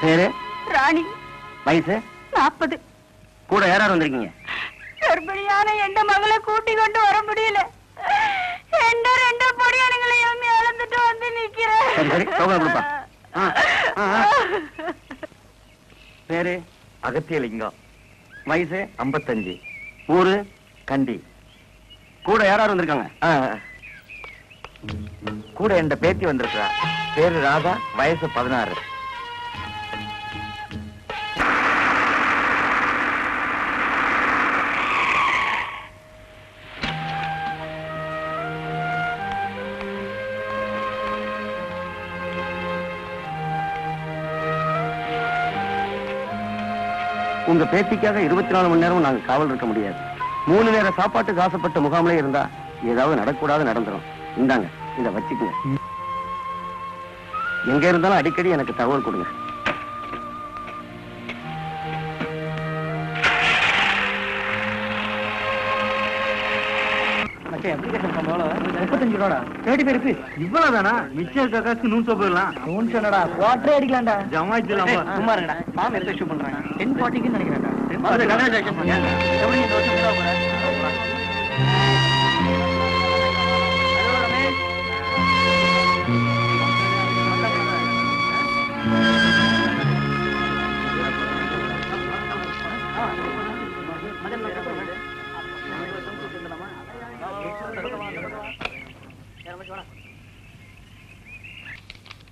பேரு? ராணி. வயசு? 40. கூட யாராரு வந்திருக்கீங்க? கர்ப்பிணியான எந்த மகளை கூட்டி கொண்டு வர முடியல. ரெண்டு பொடியானுங்களையும் இழந்துட்டு வந்து நிக்கிறேன். சரி சரி டோக்கன் கொடுப்பா. பேரு? அகத்தியலிங்கம். வயசு? 55. ஊரு? கண்டி. கூட யாராரு வந்திருக்காங்க? கூட என் பேத்தி வந்திருக்கா. பேரு ராதா. வயசு 16. உங்க பேத்திக்காக 24 மணி நேரம் நாங்க காவல் இருக்க முடியாது. 3 நேர சாப்பாட்டுக்கு ஆசைப்பட்ட முகாமிலே இருந்தா ஏதாவது நடக்கூடாது நடந்துரும். இந்தாங்க இத வச்சுக்குங்க. எங்க இருந்தாலும் அடிக்கடி எனக்கு தகவல் கொடுங்க. இவ்வளவுதானா? மிச்சம் காசுக்கு நூன் சோப்பு எல்லாம் குவார்டரே அடிக்கலாம்டா. ஜமாய்ச்சலாம். சும்மா இருங்கடா. ஃபார்ம் எடுத்து இஷ்யூ பண்றாங்க. 1040க்கு நினைக்கிறேன்டா.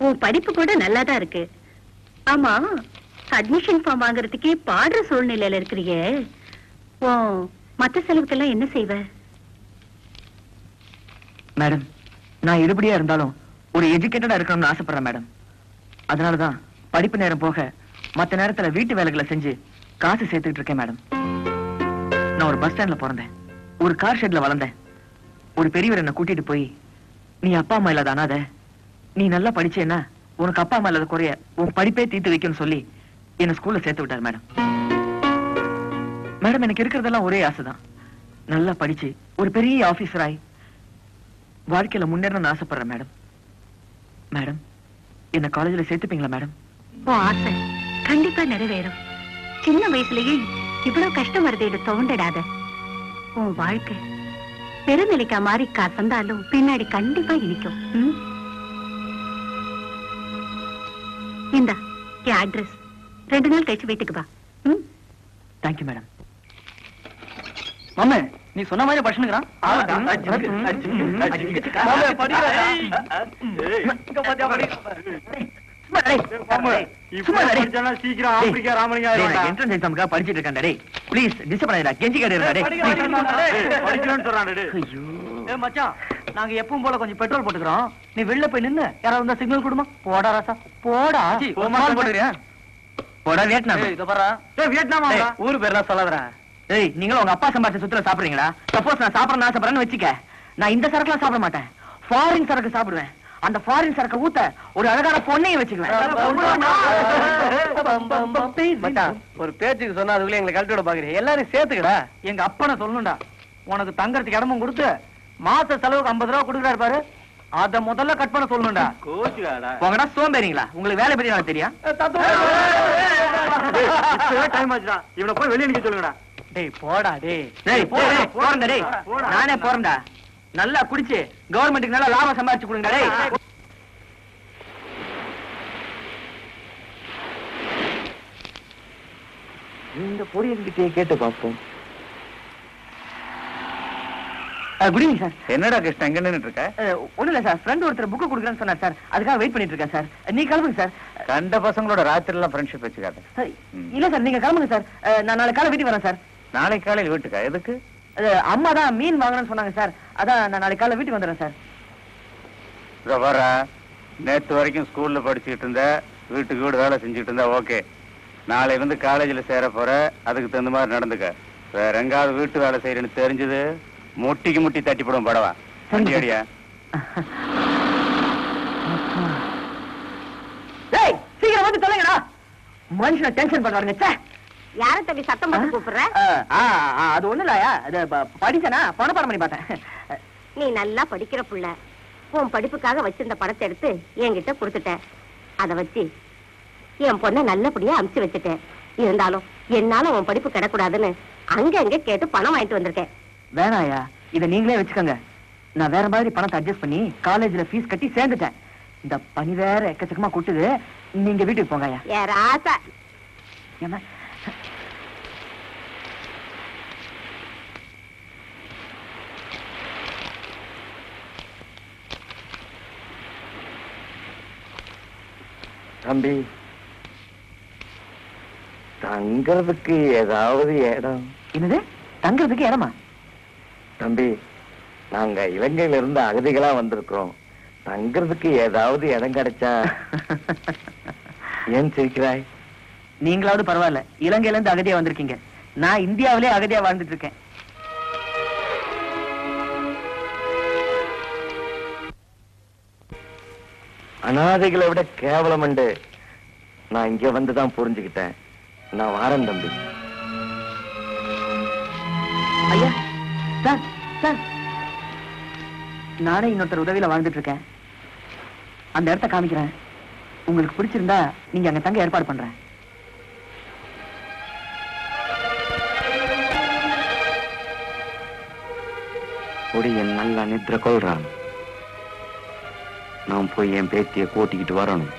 உன் படிப்பு கூட நல்லாதான் இருக்கு. ஆமா, அட்மிஷன் ஃபார்ம் வாங்குறதுக்கே பாடுற சூழ்நிலையில இருக்கிறீங்க. மத்த செலவுக்கெல்லாம் என்ன செய்வ? மேடம், நான் எடுபடியா இருந்தாலும் ஒரு எஜுகேட்டடா இருக்கணும்னு ஆசைப்படுறேன் மேடம். அதனாலதான் படிப்பு நேரம் போக மத்த நேரத்துல வீட்டு வேலைகளை செஞ்சு காசு சேர்த்துக்கிட்டு இருக்கேன் மேடம். நான் ஒரு பஸ் ஸ்டாண்ட்ல பிறந்தேன், ஒரு கார் ஷெட்ல வளர்ந்தேன். ஒரு பெரியவர் என்ன கூட்டிட்டு போய், நீ அப்பா அம்மா இல்லாத அனாதை, நீ நல்லா படிச்சேன்னா உனக்கு அப்பா அம்மா இல்லாத குறைய உன் படிப்பே தீர்த்து வைக்கணும்னு சொல்லி என்ன ஸ்கூல்ல சேர்த்து விட்டார் மேடம். மேடம், எனக்கு இருக்கிறதெல்லாம் ஒரே ஆசைதான். நல்லா படிச்சு ஒரு பெரிய ஆபீசர் ஆகி வாழ்க்கையில முன்னேறணும்னு ஆசைப்படுறேன் மேடம். மேடம், என்ன காலேஜ்ல சேர்த்துப்பீங்களா மேடம்? ஆசை கண்டிப்பா நிறைவேறும். சின்ன வயசுலயே இவ்வளவு கஷ்டம் வருது தோண்டடாத. உன் வாழ்க்கை பெருநிலைக்கா மாறி கசந்தாலும் பின்னாடி கண்டிப்பா இனிக்கும். இந்தா என் அட்ரஸ். 2 நாள் கழிச்சு வீட்டுக்கு வா. Thank you madam. மாமே, நீ சொன்ன மாதிரி படிச்சுக்கிறான். படிச்சிட்டு இருக்கான். ப்ளீஸ் டிஸ்டர்ப் பண்ணாதடா. கெஞ்சி கேடுடா. மச்சான், நாங்க எப்பவும் போல கொஞ்சம் பெட்ரோல் போட்டுக்கிறோம். நீ வெளில போய் நின்னு யாராவது வந்தா சிக்னல் கொடுமா. போடா ராசா, போடா. போடுறியா? போடா வியட்நாம். இத பாறா. வியட்நாம் ஊரு பேர்லாம் சொல்லாதடா. ஏய், நீங்களும் உங்க அப்பா சம்பாதிச்ச சுத்துல சாப்பிடுறீங்களா? சப்போஸ் நான் சாப்பிடறேன்னு ஆசைப்படுறேன்னு வச்சுக்க, நான் இந்த சரக்குலாம் சாப்பிட மாட்டேன். ஃபாரின் சரக்கு சாப்பிடுவேன். அந்த ஃபாரின் சரக்கு ஊத்த ஒரு அழகான பொண்ணையும் வச்சுக்குவேன். ஒரு பேச்சுக்கு சொன்னா அதுக்குள்ள எங்களை கழட்டி விட பாக்குறீங்க. எல்லாரும் சேர்த்துக்கடா. எங்க அப்பனை சொல்லணும்டா. உனக்கு தங்கறதுக்கு இடமும் கொடுத்து மாச செலவுக்கு 50 ரூபா கொடுக்குறாரு பாரு, அத முதல்ல கட் பண்ண சொல்லணும்டா. உங்கடா சோம்பேறீங்களா? உங்களுக்கு வேலை பத்தி தெரியும். டைம் ஆச்சுடா. இவனை போய் வெளியே நிக்க சொல்லுங்கடா. டேய் போடா. டேய் போறேன்டா. டேய் நானே போறேன்டா. நல்லா குடிச்சு கவர்மெண்ட்டுக்கு நல்லா லாபம் சம்பாதிச்சு கொடுங்க. டேய் இந்த பொரியல்கிட்டே கேட்டு பார்ப்போம். Good evening sir. என்னடா கிருஷ்ணா எங்க நின்னுட்டு இருக்க? ஒண்ணும் இல்ல சார், ஃப்ரெண்ட் ஒருத்தர் புக் கொடுக்குறேன்னு சொன்னார் சார், அதுக்காக வெயிட் பண்ணிட்டு இருக்கேன் சார். நீ கிளம்புங்க சார். கண்ட பசங்களோட ராத்திரி எல்லாம் ஃப்ரெண்ட்ஷிப் வச்சுக்காத. இல்ல சார், நீங்க கிளம்புங்க சார். நான் நாளை காலை வீட்டுக்கு வரேன் சார். நாளைக்கு காலையில் வீட்டுக்கா? எதுக்கு? அம்மா தான் மீன் வாங்கணும்னு சொன்னாங்க சார், அதான் நான் நாளைக்கு காலை வீட்டுக்கு வந்துடுறேன் சார். இத வர நேத்து வரைக்கும் ஸ்கூல்ல படிச்சுட்டு இருந்த, வீட்டுக்கு வீடு வேலை செஞ்சுட்டு இருந்தா ஓகே. நாளையில இருந்து காலேஜ்ல சேர போற, அதுக்கு தகுந்த மாதிரி நடந்துக்க. வேற எங்காவது வீட்டு வேலை செய்யறேன்னு தெரிஞ்சது முட்டிக்கு முட்டி தட்டி போடும் படவா. அடியா சீக்கிரம் வந்து தொலைங்கடா. மனுஷனை டென்ஷன் பண்ணுவாருங்க. யார தம்பி சத்தம் போட்டு கூப்பிடுற? அது ஒண்ணு இல்லையா, படிச்சனா பணப்பாடம் பண்ணி பார்த்தேன். நீ நல்லா படிக்கிற புள்ள. உன் படிப்புக்காக வச்சிருந்த பணத்தை எடுத்து என்கிட்ட கொடுத்துட்ட. அத வச்சு என் பொண்ணை நல்லபடியா அமுச்சு வச்சுட்டேன். இருந்தாலும் என்னால உன் படிப்பு கிடக்கூடாதுன்னு அங்க கேட்டு பணம் வாங்கிட்டு வந்திருக்கேன். வேணாயா, இதை நீங்களே வச்சுக்கோங்க. நான் வேற மாதிரி பணத்தை அட்ஜஸ்ட் பண்ணி காலேஜ்ல ஃபீஸ் கட்டி சேர்ந்துட்டேன். இந்த பனி வேற எக்கச்சக்கமா கூட்டுது. நீங்க வீட்டுக்கு போங்கயா. ஏ ராசா. ஏமா தம்பி, தங்கறதுக்கு ஏதாவது இடம்? என்னது தங்கறதுக்கு இடமா? தம்பி, நாங்க இலங்கையில இருந்து அகதிகளா வந்திருக்கிறோம். தங்கறதுக்கு ஏதாவது இடம் கிடைச்சா? ஏன் சிரிக்கிறாய்? நீங்களாவது பரவாயில்ல, இலங்கையில இருந்து அகதியா வந்திருக்கீங்க. நான் இந்தியாவிலே அகதியா வாழ்ந்துட்டு இருக்கேன். அனாதைகளை விட கேவலம் உண்டு. நான் இங்க வந்துதான் புரிஞ்சுக்கிட்டேன். நான் வாரேன் தம்பி. ஐயா சார், சார், நானே இன்னொருத்தர் உதவியில வாழ்ந்துட்டு இருக்கேன். அந்த இடத்த காமிக்கிறேன். உங்களுக்கு பிடிச்சிருந்தா நீங்க அங்க தங்க ஏற்பாடு பண்றேன். என் நல்ல நித்திர கொள்றான். நான் போய் என் பேத்தியை கூட்டிக்கிட்டு வரணும்.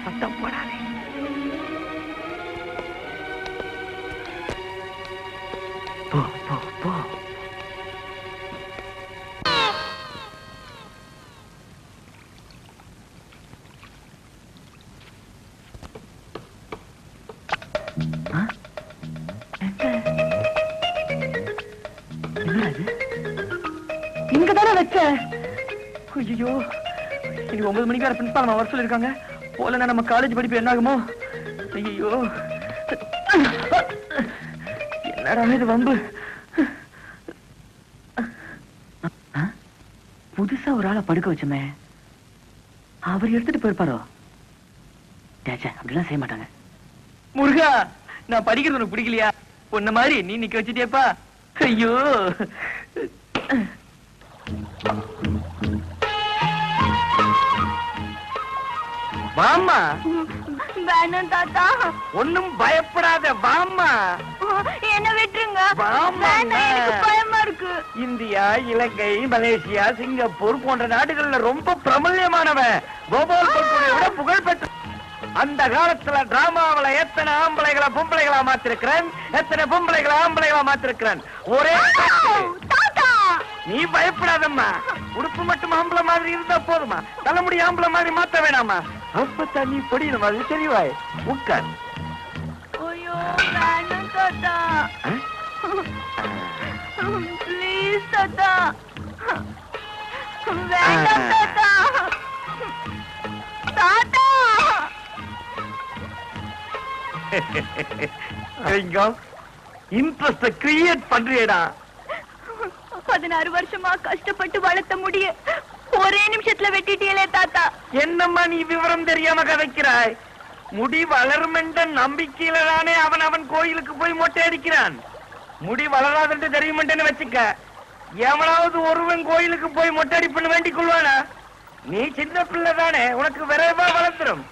சத்தம் போடாதே. போ போ போ. இங்கதானே வச்ச? ஐயோ, இனி 9 மணிக்கு வேற பிரின்சிபால் வர சொல்லிருக்காங்க. போலன்னா நம்ம காலேஜ் படிப்பு என்ன ஆகுமோ? ஐயோ, என்னடா இது வம்பு. புதுசா ஒரு ஆளை படுக்க வச்சுமே, அவர் எடுத்துட்டு போயிருப்பாரோ? அப்படிலாம் செய்ய மாட்டாங்க. முருகா, நான் படிக்கிறது உனக்கு பிடிக்கலையா? பொண்ணு மாதிரி நீ நிக்க வச்சுட்டியப்பா. ஐயோ, வாம்மா. வேணும் தாத்தா. ஒண்ணும் பயப்படாத, வாம்மா. என்ன விட்டுருங்க. எனக்கு பயமா இருக்கு. இந்தியா, இலங்கை, மலேசியா, சிங்கப்பூர் போன்ற நாடுகள்ல ரொம்ப பிரபல்யமானவன். கோபால் பல்புடைய விட புகழ் பெற்ற. அந்த காலத்துல டிராமாவில எத்தனை ஆம்பளைகளை பொம்பளைகளா மாத்திருக்கிறேன், எத்தனை பொம்பளைகளை ஆம்பளைகளா மாத்திருக்கிறேன். ஒரே நீ பயப்படாதம்மா. உடுப்பு மட்டும் ஆம்பளை மாதிரி இருந்தா போதுமா? தலைமுடி ஆம்பளை மாதிரி மாத்த வேணாமா? அப்பத்தான் நீ பொடியின மாதிரி தெளிவாய். உட்கார். ஐயோ, வேணும் தாத்தா. ப்ளீஸ் தாத்தா. வேண்டாம் தாத்தா. தாத்தா. Interest create பண்றியடா. 16 வருஷமா கஷ்டப்பட்டு வளர்த்த முடிய ஒரே நிமிஷத்துல வெட்டிட்டீங்களே தாத்தா. என்னம்மா நீ விவரம் தெரியாம கதைக்கிறாய்? முடி வளரும் என்ற நம்பிக்கையில தானே அவன் கோயிலுக்கு போய் மொட்டை அடிக்கிறான். முடி வளராதுன்னு தெரியுமென்னு வச்சுக்க, எவனாவது ஒருவன் கோயிலுக்கு போய் மொட்டை அடிப்புன்னு வேண்டிக் கொள்வானா? நீ சின்ன பிள்ளை தானே, உனக்கு விரைவா வளர்ந்துடும்.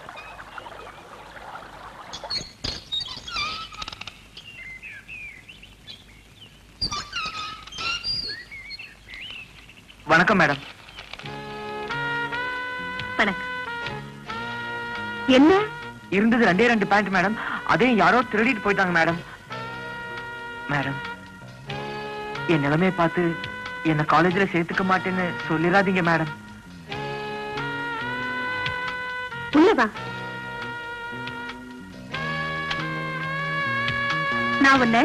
வணக்கம் மேடம். வணக்கம். என்ன இருந்தது 2 பேண்ட் மேடம். அதையும் யாரோ திருடிட்டு போயிட்டாங்க மேடம். மேடம், என் நிலைமையை பார்த்து என்ன காலேஜ்ல சேர்த்துக்க மாட்டேன்னு சொல்லிடாதீங்க மேடம். உள்ளவா. நான் உன்னை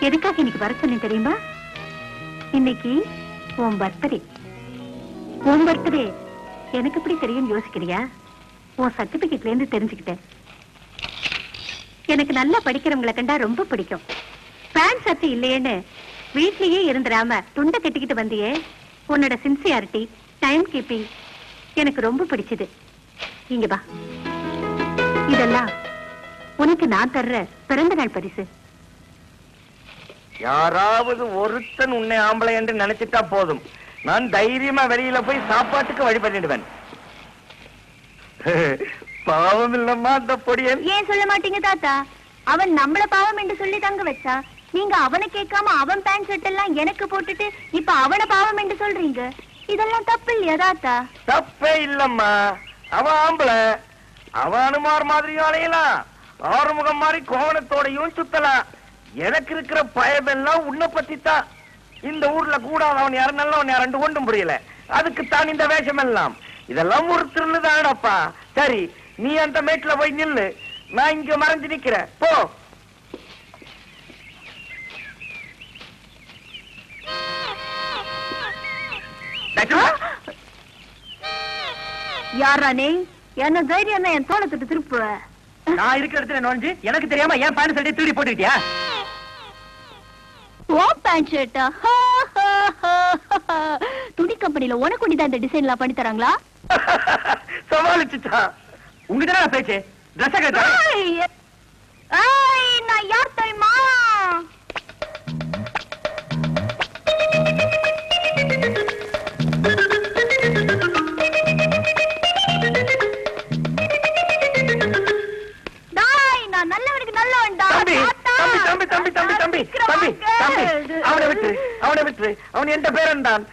எதுக்காக இன்னைக்கு வர சொன்னேன் தெரியுமா? இன்னைக்கு உன் பர்த்டே. உன் பர்த்டே எனக்கு எப்படி தெரியும் யோசிக்கிறியா? உன் சர்டிபிகேட்ல இருந்து தெரிஞ்சுக்கிட்டேன். எனக்கு நல்லா படிக்கிறவங்களை கண்டா ரொம்ப பிடிக்கும். பேண்ட் சர்ட் இல்லையேன்னு வீட்லயே இருந்துடாம துண்டை கட்டிக்கிட்டு வந்தியே, உன்னோட சின்சியாரிட்டி, டைம் கீப்பிங் எனக்கு ரொம்ப பிடிச்சது. இங்க வா, இதெல்லாம் உனக்கு நான் தர்ற பிறந்த நாள் பரிசு. யாராவது ஒருத்தன் உன்னை ஆம்பளை என்று நினைச்சிட்டா போதும், நான் தைரியமா வெளியில போய் சாப்பாட்டுக்கு வழி பண்ணிடுவேன். பாவம் இல்லம்மா அந்த பொடியன். ஏன் சொல்ல மாட்டீங்க தாத்தா? அவன் நம்மள பாவம் என்று சொல்லி தங்க வச்சா, நீங்க அவனை கேட்காம அவன் பேண்ட் ஷர்ட் எல்லாம் எனக்கு போட்டுட்டு இப்ப அவனை பாவம் என்று சொல்றீங்க. இதெல்லாம் தப்பு இல்லையா தாத்தா? தப்பே இல்லம்மா, அவன் ஆம்பளை, அவன் அனுமார் மாதிரியும் அலையலாம், ஆறுமுகம் மாதிரி கோவணத்தோடையும் சுத்தலாம். எனக்கு இருக்கிற பயமெல்லாம் உன்னை பத்தி தான். இந்த ஊர்ல கூட அவன் யாரும் நல்லவன் யாரும் கொண்டும் புரியல, அதுக்கு தான் இந்த வேஷம் எல்லாம். இதெல்லாம் ஒரு திருள்ளுதானப்பா. சரி, நீ அந்த மேட்ல போய் நில்லு, நான் இங்க மறைஞ்சு நிக்கிறேன், போ. யாரானே? என்ன தைரியம் என் தோளத்துட்டு திருப்பு? நான் இருக்கிற இடத்துல நோஞ்சு எனக்கு தெரியாம ஏன் பேண்ட் சட்டை திருடி போட்டுக்கிட்டியா? ஓ பேண்ட் ஷர்ட்டா? துணி கம்பெனில உனக்கு ஒண்டிதான் இந்த டிசைன்லாம் பண்ணி தராங்களா? சமாளிச்சுட்டா. உங்ககிட்ட பேச்சு ட்ரெஸ் கேட்டா நான் யார் தெரியுமா? நல்லவனுக்கு நல்லவன்டா. தம்பி தம்பி தம்பி தம்பி தம்பி தம்பி அவனை விட்டு அவனை விட்டு. அவன் எந்த பேரன் தான்,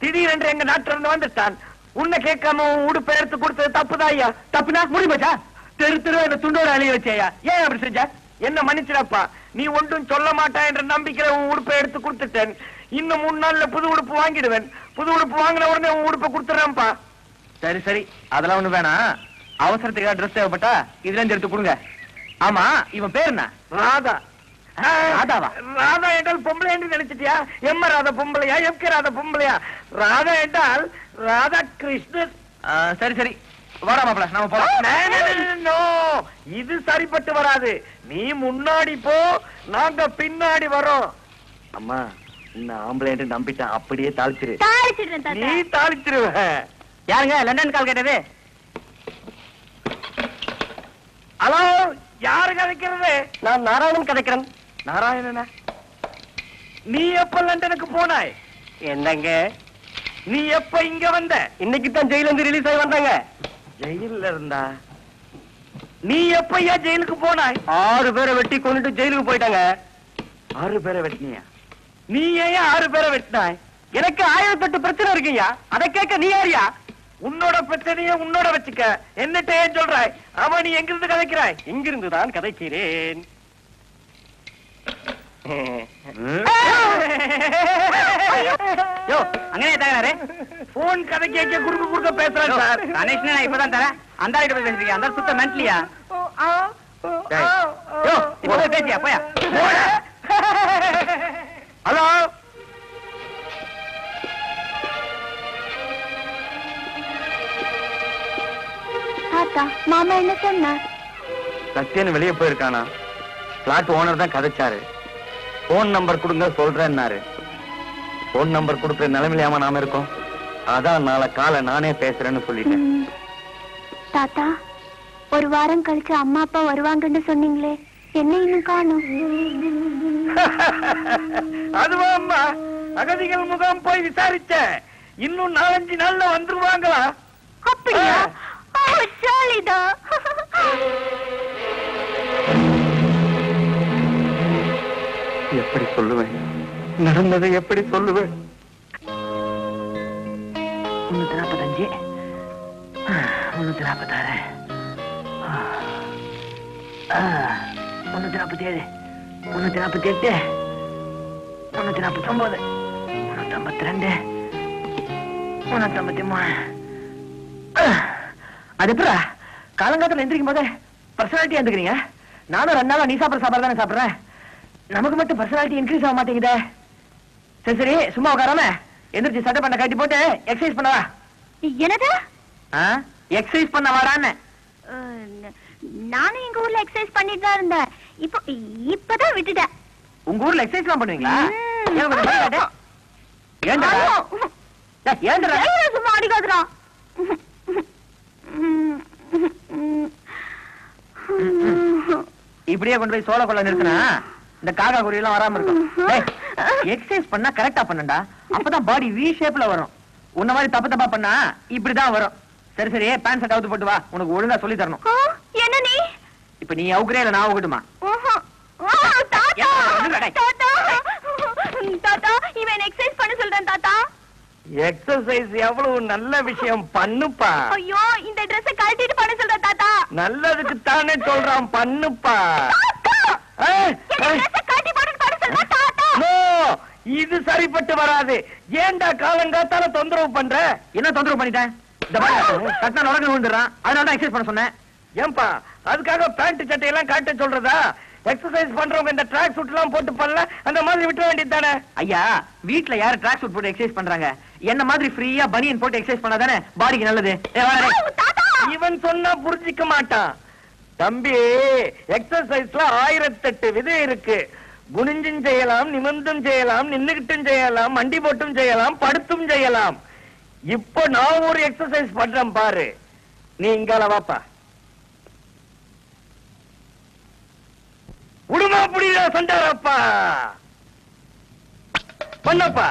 திடீரென்று எங்க நாட்டுல இருந்து வந்துட்டான். உன்னை கேட்காம உடுப்பை எடுத்து கொடுத்தது தப்புதாய்யா. தப்புனா முடியுமாச்சா? தெரு தெரு என்ன துண்டோட அழிய வச்சேயா? ஏன் அப்படி செஞ்ச? என்ன மன்னிச்சிடப்பா, நீ ஒன்றும் சொல்ல மாட்டா என்ற நம்பிக்கையில உன் உடுப்பை எடுத்து கொடுத்துட்டேன். இன்னும் 3 நாள்ல புது உடுப்பு வாங்கிடுவேன். புது உடுப்பு வாங்கின உடனே உன் உடுப்பை கொடுத்துறேன்ப்பா. சரி சரி, அதெல்லாம் ஒண்ணு வேணாம். அவசரத்துக்கு ட்ரெஸ் தேவைப்பட்டா இதுல இருந்து எடுத்து கொடுங்க. ஆமா, இவன் பேர் என்ன? ராதா. ராதாவா? ராதா என்றால் பொம்பளை என்று நினைச்சிட்டியா? எம்ம ராதா பொம்பளையா, எம் கே ராதா பொம்பளையா? ராதா என்றால் ராதா கிருஷ்ணன். சரி சரி, வாடா மாப்பிள, நாம போலாம். நோ, இது சரிப்பட்டு வராது. நீ முன்னாடி போ, நாங்க பின்னாடி வரோம். அம்மா, இன்னும் ஆம்பளை என்று நம்பிட்டான், அப்படியே தாளிச்சிரு. நீ தாளிச்சிருவ. யாருங்க லண்டன் கால் கேட்டது? ஹலோ, யாரு கதைக்கிறது? நான் நாராயணன் கதைக்கிறேன். நாராயணனா? நீ எப்ப லண்டனுக்கு போனாய்? என்னங்க, நீ எப்ப இங்க வந்த? இன்னைக்கு தான் ஜெயில இருந்து ரிலீஸ் ஆகி வந்தாங்க. ஜெயில இருந்தா? நீ எப்ப ஜெயிலுக்கு போனாய்? 6 பேரை வெட்டி கொண்டுட்டு ஜெயிலுக்கு போயிட்டாங்க. 6 பேரை வெட்டினியா? நீ ஏன் 6 பேரை வெட்டினாய்? எனக்கு 1008 பிரச்சனை இருக்குயா, அதை கேட்க நீ யாரியா? உன்னோட பிரச்சனைய உன்னோட வச்சுக்க, என்னட்ட ஏன் சொல்றாய்? அவன் நீ எங்கிருந்து கதைக்கிறாய்? இங்கிருந்து தான் கதைக்கிறேன். அங்கே தகராறு. போன் கதை கேட்க குறுக்கு குறுக்க பேசுறேன் சார். கணேஷ் நான் இப்பதான் தரேன். அந்த ஆகிட்ட போய் பேசுறீங்க, அந்த சுத்த மென்ட்லியா? பேசியா போயா? ஹலோ, தாத்தா, மாமா என்ன சொன்னா? சத்யன் வெளியே போயிருக்கானா? பிளாட் ஓனர் தான் கதைச்சாரு. போன் நம்பர் கொடுங்க சொல்றேன்னாரு. போன் நம்பர் கொடுக்குற நிலைமையிலாம நாம இருக்கோம். அதான் நாளை காலை நானே பேசுறேன்னு சொல்லிட்டேன். தாத்தா, 1 வாரம் கழிச்சு அம்மா அப்பா வருவாங்கன்னு சொன்னீங்களே, என்ன இன்னும் காணும்? அதுவா அம்மா, அகதிகள் முகாம் போய் விசாரிச்ச, இன்னும் 4-5 நாள்ல வந்துருவாங்களா? அப்படியா? ஜாலிதான். எப்படி சொல்லுவேன்? நடந்ததை எப்படி சொல்லுவேன்? 345, 346, 347, 348, 349, 352, 353. அது எப்படா காலங்காலத்துல எந்திரிக்கும் போதே பர்சனாலிட்டி எந்திரிக்கிறீங்க? நானும் 2 நாளா நீ சாப்பிட்ற சாப்பாடு தானே சாப்பிட்றேன். நமக்கு மட்டும் பர்சனாலிட்டி இன்க்ரீஸ் ஆக மாட்டேங்குதே. சரி சரி, சும்மா உட்காராம எந்திரிச்சு சட்டை பண்ண கட்டி போட்டு எக்ஸசைஸ் பண்ணவா? என்னது? எக்ஸசைஸ் பண்ண வாடான்னு. நானும் எங்க ஊர்ல எக்ஸசைஸ் பண்ணிட்டு தான் இருந்தேன். இப்பதான் விட்டுட்டேன். உங்க ஊர்ல எக்ஸசைஸ் எல்லாம் பண்ணுவீங்களா? சும்மா அடிக்காதுடா. இப்படியே கொண்டு போய் சோள கொள்ள நிறுத்தினா இந்த காக்கா குருவி எல்லாம் வராம இருக்கும். எக்ஸசைஸ் பண்ணா கரெக்டா பண்ணண்டா, அப்பதான் பாடி வி ஷேப்ல வரும். உன்ன மாதிரி தப்பு தப்பா பண்ணா இப்படிதான் வரும். சரி சரி, பேண்ட் ஷர்ட் அவுத்து போட்டு வா, உனக்கு ஒழுங்கா சொல்லி தரணும். என்ன நீ இப்ப நீ அவுக்குறே இல்ல நான் அவுக்கட்டுமா? தாத்தா, இவன் எக்ஸசைஸ் பண்ண சொல்றேன் தாத்தா. எக்ஸசைஸ் எவ்வளவு நல்ல விஷயம், பண்ணுப்பா. ஐயோ, இந்த ட்ரெஸ் கழட்டிட்டு பண்ண சொல்றேன் தாத்தா. நல்லதுக்கு தானே சொல்றான், பண்ணுப்பா. இது சரிப்பட்டு வராது. ஏண்டா காலங்காத்தால தொந்தரவு பண்ற? என்ன தொந்தரவு பண்ணிட்டேன்? கட்டினா உடனே விழுந்துறான், அதனால எக்ஸசைஸ் பண்ண சொன்னேன். ஏன்பா அதுக்காக பேண்ட் சட்டையெல்லாம் காட்ட சொல்றதா? எக்ஸசைஸ் பண்றவங்க இந்த ட்ராக் சூட் எல்லாம் போட்டு பண்ணல, அந்த மாதிரி விட்டுற வேண்டியது தானே? ஐயா, வீட்ல யாரு ட்ராக் சூட் போட்டு எக்ஸசைஸ் பண்றாங்க? என்ன மாதிரி ஃப்ரீயா பனியன் போட்டு எக்ஸசைஸ் பண்ணாதானே பாடிக்கு நல்லது. இவன் சொன்னா புரிஞ்சிக்க மாட்டான். தம்பி, எக்ஸசைஸ்ல 1008 விதம் இருக்கு. குனிஞ்சும் செய்யலாம், நிமிர்ந்தும் செய்யலாம், நின்னுகிட்டும் செய்யலாம், மண்டி போட்டும் செய்யலாம், படுத்தும் செய்யலாம். இப்போ நான் ஒரு எக்ஸசைஸ் பண்றேன் பாரு. நீ இங்கால வாப்பா. உடுமா புடித சொண்டாரப்பா, பண்ணப்பா.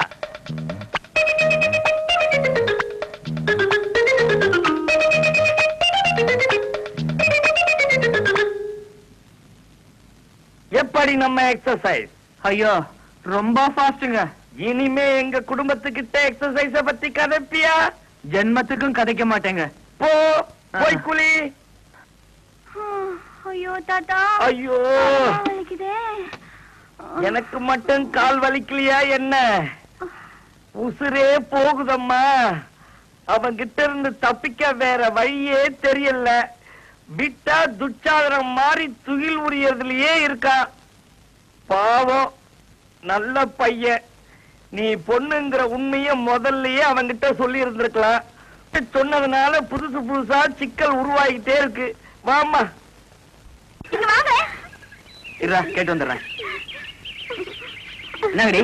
எப்படி நம்ம எக்ஸசைஸ்? ஐயோ, ரொம்ப ஃபாஸ்ட்டுங்க. இனிமே எங்க குடும்பத்துக்கிட்ட எக்ஸசைஸ பத்தி கதைப்பியா? ஜென்மத்துக்கும் கதைக்க மாட்டேங்க. போ, போய் குளி. ஐயோ தாத்தா, ஐயோ வலிக்குதே. எனக்கு மட்டும் கால் வலிக்கலையா என்ன? உசுரே போகுதம்மா. அவங்கிட்ட இருந்து தப்பிக்க வேற வழியே தெரியல. விட்டா துச்சாதனம் மாறி துகில் உரியதுலயே இருக்கா. பாவம், நல்ல பையன். நீ பொண்ணுங்கிற உண்மைய முதல்லயே அவங்கிட்ட சொல்லி இருந்திருக்கலாம். சொன்னதுனால புதுசு புதுசா சிக்கல் உருவாகிட்டே இருக்கு. வாமா, இருடா, கேட்டு வந்துடுறேன். என்னங்கடி?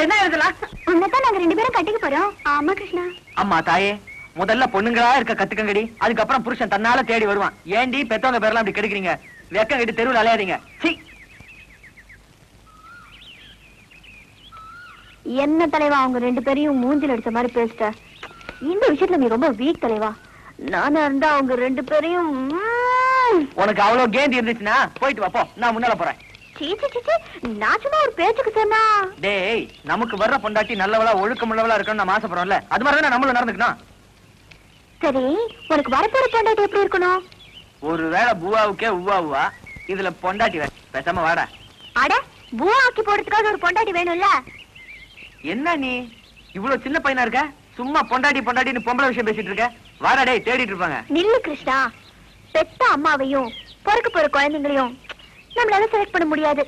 என்ன எழுதலாம்? உன்னதான் நாங்க 2 பேரும் கட்டிக்க போறோம். ஆமா கிருஷ்ணா. அம்மா தாயே, முதல்ல பொண்ணுங்களா இருக்க கத்துக்கங்கடி, அதுக்கப்புறம் புருஷன் தன்னால தேடி வருவான். ஏண்டி பெத்தவங்க பேரெல்லாம் அப்படி கெடுக்கிறீங்க? வெக்கம் கட்டி தெருவில் அலையாதீங்க. என்ன தலைவா, அவங்க 2 பேரையும் மூஞ்சில் அடிச்ச மாதிரி பேசிட்ட. இந்த விஷயத்துல நீ ரொம்ப வீக் தலைவா. நானா இருந்தா அவங்க 2 பேரையும். உனக்கு அவ்வளவு கேந்தி இருந்துச்சுன்னா போயிட்டு வா, போ. நான் முன்னால போறேன். நான் சும்மா ஒரு பேச்சுக்கு சொன்னா. டேய், நமக்கு வர்ற பொண்டாட்டி நல்லவளா ஒழுக்கம் உள்ளவளா இருக்கணும்னு நம்ம ஆசைப்படுறோம்ல, அது மாதிரிதான் நம்மளும் நடந்துக்கணும். சரி, உனக்கு வரப்போற பொண்டாட்டி எப்படி இருக்கணும்? ஒருவேளை பூவாவுக்கே உவா, இதுல பொண்டாட்டி பேசாம வாடா. அட, பூவா ஆக்கி போடுறதுக்காக ஒரு பொண்டாட்டி வேணும்ல? என்ன நீ இவ்வளவு சின்ன பையனா இருக்க? சும்மா பொண்டாட்டி பொண்டாட்டின்னு பொம்பளை விஷயம் பேசிட்டு இருக்க. வாடா டேய், தேடிட்டு இருப்பாங்க. நில்லு கிருஷ்ணா. பெத்த அம்மாவையும் பிறக்க போற குழந்தைங்களையும் நம்மளால செலக்ட் பண்ண முடியாது.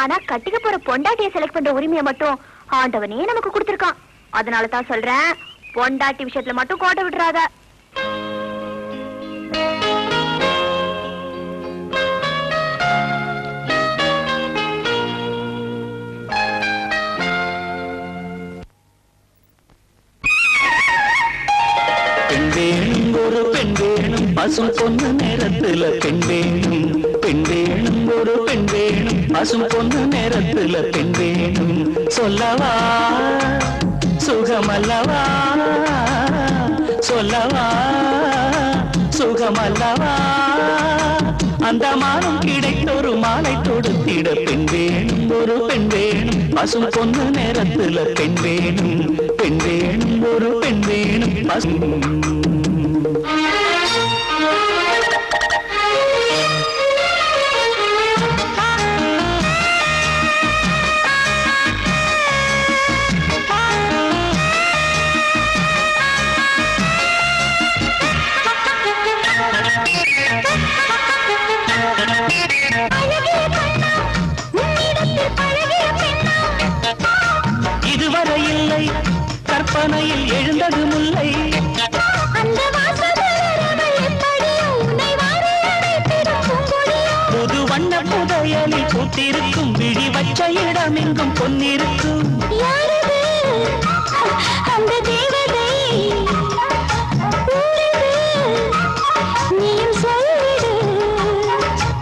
ஆனா கட்டிக்க போற பொண்டாட்டியை செலக்ட் பண்ற உரிமையை மட்டும் ஆண்டவனே நமக்கு கொடுத்திருக்கான். அதனால தான் சொல்றேன், பொண்டாட்டி விஷயத்துல மட்டும் கோட்டை விட்டுறாத. பெண் வேணும், ஒரு பெண் வேணும், பசும் பொண்ணு நேரத்துல பெண் வேணும். பெண் வேணும், ஒரு பெண் வேணும், பசும் பொண்ணு நேரத்துல பெண் வேணும். சொல்லவா சுகமல்லவா, சொல்லவா சுகமல்லவா. அந்த மானம் கிடைத்தொரு மாலை தொடுத்திட பெண் வேணும், ஒரு பெண் வேணும், பசும் பொண்ணு நேரத்துல பெண் வேணும். பெண் வேணும், ஒரு பெண் வேணும், பசும். இதுவரை இல்லை கற்பனையில் எழுந்தது முல்லை. அந்த வாசல் எப்படி உன்னை வாரி அணைத்திடும் இருக்கும் விழி வச்ச இடம் எங்கும் பொன்னிருக்கும். யாரது அந்த தேவதை? நீயும் சொல்லிடு.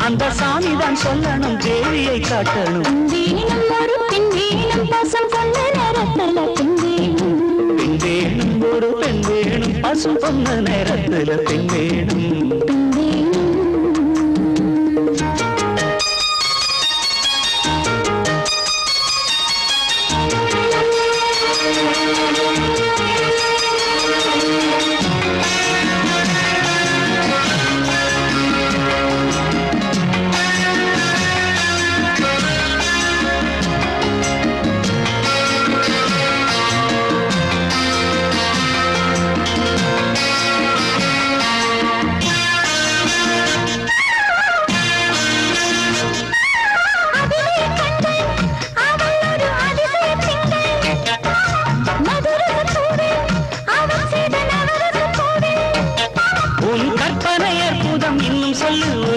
அந்த சாமிதான் சொல்லணும், தேவியை காட்டணும். வேணும் ஒரு பெண் வேணும், பாசம் கொண்ட நேரத்துல பெண் வேணும். பெண் வேணும், ஒரு பெண் வேணும், பசும் பொண்ணு நேரத்துல பெண் வேணும். பெண் வேணும்.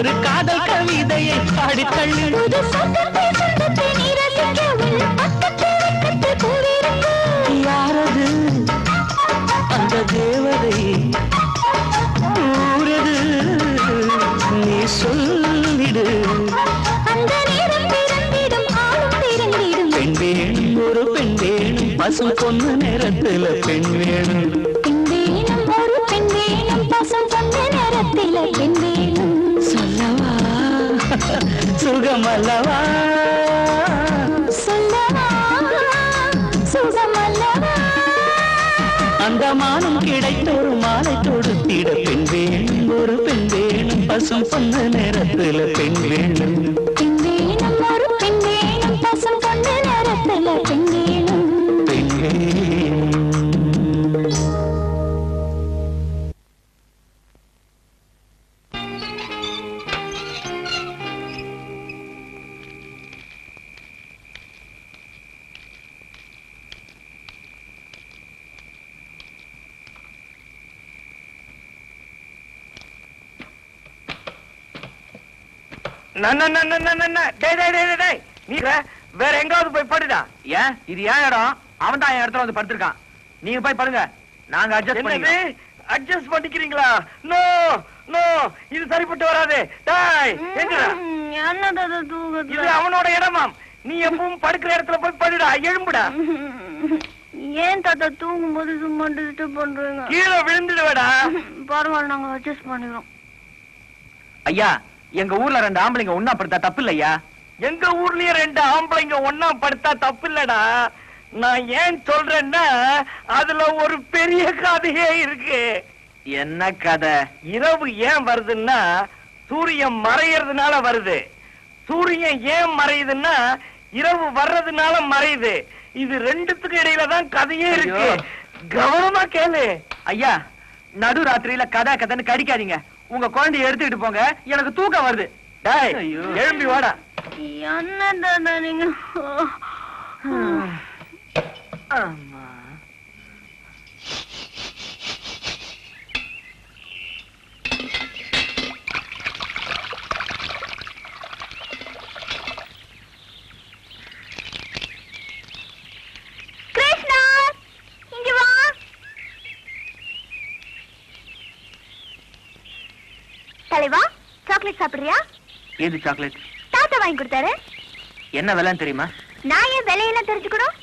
ஒரு காதல் கவிதையை பாடித்தள்ளு. யாரது அந்த தேவதை? ஊரது நீ சொல்லிடு. பெண் வேணும், ஒரு பெண் வேணும், பசும் பொண்ணு நேரத்துல பெண் வேணும். ஒரு பெண் வேணும், பசும் பொண்ணு நேரத்துல பெண் வேணும். சொல்லவா சுகமல்லவா? சொல்லவா சுகமல்லவா? அந்த மானம் கிடைத்த ஒரு மாலை தொடுத்திட பெண் வேணும், ஒரு பெண் வேணும், பசும் பொண்ணு நேரத்துல பெண் வேணும். பெண் வேணும், ஒரு பெண் வேணும், பசும் பொண்ணு நேரத்துல பெண் வேணும். பெண் வேணும். வேற எங்காவது போய் படுடா. ஏன் இது ஏன் இடம்? அவன் தான் என் இடத்துல வந்து படுத்திருக்கான். நீங்க போய் படுங்க, நாங்க அட்ஜஸ்ட் பண்ணிக்கிறோம். அட்ஜஸ்ட் பண்ணிக்கிறீங்களா? நோ நோ, இது சரிப்பட்டு வராது. டேய் எங்கடா? இது அவனோட இடமாம். நீ எப்பவும் படுக்கிற இடத்துல போய் படுடா. எழும்புடா. ஏன் தாத்தா தூங்கும் போது சும்மா டிஸ்டர்ப் பண்றீங்க? கீழே விழுந்துடுவேடா. பரவாயில்ல, நாங்க அட்ஜஸ்ட் பண்ணிக்கிறோம். ஐயா, எங்க ஊர்ல 2 ஆம்பளைங்க ஒண்ணா படுத்தா தப்பு இல்லையா? எங்க ஊர்லயே 2 ஆம்பளைங்க ஒண்ணா படுத்தா தப்பு இல்லடா. நான் ஏன் சொல்றேன்னா அதுல ஒரு பெரிய கதையே இருக்கு. என்ன கதை? இரவு ஏன் வருதுன்னா சூரியன் மறையறதுனால வருது. சூரியன் ஏன் மறையுதுன்னா இரவு வர்றதுனால மறையுது. இது ரெண்டுத்துக்கு இடையில தான் கதையே இருக்கு. கவனமா கேளு. ஐயா, நடு ராத்திரியில கதை கதைன்னு கடிக்காதீங்க. உங்க குழந்தைய எடுத்துக்கிட்டு போங்க, எனக்கு தூக்கம் வருது. டேய் எழும்பி வாடா. என்ன தாத்தா நீங்க? ஆமா. கிருஷ்ணா, இங்க வா. தலைவா, சாக்லேட் சாப்பிடுறியா? ஏது சாக்லேட்? தாத்தா வாங்கி கொடுத்தாரு. என்ன விலைன்னு தெரியுமா? நான் ஏன் விலையெல்லாம் தெரிஞ்சுக்கணும்?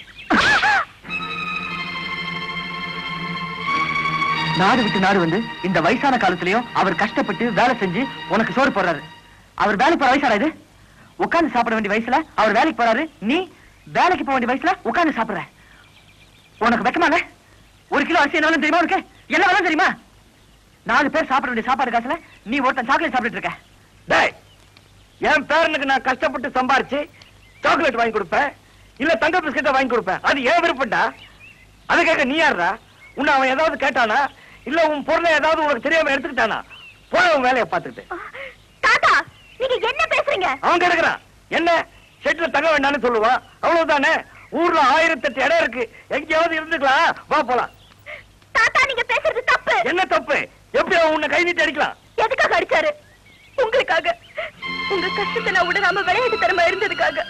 நாடு விட்டு நாடு வந்து இந்த வயசான காலத்திலயும் அவர் கஷ்டப்பட்டு வேலை செஞ்சு உனக்கு சோறு போடுறாரு. அவர் வேலைக்கு போற வயசாடா இது? உட்கார்ந்து சாப்பிட வேண்டிய வயசுல அவர் வேலைக்கு போறாரு. நீ வேலைக்கு போக வேண்டிய வயசுல உட்கார்ந்து சாப்பிடுற. உனக்கு வெக்கமால? 1 கிலோ அரிசி என்ன விலை தெரியுமா? உனக்கு என்ன விலை தெரியுமா? 4 பேர் சாப்பிட வேண்டிய சாப்பாடு காசுல நீ ஒருத்தன் சாக்லேட் சாப்பிட்டு இருக்க. டேய், என் பேரனுக்கு நான் கஷ்டப்பட்டு சம்பாரிச்சு சாக்லேட் வாங்கி கொடுப்பேன், இல்ல தங்க பிஸ்கெட்டை வாங்கி கொடுப்பேன். அது ஏன் விருப்பம்டா. அது கேட்க நீ யாருடா? உன்னை அவன் ஏதாவது கேட்டானா? இல்ல உன் பொருளை ஏதாவது உனக்கு தெரியாம எடுத்துக்கிட்டானா? போய் உன் வேலையை பார்த்துட்டு. தாத்தா, நீங்க என்ன பேசுறீங்க? அவன் கேட்கிறான், என்ன ஷெட்ல தங்க வேண்டாம்னு சொல்லுவான். அவ்வளவுதானே. ஊர்ல 1008 இடம் இருக்கு, எங்கேயாவது இருந்துக்கலாம். வா போலாம். தாத்தா, நீங்க பேசுறது தப்பு. என்ன தப்பு? எப்படி அவன் உன்னை கை நீட்டி அடிக்கலாம்? எதுக்காக அடிச்சாரு? உங்களுக்காக. உங்க கஷ்டத்தை நான் உடனாம விளையாட்டு தரமா இருந்ததுக்காக.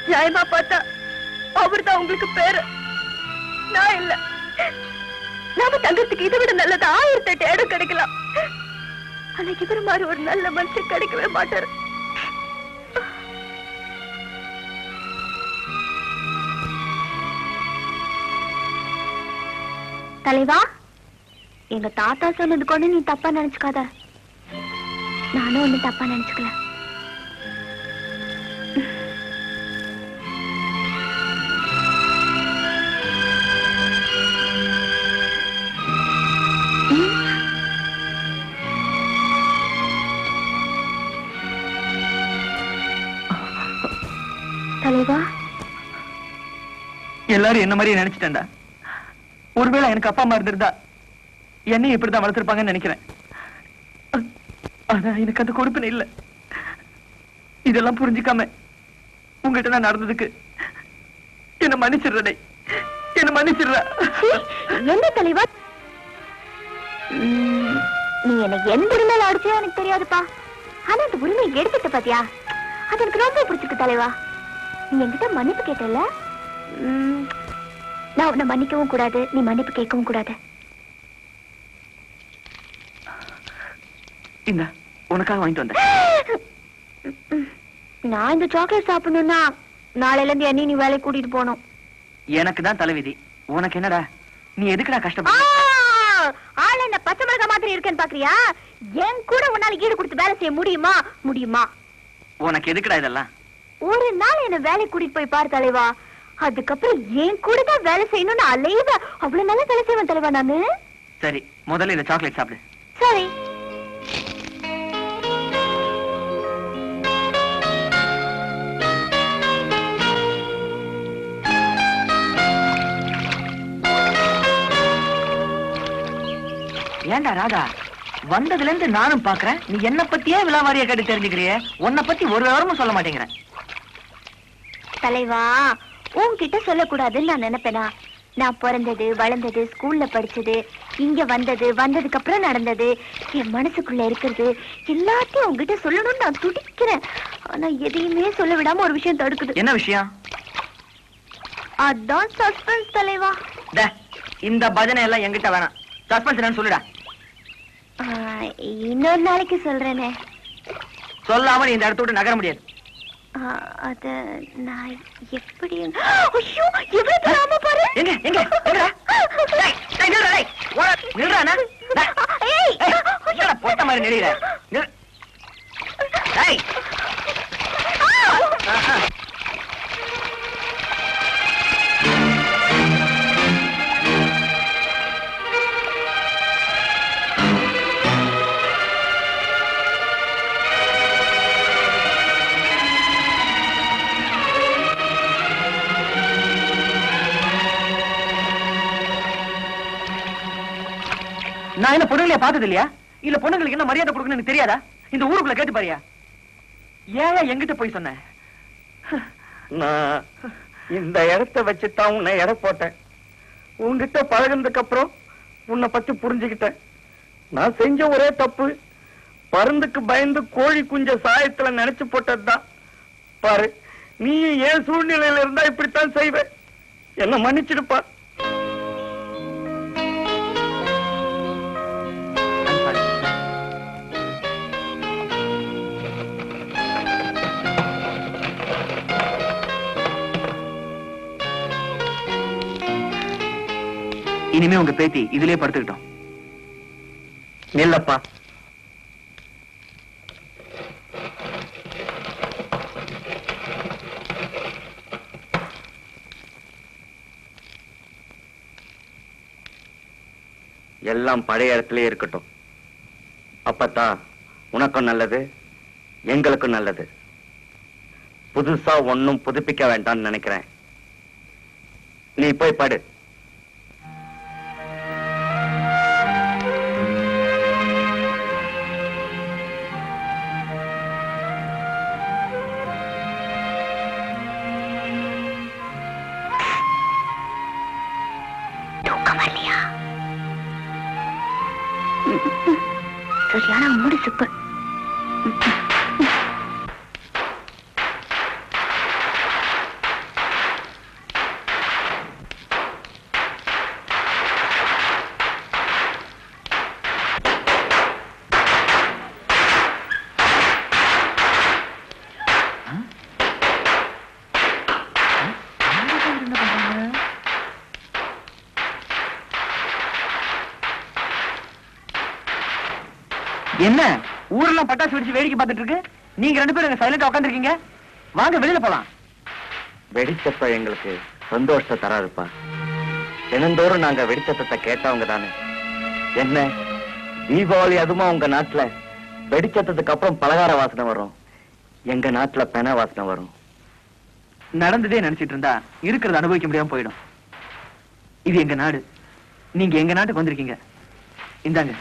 நியாயமா பார்த்தா அவர்தான் உங்களுக்கு பேரு, நான் இல்ல. நாம தங்கத்துக்கு இதை விட நல்லது 1008 இடம் கிடைக்கலாம். ஆனா இவர் மாதிரி ஒரு நல்ல மனுஷன் கிடைக்கவே மாட்டாரு. தலைவா, எங்க தாத்தா சொன்னது கொண்டு நீ தப்பா நினைச்சுக்காத. நானும் ஒண்ணு தப்பா நினைச்சுக்கல. தலைவா, எல்லாரும் என்ன மாதிரி நினைச்சிட்டேன்டா. ஒருவேளை எனக்கு அப்பா அம்மா இருந்திருந்தா என்னையும் இப்படிதான் வளர்த்திருப்பாங்கன்னு நினைக்கிறேன். ஆனா எனக்கு அந்த கொடுப்பினை இல்ல. இதெல்லாம் புரிஞ்சுக்காம உங்ககிட்ட நான் நடந்ததுக்கு என்ன மன்னிச்சிடுறே, என்ன மன்னிச்சிடுற. என்ன தலைவா, நீ எனக்கு எந்த உரிமையில அடிச்சோ எனக்கு தெரியாதுப்பா. ஆனா அந்த உரிமை எடுத்துட்ட பாத்தியா, அது எனக்கு ரொம்ப பிடிச்சிருக்கு தலைவா. நீ என்கிட்ட மன்னிப்பு கேட்டல, நான் உன்னை மன்னிக்கவும் கூடாது, நீ மன்னிப்பு கேட்கவும் கூடாது. இந்த உனக்காக வாங்கிட்டு வந்தேன். நான் இந்த சாக்லேட் சாப்பிடணும்னா நாளையில இருந்து என்னையும் நீ வேலைக்கு கூட்டிட்டு போகணும். எனக்கு தான் தலைவிதி, உனக்கு என்னடா? நீ எதுக்குடா கஷ்டப்பட? ஆள என்ன பச்சை மிளகா மாதிரி இருக்கேன்னு பாக்குறியா? என் கூட உன்னால ஈடு கொடுத்து வேலை செய்ய முடியுமா? முடியுமா? உனக்கு எதுக்குடா இதெல்லாம்? ஒரு நாள் என்ன வேலைக்கு கூட்டிட்டு போய் பாரு தலைவா. அதுக்கப்புறம் என் கூட தான் வேலை செய்யணும்னு அலைவ. அவ்வளவு நல்லா வேலை செய்வேன் தலைவா நானு. சரி, முதல்ல இந்த சாக்லேட் சாப்பிடு. சரி. ஏண்டா ராதா, வந்ததுல இருந்து நானும் பாக்குறேன், நீ என்ன பத்தியே விலாவாரியா கேட்டு தெரிஞ்சுக்கிறிய, உன்னை பத்தி ஒரு விவரமும் சொல்ல மாட்டேங்கிற. தலைவா, உன்கிட்ட சொல்லக்கூடாதுன்னு நான் நினைப்பேனா? நான் பிறந்தது, வளர்ந்தது, ஸ்கூல்ல படிச்சது, இங்க வந்தது, வந்ததுக்கு அப்புறம் நடந்தது, என் மனசுக்குள்ள இருக்கிறது எல்லாத்தையும் உங்ககிட்ட சொல்லணும்னு நான் துடிக்கிறேன். ஆனா எதையுமே சொல்ல விடாம ஒரு விஷயம் தடுக்குது. என்ன விஷயம்? அதான் சஸ்பென்ஸ் தலைவா. இந்த பஜனை எல்லாம் என்கிட்ட வேணாம். சஸ்பென்ஸ் என்னன்னு சொல்லுடா. இன்னொரு நாளைக்கு சொல்றேனே. சொல்லாம நீ இந்த இடத்த விட்டு நகர முடியாது. அத நான் எப்படி? ஐயோ, எவ்வளவு தராம பாரு. எங்க எங்க எங்கடா? டேய் டேய் நில்றா. டேய் ஓட நில்றானா? ஏய் என்னடா போட்ட மாதிரி நில்றா? டேய் நான் என்ன பொண்ணுங்களே பார்த்தது இல்லையா? இல்ல பொண்ணுங்களுக்கு என்ன மரியாதை கொடுக்கணும்னு எனக்கு தெரியாதா? இந்த ஊருக்குள்ள கேட்டு பாரியா? ஏன் எங்கிட்ட போய் சொன்ன? நான் இந்த இடத்தை வச்சுதான் உன்னை எடை போட்டேன். உன்கிட்ட பழகினதுக்கு அப்புறம் உன்னை பத்தி புரிஞ்சுக்கிட்டேன். நான் செஞ்ச ஒரே தப்பு, பருந்துக்கு பயந்து கோழி குஞ்ச சாயத்துல நினைச்சு போட்டதுதான். பாரு, நீ ஏன் சூழ்நிலையில இருந்தா இப்படித்தான் செய்வ. என்ன மன்னிச்சிடுப்பா. இனிமே உங்க பேத்தி இதுலயே படுத்துக்கிட்டோம். இல்லப்பா, எல்லாம் பழைய இடத்திலே இருக்கட்டும். அப்பத்தான் உனக்கும் நல்லது, எங்களுக்கும் நல்லது. புதுசா ஒன்னும் புதுப்பிக்க வேண்டாம்னு நினைக்கிறேன். நீ போய் படு. சரியான மூடு சுப்பு. என்ன ஊரெல்லாம் பட்டாசு வெடிச்சு வேடிக்கை பார்த்துட்டு இருக்கு, நீங்க 2 பேரும் சைலண்டா உட்காந்துருக்கீங்க. வாங்க வெளியில போலாம். வெடிச்சப்ப எங்களுக்கு சந்தோஷத்தை தராதுப்பா. தினந்தோறும் நாங்க வெடிச்சத்தத்தை கேட்டவங்க தானே. என்ன தீபாவளி அதுமா உங்க நாட்டுல வெடிச்சத்ததுக்கு அப்புறம் பலகார வாசனை வரும், எங்க நாட்டுல பென வாசனை வரும். நடந்ததே நினைச்சிட்டு இருந்தா இருக்கிறத அனுபவிக்க முடியாம போயிடும். இது எங்க நாடு, நீங்க எங்க நாட்டுக்கு வந்திருக்கீங்க. இந்தாங்க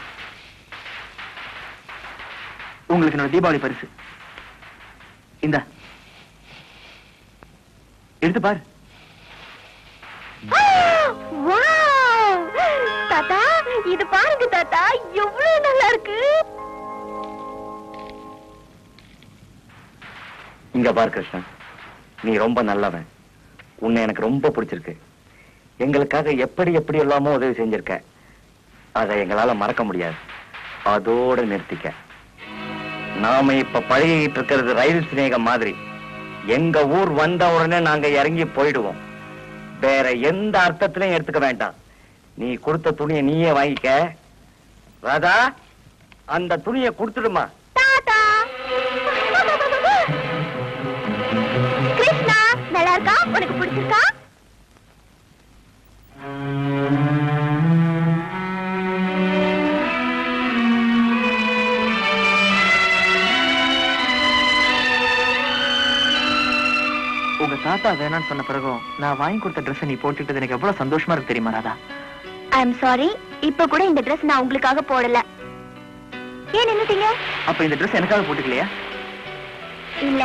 உங்களுக்கு என்னோட தீபாவளி பரிசு. இந்த எடுத்து பாரு. தாத்தா இது பாருங்க தாத்தா, எவ்வளவு நல்லா இருக்கு. இங்க பாரு கிருஷ்ணன், நீ ரொம்ப நல்லவன். உன்னை எனக்கு ரொம்ப பிடிச்சிருக்கு. எங்களுக்காக எப்படி எப்படி எல்லாமோ உதவி செஞ்சிருக்க. அதை எங்களால மறக்க முடியாது. அதோட நிறுத்திக்க. நாம இப்ப பழகிட்டு இருக்கிறது ரயில் சிநேகம் மாதிரி. எங்க ஊர் வந்த உடனே நாங்க இறங்கி போயிடுவோம். வேற எந்த அர்த்தத்திலையும் எடுத்துக்க வேண்டாம். நீ கொடுத்த துணியை நீயே வாங்கிக்க. ராதா, அந்த துணியை கொடுத்துடுமா. தாத்தா கிருஷ்ணா நல்லா இருக்கா? உனக்கு பிடிச்சிருக்கா? உங்க தாத்தா வேணான்னு சொன்ன பிறகும் நான் வாங்கி கொடுத்த ட்ரெஸ் நீ போட்டுக்கிட்டது எனக்கு எவ்வளவு சந்தோஷமா இருக்கு தெரியுமா ராதா? ஐ எம் சாரி, இப்ப கூட இந்த ட்ரெஸ் நான் உங்களுக்காக போடல. ஏன் நின்னுட்டீங்க? அப்ப இந்த ட்ரெஸ் எனக்காக போட்டுக்கலையா? இல்ல,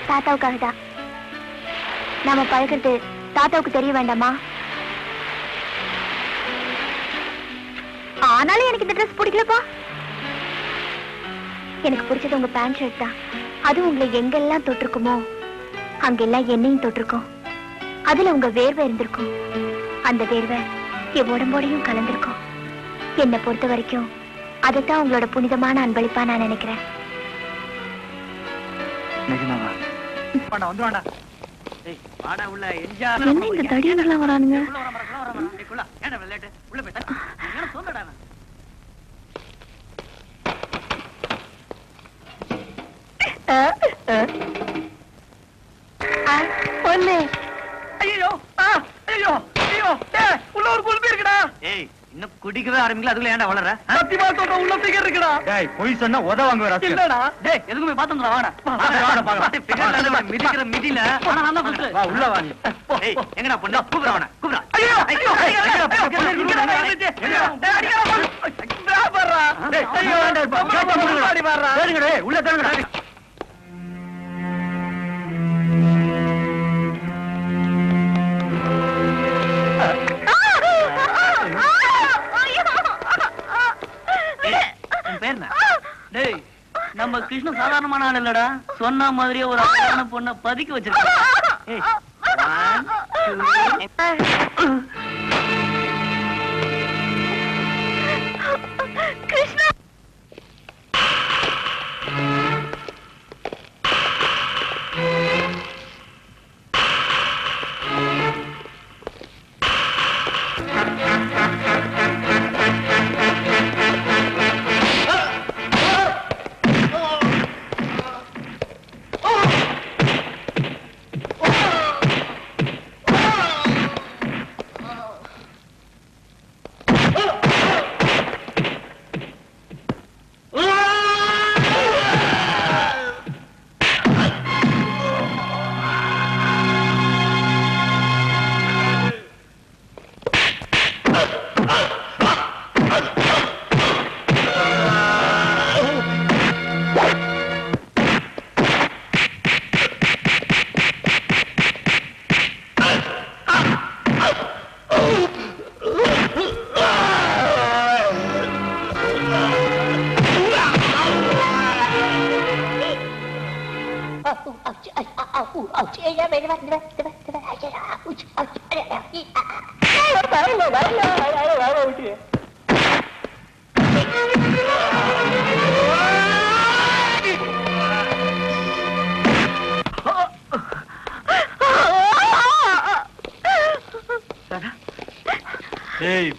தாத்தாவுக்காக தான். நாம பழகிறது தாத்தாவுக்கு தெரிய வேண்டாமா? ஆனாலும் எனக்கு இந்த ட்ரெஸ் பிடிக்கலப்பா. எனக்கு பிடிச்சது உங்க பேண்ட் ஷர்ட் தான். அது உங்களை எங்கெல்லாம் தொட்டிருக்குமோ அங்கெல்லாம் என்னையும் தொட்டிருக்கும். அதுல உங்க வேர்வை இருந்திருக்கும். அந்த வேர்வை என் உடம்போடையும் கலந்திருக்கும். என்னை பொறுத்த வரைக்கும் அதைத்தான் உங்களோட புனிதமான அன்பளிப்பா நான் நினைக்கிறேன். நிஜமாவா? என்ன இந்த தடியெல்லாம் வரானுங்க? பொண்ணு ஐயோ ஐயோ ஐயோ, உள்ள ஒரு குல்பி இருக்குடா. ஏய், இன்னும் குடிக்கவே ஆரம்பிக்கல, அதுக்குள்ள ஏன்டா வளர? சத்தியமா சொல்ற, உள்ள ஃபிகர் இருக்குடா. டேய், போய் சொன்னா உத வாங்குற ராஸ்கல். இல்லடா. டேய், எதுக்குமே பாத்துங்கடா, வாடா. வாடா பாக்க. ஃபிகர்ல மிதிக்கிற மிதில ஆனா நான் தான் ஃபர்ஸ்ட். வா உள்ள வா நீ. ஏய், எங்கடா பொண்ணு? கூப்றா அவன, கூப்றா. ஐயோ ஐயோ பிராபரா. டேய், ஐயோ பாடி வர்றா. சரிங்க டேய், உள்ள தள்ளுங்கடா. நம்ம கிருஷ்ண சாதாரணமான ஆள் இல்லடா. சொன்ன மாதிரியே ஒரு அழகான பொண்ணை பதுக்கி வச்சிருக்கான். கிருஷ்ணா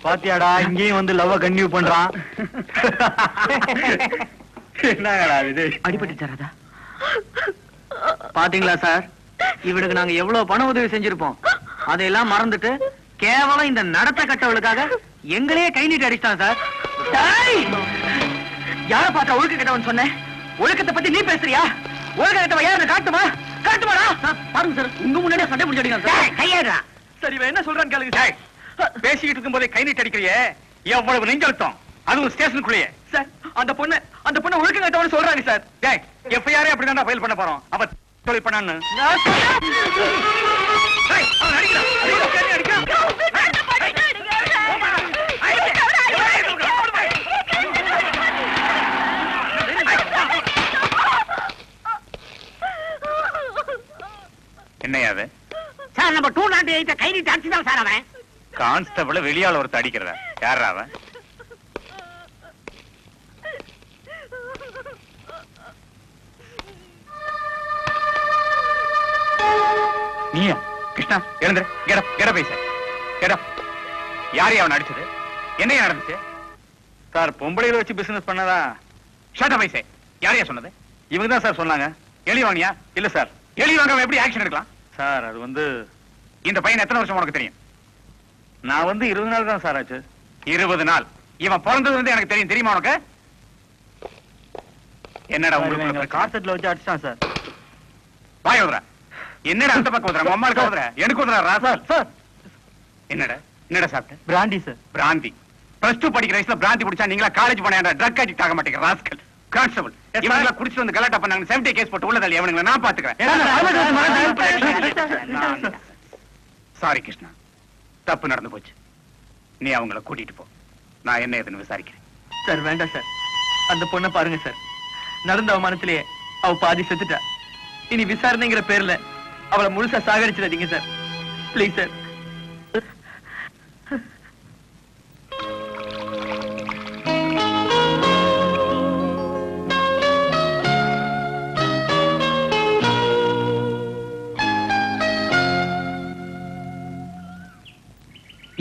பாத்தியாடா, இங்கேயும் வந்து லவ் கன்டினியூ பண்றான். என்னடா இது? அடிபட்டு ராதா. பாத்தீங்களா சார், இவனுக்கு நாங்க எவ்வளவு பண உதவி செஞ்சிருப்போம். அதையெல்லாம் மறந்துட்டு கேவலம் இந்த நடத்த கட்டவளுக்காக எங்களையே கை நீட்டி அடிச்சிட்டான் சார். யார பார்த்தா ஒழுக்க கட்டவன் சொன்னேன்? ஒழுக்கத்தை பத்தி நீ பேசுறியா? ஒழுக்க கட்டவன் யாரு காட்டுமா? காட்டுமாடா? பாருங்க சார், உங்க முன்னாடியே சண்டை முடிஞ்சாடிங்க சார். கையேடா. சரி, இவன் என்ன சொல்றான்னு கேளுங்க சார். பேசிக்கிட்டு இருக்கும் போதே கை நீட்டி அடிக்கிறியே, எவ்வளவு நெஞ்சழுத்தம், அதுவும் ஸ்டேஷனுக்குள்ளேயே. சார், அந்த பொண்ணு ஒழுக்க கட்டவன் சொல்றாங்க சார். டேய், எஃப்ஐஆர் அப்படிதான் ஃபைல் பண்ண போறோம். அவ தொழில் பண்ணான்னு. என்னையாது சார்? நம்ம 208 கை நீட்டி அடிச்சுதான் சார் அவன். கான்ஸ்டபிள் வெளியால ஒருத்த அடிக்கிறதா? யாரா அவன்? நீயா? கிருஷ்ணா, எழுந்துரு. கெட பைசா கெட. யாரையா அவன் அடிச்சது? என்னையா நடந்துச்சு? சார், பொம்பளையில வச்சு பிசினஸ் பண்ணதா? ஷட் அப் பைசா. யாரையா சொன்னது? இவங்க தான் சார் சொன்னாங்க. எழுதி வாங்கியா? இல்ல சார். எழுதி வாங்க எப்படி ஆக்ஷன் எடுக்கலாம் சார்? அது வந்து, இந்த பையன் எத்தனை வருஷம் உனக்கு தெரியும்? நான் வந்து 20 நாள் தான் சார் ஆச்சு. 20 நாள்? இவன் பிறந்தது வந்து எனக்கு தெரியும். தெரியுமா உனக்கு? என்னடா உங்களுக்கு காசெட்ல வச்சு அடிச்சான் சார். வாய் உதற. என்னடா அந்த பக்கம் உதற? அம்மாளுக்கு உதற, எனக்கு உதற. ராசா சார், என்னடா சாப்பிட்ட? Brandy sir. பிராந்தி? பிளஸ் 2 படிக்கிற வயசுல பிராந்தி குடிச்சா நீங்களா காலேஜ் போன ட்ரக் அடிக்ட் ஆக மாட்டேங்க ராஸ்கல். கான்ஸ்டபிள், இவங்கள குடிச்சிட்டு வந்து கலாட்டா பண்ணாங்க. 70 கேஸ் போட்டு உள்ளதால் எவனுங்களை நான் பாத்துக்கிறேன். சாரி கிருஷ்ணா, தப்பு நடந்து போச்சு. நீ அவங்கள கூட்டிட்டு போ, நான் என்ன ஏதுன்னு விசாரிக்கிறேன். சார் வேண்டாம் சார், அந்த பொண்ணை பாருங்க சார். நடந்த அவமானத்திலேயே அவ பாதி செத்துட்டா. இனி விசாரணைங்கிற பேர்ல அவளை முழுசா சாகடிச்சிடாதீங்க சார். Please sir.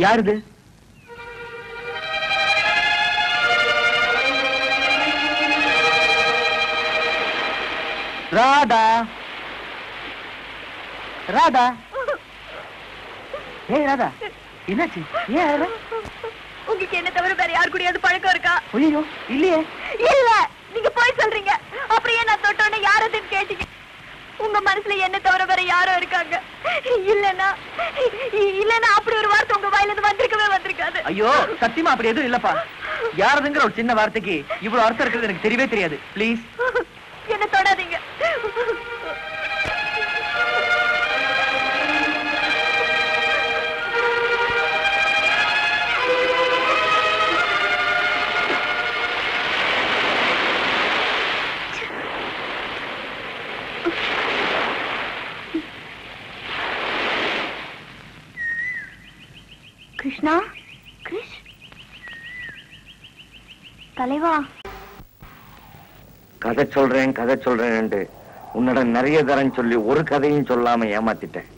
யாருது? ராதா. ராதா. ஏய் ராதா, என்னாச்சு? ஏன் உங்களுக்கு என்ன தவிர வேற யாரு கூடயாவது பழக்கம் இருக்கா? ஐயோ இல்லையே. இல்ல, நீங்க போய் சொல்றீங்க. அப்படியே நான் தொட்டோன்னு யாரதுன்னு கேட்டீங்க. உங்க மனசுல என்ன தவிர வேற யாரோ இருக்காங்க. இல்லன்னா அப்படி ஒரு வார்த்தை உங்க வாயில இருந்து வந்திருக்காது. ஐயோ சத்தியமா அப்படி எதுவும் இல்லப்பா. யாரதுங்கிற ஒரு சின்ன வார்த்தைக்கு இவ்வளவு அர்த்தம் இருக்கிறது எனக்கு தெரியவே தெரியாது. பிளீஸ் என்ன தொடாதீங்க. கிருஷ்ணா, தலைவா. கதை சொல்றேன் உன்னோட நிறைய தரம் சொல்லி ஒரு கதையும் சொல்லாம ஏமாத்திட்டேன்.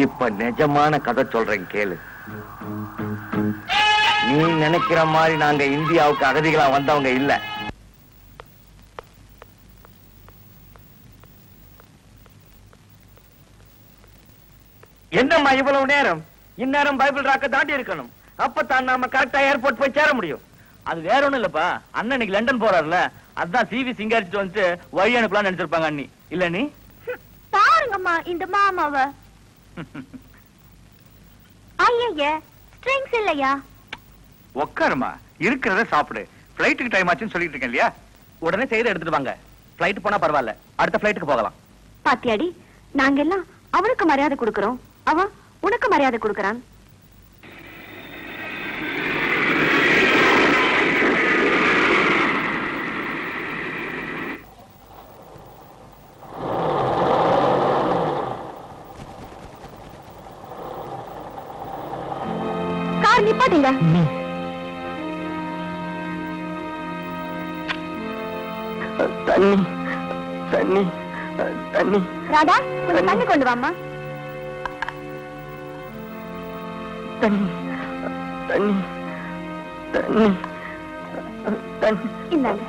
இப்ப நிஜமான கதை சொல்றேன் கேளு. நீ நினைக்கிற மாதிரி நாங்க இந்தியாவுக்கு அகதிகளா வந்தவங்க இல்ல. என்னம்மா இவ்வளவு நேரம்? இந்நேரம் பைபிள் ராக்க தாண்டி இருக்கணும். அப்பதான் நாம கரெக்டா ஏர்போர்ட் போய் சேர முடியும். அது வேற ஒண்ணும் இல்லப்பா. அண்ணன் இன்னைக்கு லண்டன் போறாருல, அதான் சிவி சிங்காரிச்சுட்டு வந்துட்டு வழி அனுப்பலாம்னு நினைச்சிருப்பாங்க அண்ணி. இல்ல நீ பாருங்கம்மா இந்த மாமாவ. ஐயா ஸ்ட்ரிங்ஸ் இல்லையா? உட்காருமா, இருக்கிறத சாப்பிடு. பிளைட்டுக்கு டைம் ஆச்சுன்னு சொல்லிட்டு இருக்கேன் இல்லையா? உடனே செய்து எடுத்துட்டு வாங்க. பிளைட் போனா பரவாயில்ல, அடுத்த பிளைட்டுக்கு போகலாம். பாத்தியாடி, நாங்க எல்லாம் அவனுக்கு மரியாதை கொடுக்கறோம், அவன் உனக்கு மரியாதை கொடுக்கறான். கார் நிப்பாட்டுங்க. தண்ணி தண்ணி தண்ணி. ராதா, கொஞ்சம் தண்ணி கொண்டு வாமா. தண்ணி தண்ணி தண்ணி தண்ணி. இந்தாங்க.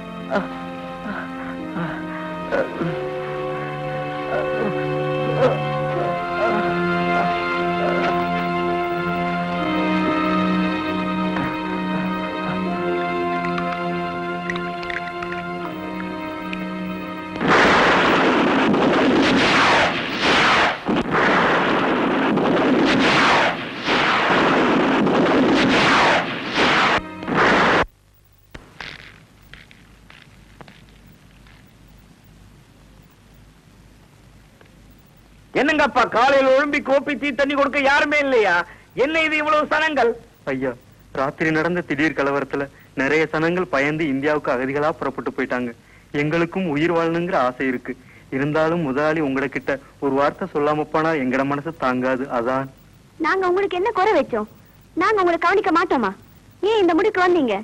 என்னங்கப்பா காலையில் ஒழும்பி கோப்பி டீ தண்ணி கொடுக்க யாருமே இல்லையா? என்ன இது இவ்வளவு சனங்கள்? ஐயா, ராத்திரி நடந்த திடீர் கலவரத்துல நிறைய சனங்கள் பயந்து இந்தியாவுக்கு அகதிகளா புறப்பட்டு போயிட்டாங்க. எங்களுக்கும் உயிர் வாழணுங்கிற ஆசை இருக்கு. இருந்தாலும் முதலாளி உங்ககிட்ட ஒரு வார்த்தை சொல்லாம போனா எங்கட மனசு தாங்காது. அதான். நாங்க உங்களுக்கு என்ன குறை வச்சோம்? நாங்க உங்களை கவனிக்க மாட்டோமா? ஏன் இந்த முடிவுக்கு வந்தீங்க?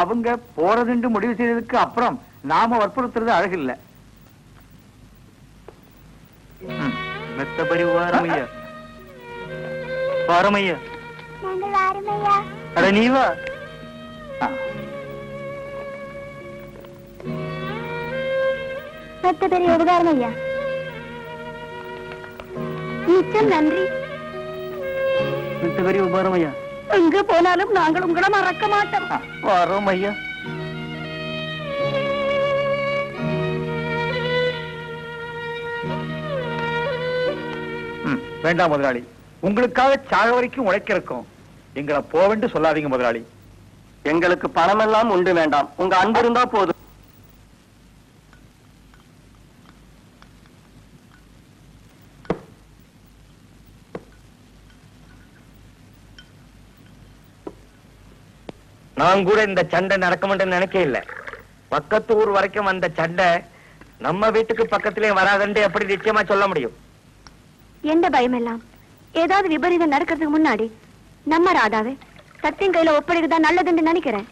அவங்க போறதுன்னு முடிவு செய்ததுக்கு அப்புறம் நாம வற்புறுத்துறது அழகு இல்ல. மெத்தபடி வாரமையா, வாரமையா, நாங்கள் வாருமையா. அட நீ வா. பெத்த பெரிய உபகாரம் ஐயா. மிச்சம் நன்றி. மெத்தபடி வாரமையா. எங்க போனாலும் நாங்கள் உங்களை மறக்க மாட்டோம். வாரோம் ஐயா. வேண்டாம் முதலாளி, உங்களுக்காக சாக வரைக்கும் உழைக்கிறோம். எங்களை போவென்று சொல்லாதீங்க முதலாளி. எங்களுக்கு பணம் எல்லாம் உண்டு வேண்டாம், உங்க அன்பு இருந்தா போதும். நான் கூட இந்த சண்டை நடக்கும்னு நினைக்க இல்ல. பக்கத்து ஊர் வரைக்கும் வந்த சண்டை நம்ம வீட்டுக்கு பக்கத்திலே வராதுன்னு எப்படி நிச்சயமா சொல்ல முடியும்? எந்த பயம் எல்லாம் ஏதாவது விபரீதம் நடக்கிறதுக்கு முன்னாடி நம்ம ராதாவே சத்தியம் கையில ஒப்படைக்குதான் நல்லதுன்னு நினைக்கிறேன்.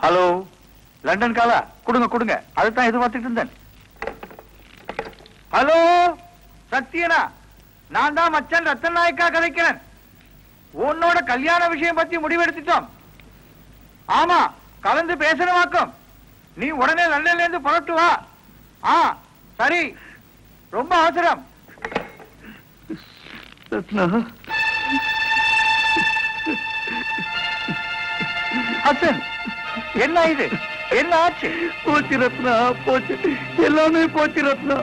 ஹலோ, லண்டன் காலா, கொடுங்க கொடுங்க, அதுதான் எதிர்பார்த்துட்டு இருந்தேன். ஹலோ சத்தியனா, நான் தான் மச்சான் ரத்தன் நாயக்கா கதைக்கிறேன். உன்னோட கல்யாண விஷயம் பத்தி முடிவெடுத்துட்டோம். ஆமா, கலந்து பேசணுமாக்கும். நீ உடனே லண்டன்ல இருந்து புறப்பட்டு வா. சரி, ரொம்ப அவசரம். ஹசன், என்ன இது? என்ன ஆச்சு? போச்சு ரத்னா, போச்சு, எல்லாமே போச்சு ரத்னா.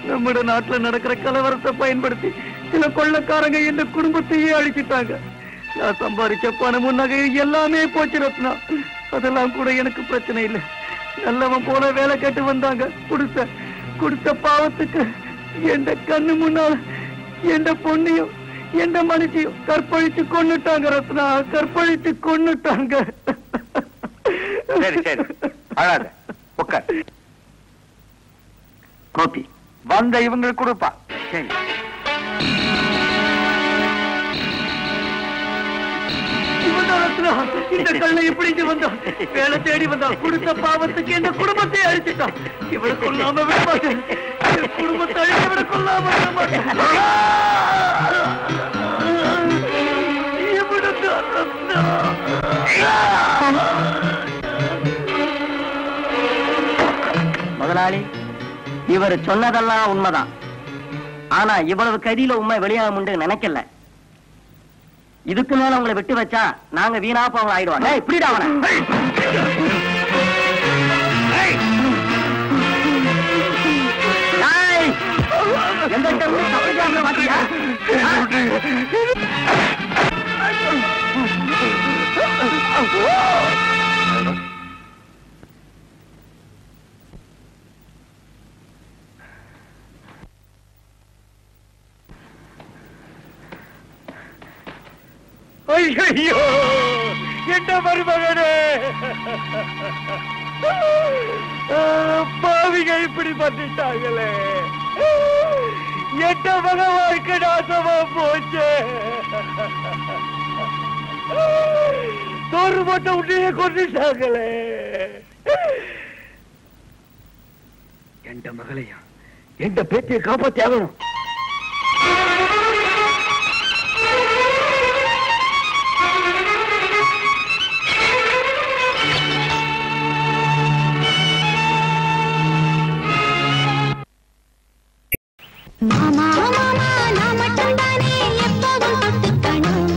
நம்ம நாட்டுல நடக்கிற கலவரத்தை பயன்படுத்தி சில கொள்ளக்காரங்க இந்த குடும்பத்தையே அழிச்சிட்டாங்க. நான் சம்பாதிச்ச பணமும் நகையும் எல்லாமே போச்சு ரத்னா. அதெல்லாம் கூட எனக்கு பிரச்சனை இல்லை. நல்லவன் போல வேலை கேட்டு வந்தாங்க. கொடுத்த பாவத்துக்கு எந்த கண்ணு முன்னால எந்த பொண்ணையும் எந்த மனுஷையும் கற்பழிச்சு கொன்னுட்டாங்க ரத்னா, கற்பழிச்சு கொன்னுட்டாங்க. சரி சரி, அழாத, உட்கார். கோபி வந்த இவங்களுக்கு கொடுப்பா. சரி, இந்த கல்லை எப்படி வந்தான்? வேலை தேடி வந்தான். கொடுத்த பாவத்துக்கு எந்த குடும்பத்தை அழிச்சிட்டான். இவளை கொல்லாம விட மாட்டேன். குடும்பத்தை அழிக்க விட கொல்லாம விட மாட்டேன். முதலாளி, இவர் சொன்னதெல்லாம் உண்மைதான். ஆனா இவ்வளவு கதியில உண்மை வெளியாக உண்டு நினைக்கல. இதுக்கு மேல உங்களை விட்டு வச்சா நாங்க வீணா போக ஆயிடுவாங்க. இப்படிடா அவன. ஐயோ, என்ன மருமகனே, பாவிக இப்படி பண்ணிட்டாங்களே. எட்ட மக வாழ்க்கை நாசமா போச்சு. தோறு போட்ட உன்னையே கொண்டுட்டாங்களே. எந்த மகளையா எந்த பேத்தியை காப்பாத்தி ஆகணும். மாமா மாமா நான் மட்டும் தானே எப்பவும் தொட்டுக்கணும்,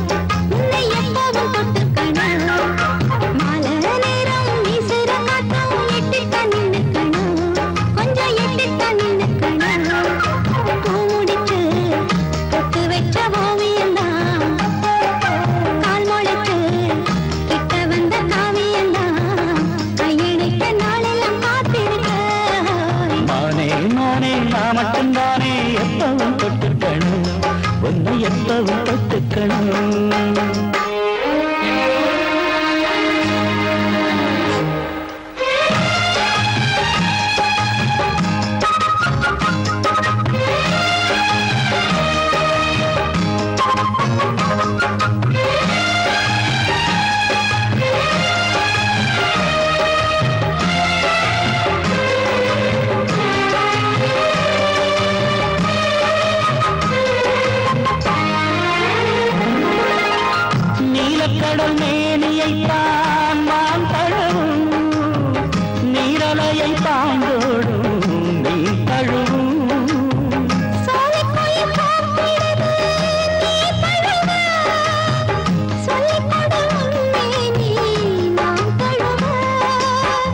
உன்னை எப்பவும் தொட்டுக்கணும். மாலை நேரம் வீசுற காற்றும் எட்டித்தான் நின்னுக்கணும், கொஞ்சம் எட்டித்தான் நின்னுக்கணும். பூ முடிச்சு பொட்டு வச்ச ஓவியம்தான், கால் முளைச்சு கிட்ட வந்த காவியம்தான், கையெடுக்க நாளெல்லாம் காத்திருக்க. மானே மானே நான் மட்டும்தானே எப்பவும் தொட்டுக்கணும், உன்னை எப்பவும் தொட்டுக்கணும். நீலக்கடல் மேனியைத்தான் மான் தழுவும், நீரலையை பாண்டோடும் நீ தழுவும். சோலைக்குயில் காத்திடுது நீ பழுவ, சொல்லிக் கொடு உன்னை நீ நான் தழுவ.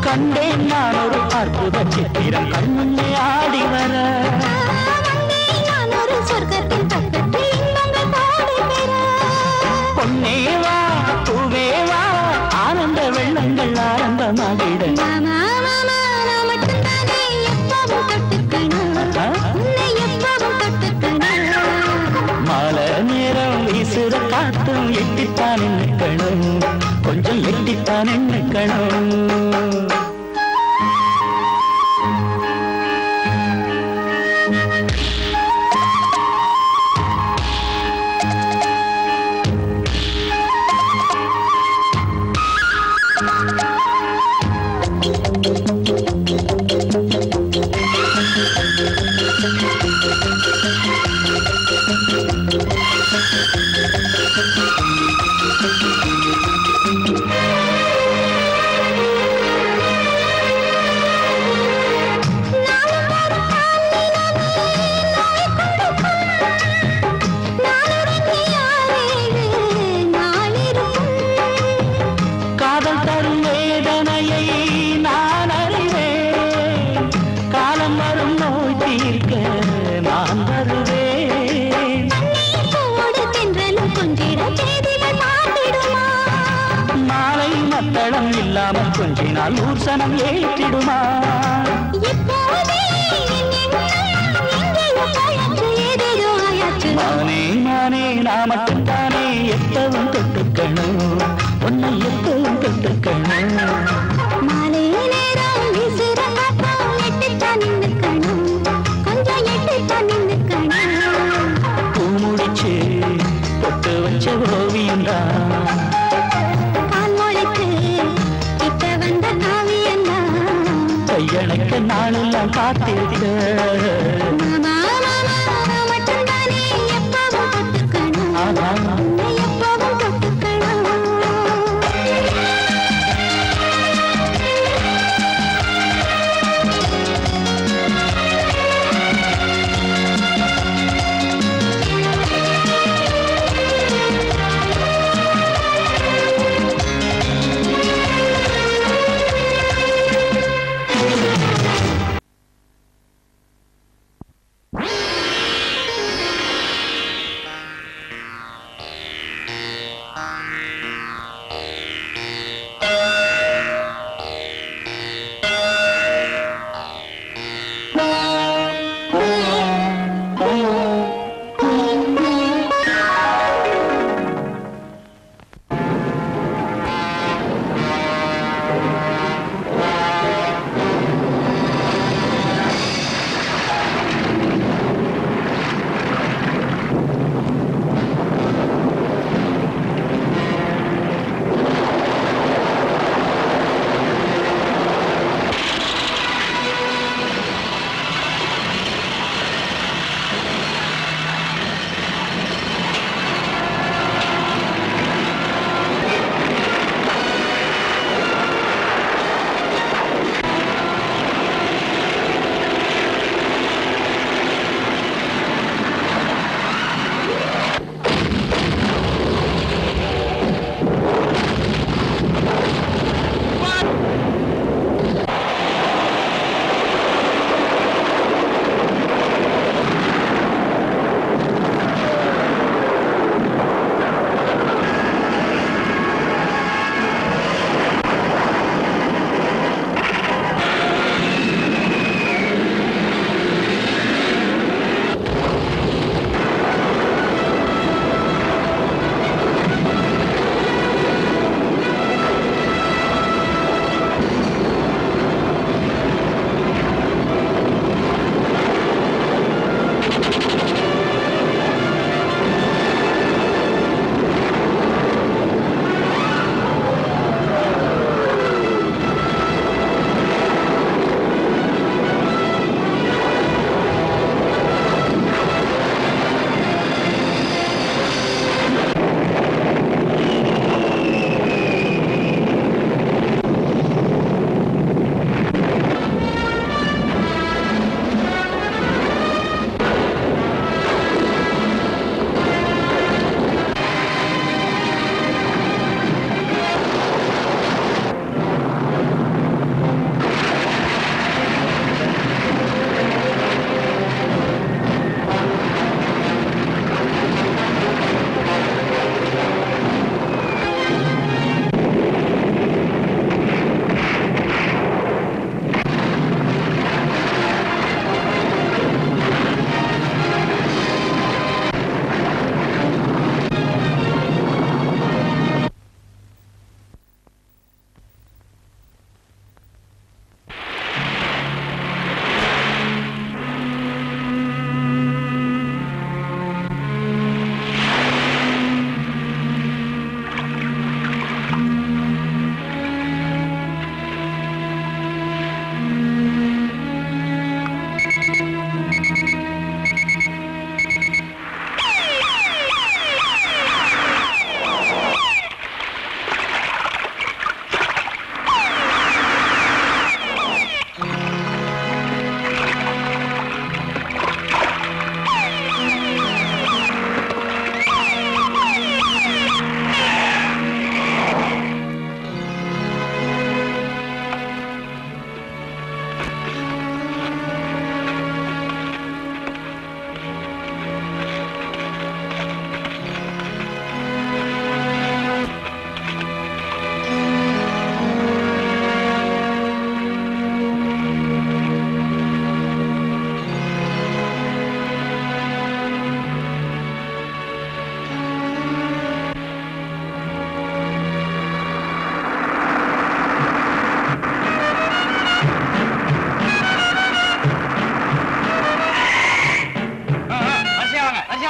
கண்டேன் நான் ஒரு அற்புத சித்திரம் கண்முன்னே ஆடி வர. வந்தேன் நான் ஒரு சொர்க்கத்தின் பக்கத்தில் இன்பங்கள் பாடி பெற. பொன்னே வா பூவே வா ஆனந்த வெள்ளங்கள் ஆரம்பமாகிட. மாமா மாமா நான் மட்டும் தானே எப்பவும் தொட்டுக்கணும், உன்னை எப்பவும் தொட்டுக்கணும். மாலை நேரம் வீசுற காத்தும் எட்டித்தான் நின்னுக்கணும், கொஞ்சம் எட்டித்தான் நின்னுக்கணும். காதல் தரும் வேதனையை நான் அறிவேன், காலம் வரும் நோய் தீர்க்க நான் வருவேன். மாலை மத்தளம் இல்லாமல் கொஞ்சினால் ஊர்சனம் ஏற்றிடுமா. மானே மானே நான் மட்டும்தானே எப்பவும் தொட்டுக்கணும், உன்னை எப்பவும் தொட்டுக்கணும். மாலை நேரம் வீசுற காற்றும் எட்டித்தான் நின்னுக்கணும், கொஞ்சம் எட்டித்தான் நின்னுக்கணும். பூ முடிச்சு பொட்டு வச்ச ஓவியம்தான், கால் முளைச்சு கிட்ட வந்த காவியம்தான், கையணைக்க நாளெல்லாம் காத்திருக்க. மாமா மாமா நான் மட்டும் தானே எப்பவும் தொட்டுக்கணும், ஆஹா. உன்னை எப்பவும் தொட்டுக்கணும்.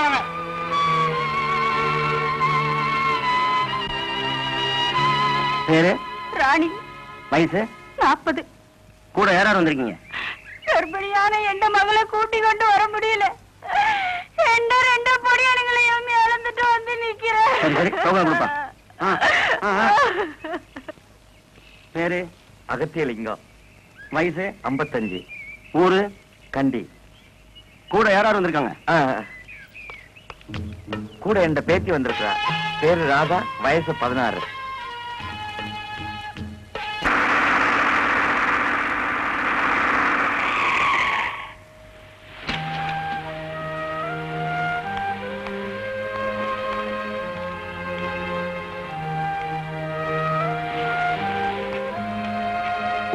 வாங்க. பேரு ராணி, வயசு 40. கூட யாராரு வந்திருக்கீங்க? கர்ப்பிணியான எந்த மகளை கூட்டி கொண்டு வர முடியல. ரெண்டு பொடியாளுங்களையும் இழந்துட்டு வந்து நிக்கிறேன். சரி சரி டோக்கன் கொடுப்பா. பேரு அகத்தியலிங்கம், வயசு 55. ஊரு கண்டி. கூட யாராரு வந்திருக்காங்க? கூட என் பேத்தி வந்திருக்கா. பேரு ராதா, வயசு 16.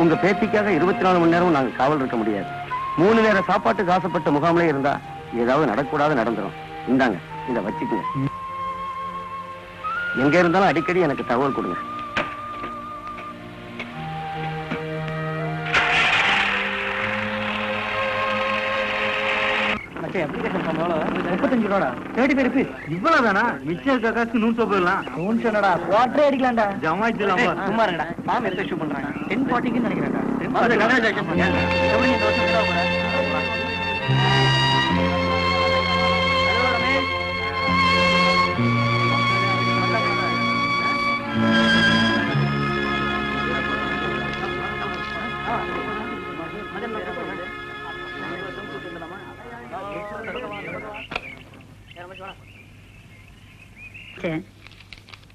உங்க பேத்திக்காக 24 மணி நேரம் நாங்க காவல் இருக்க முடியாது. 3 நேர சாப்பாட்டுக்கு ஆசைப்பட்ட முகாமிலே இருந்தா ஏதாவது நடக்கூடாது நடந்துரும். இந்தாங்க, இத வச்சுக்குங்க. எங்க இருந்தாலும் அடிக்கடி எனக்கு தகவல் கொடுங்க. இவ்வளவுதானா? மிச்சம் காசுக்கு 100 போயிடலாம். அடிக்கலாம்டா. ஜமாய்ச்சலாமா? சும்மா இருடா. ஃபார்ம் எடுத்து இஷ்யூ பண்றாங்க. 1040க்கு நினைக்கிறேன்டா.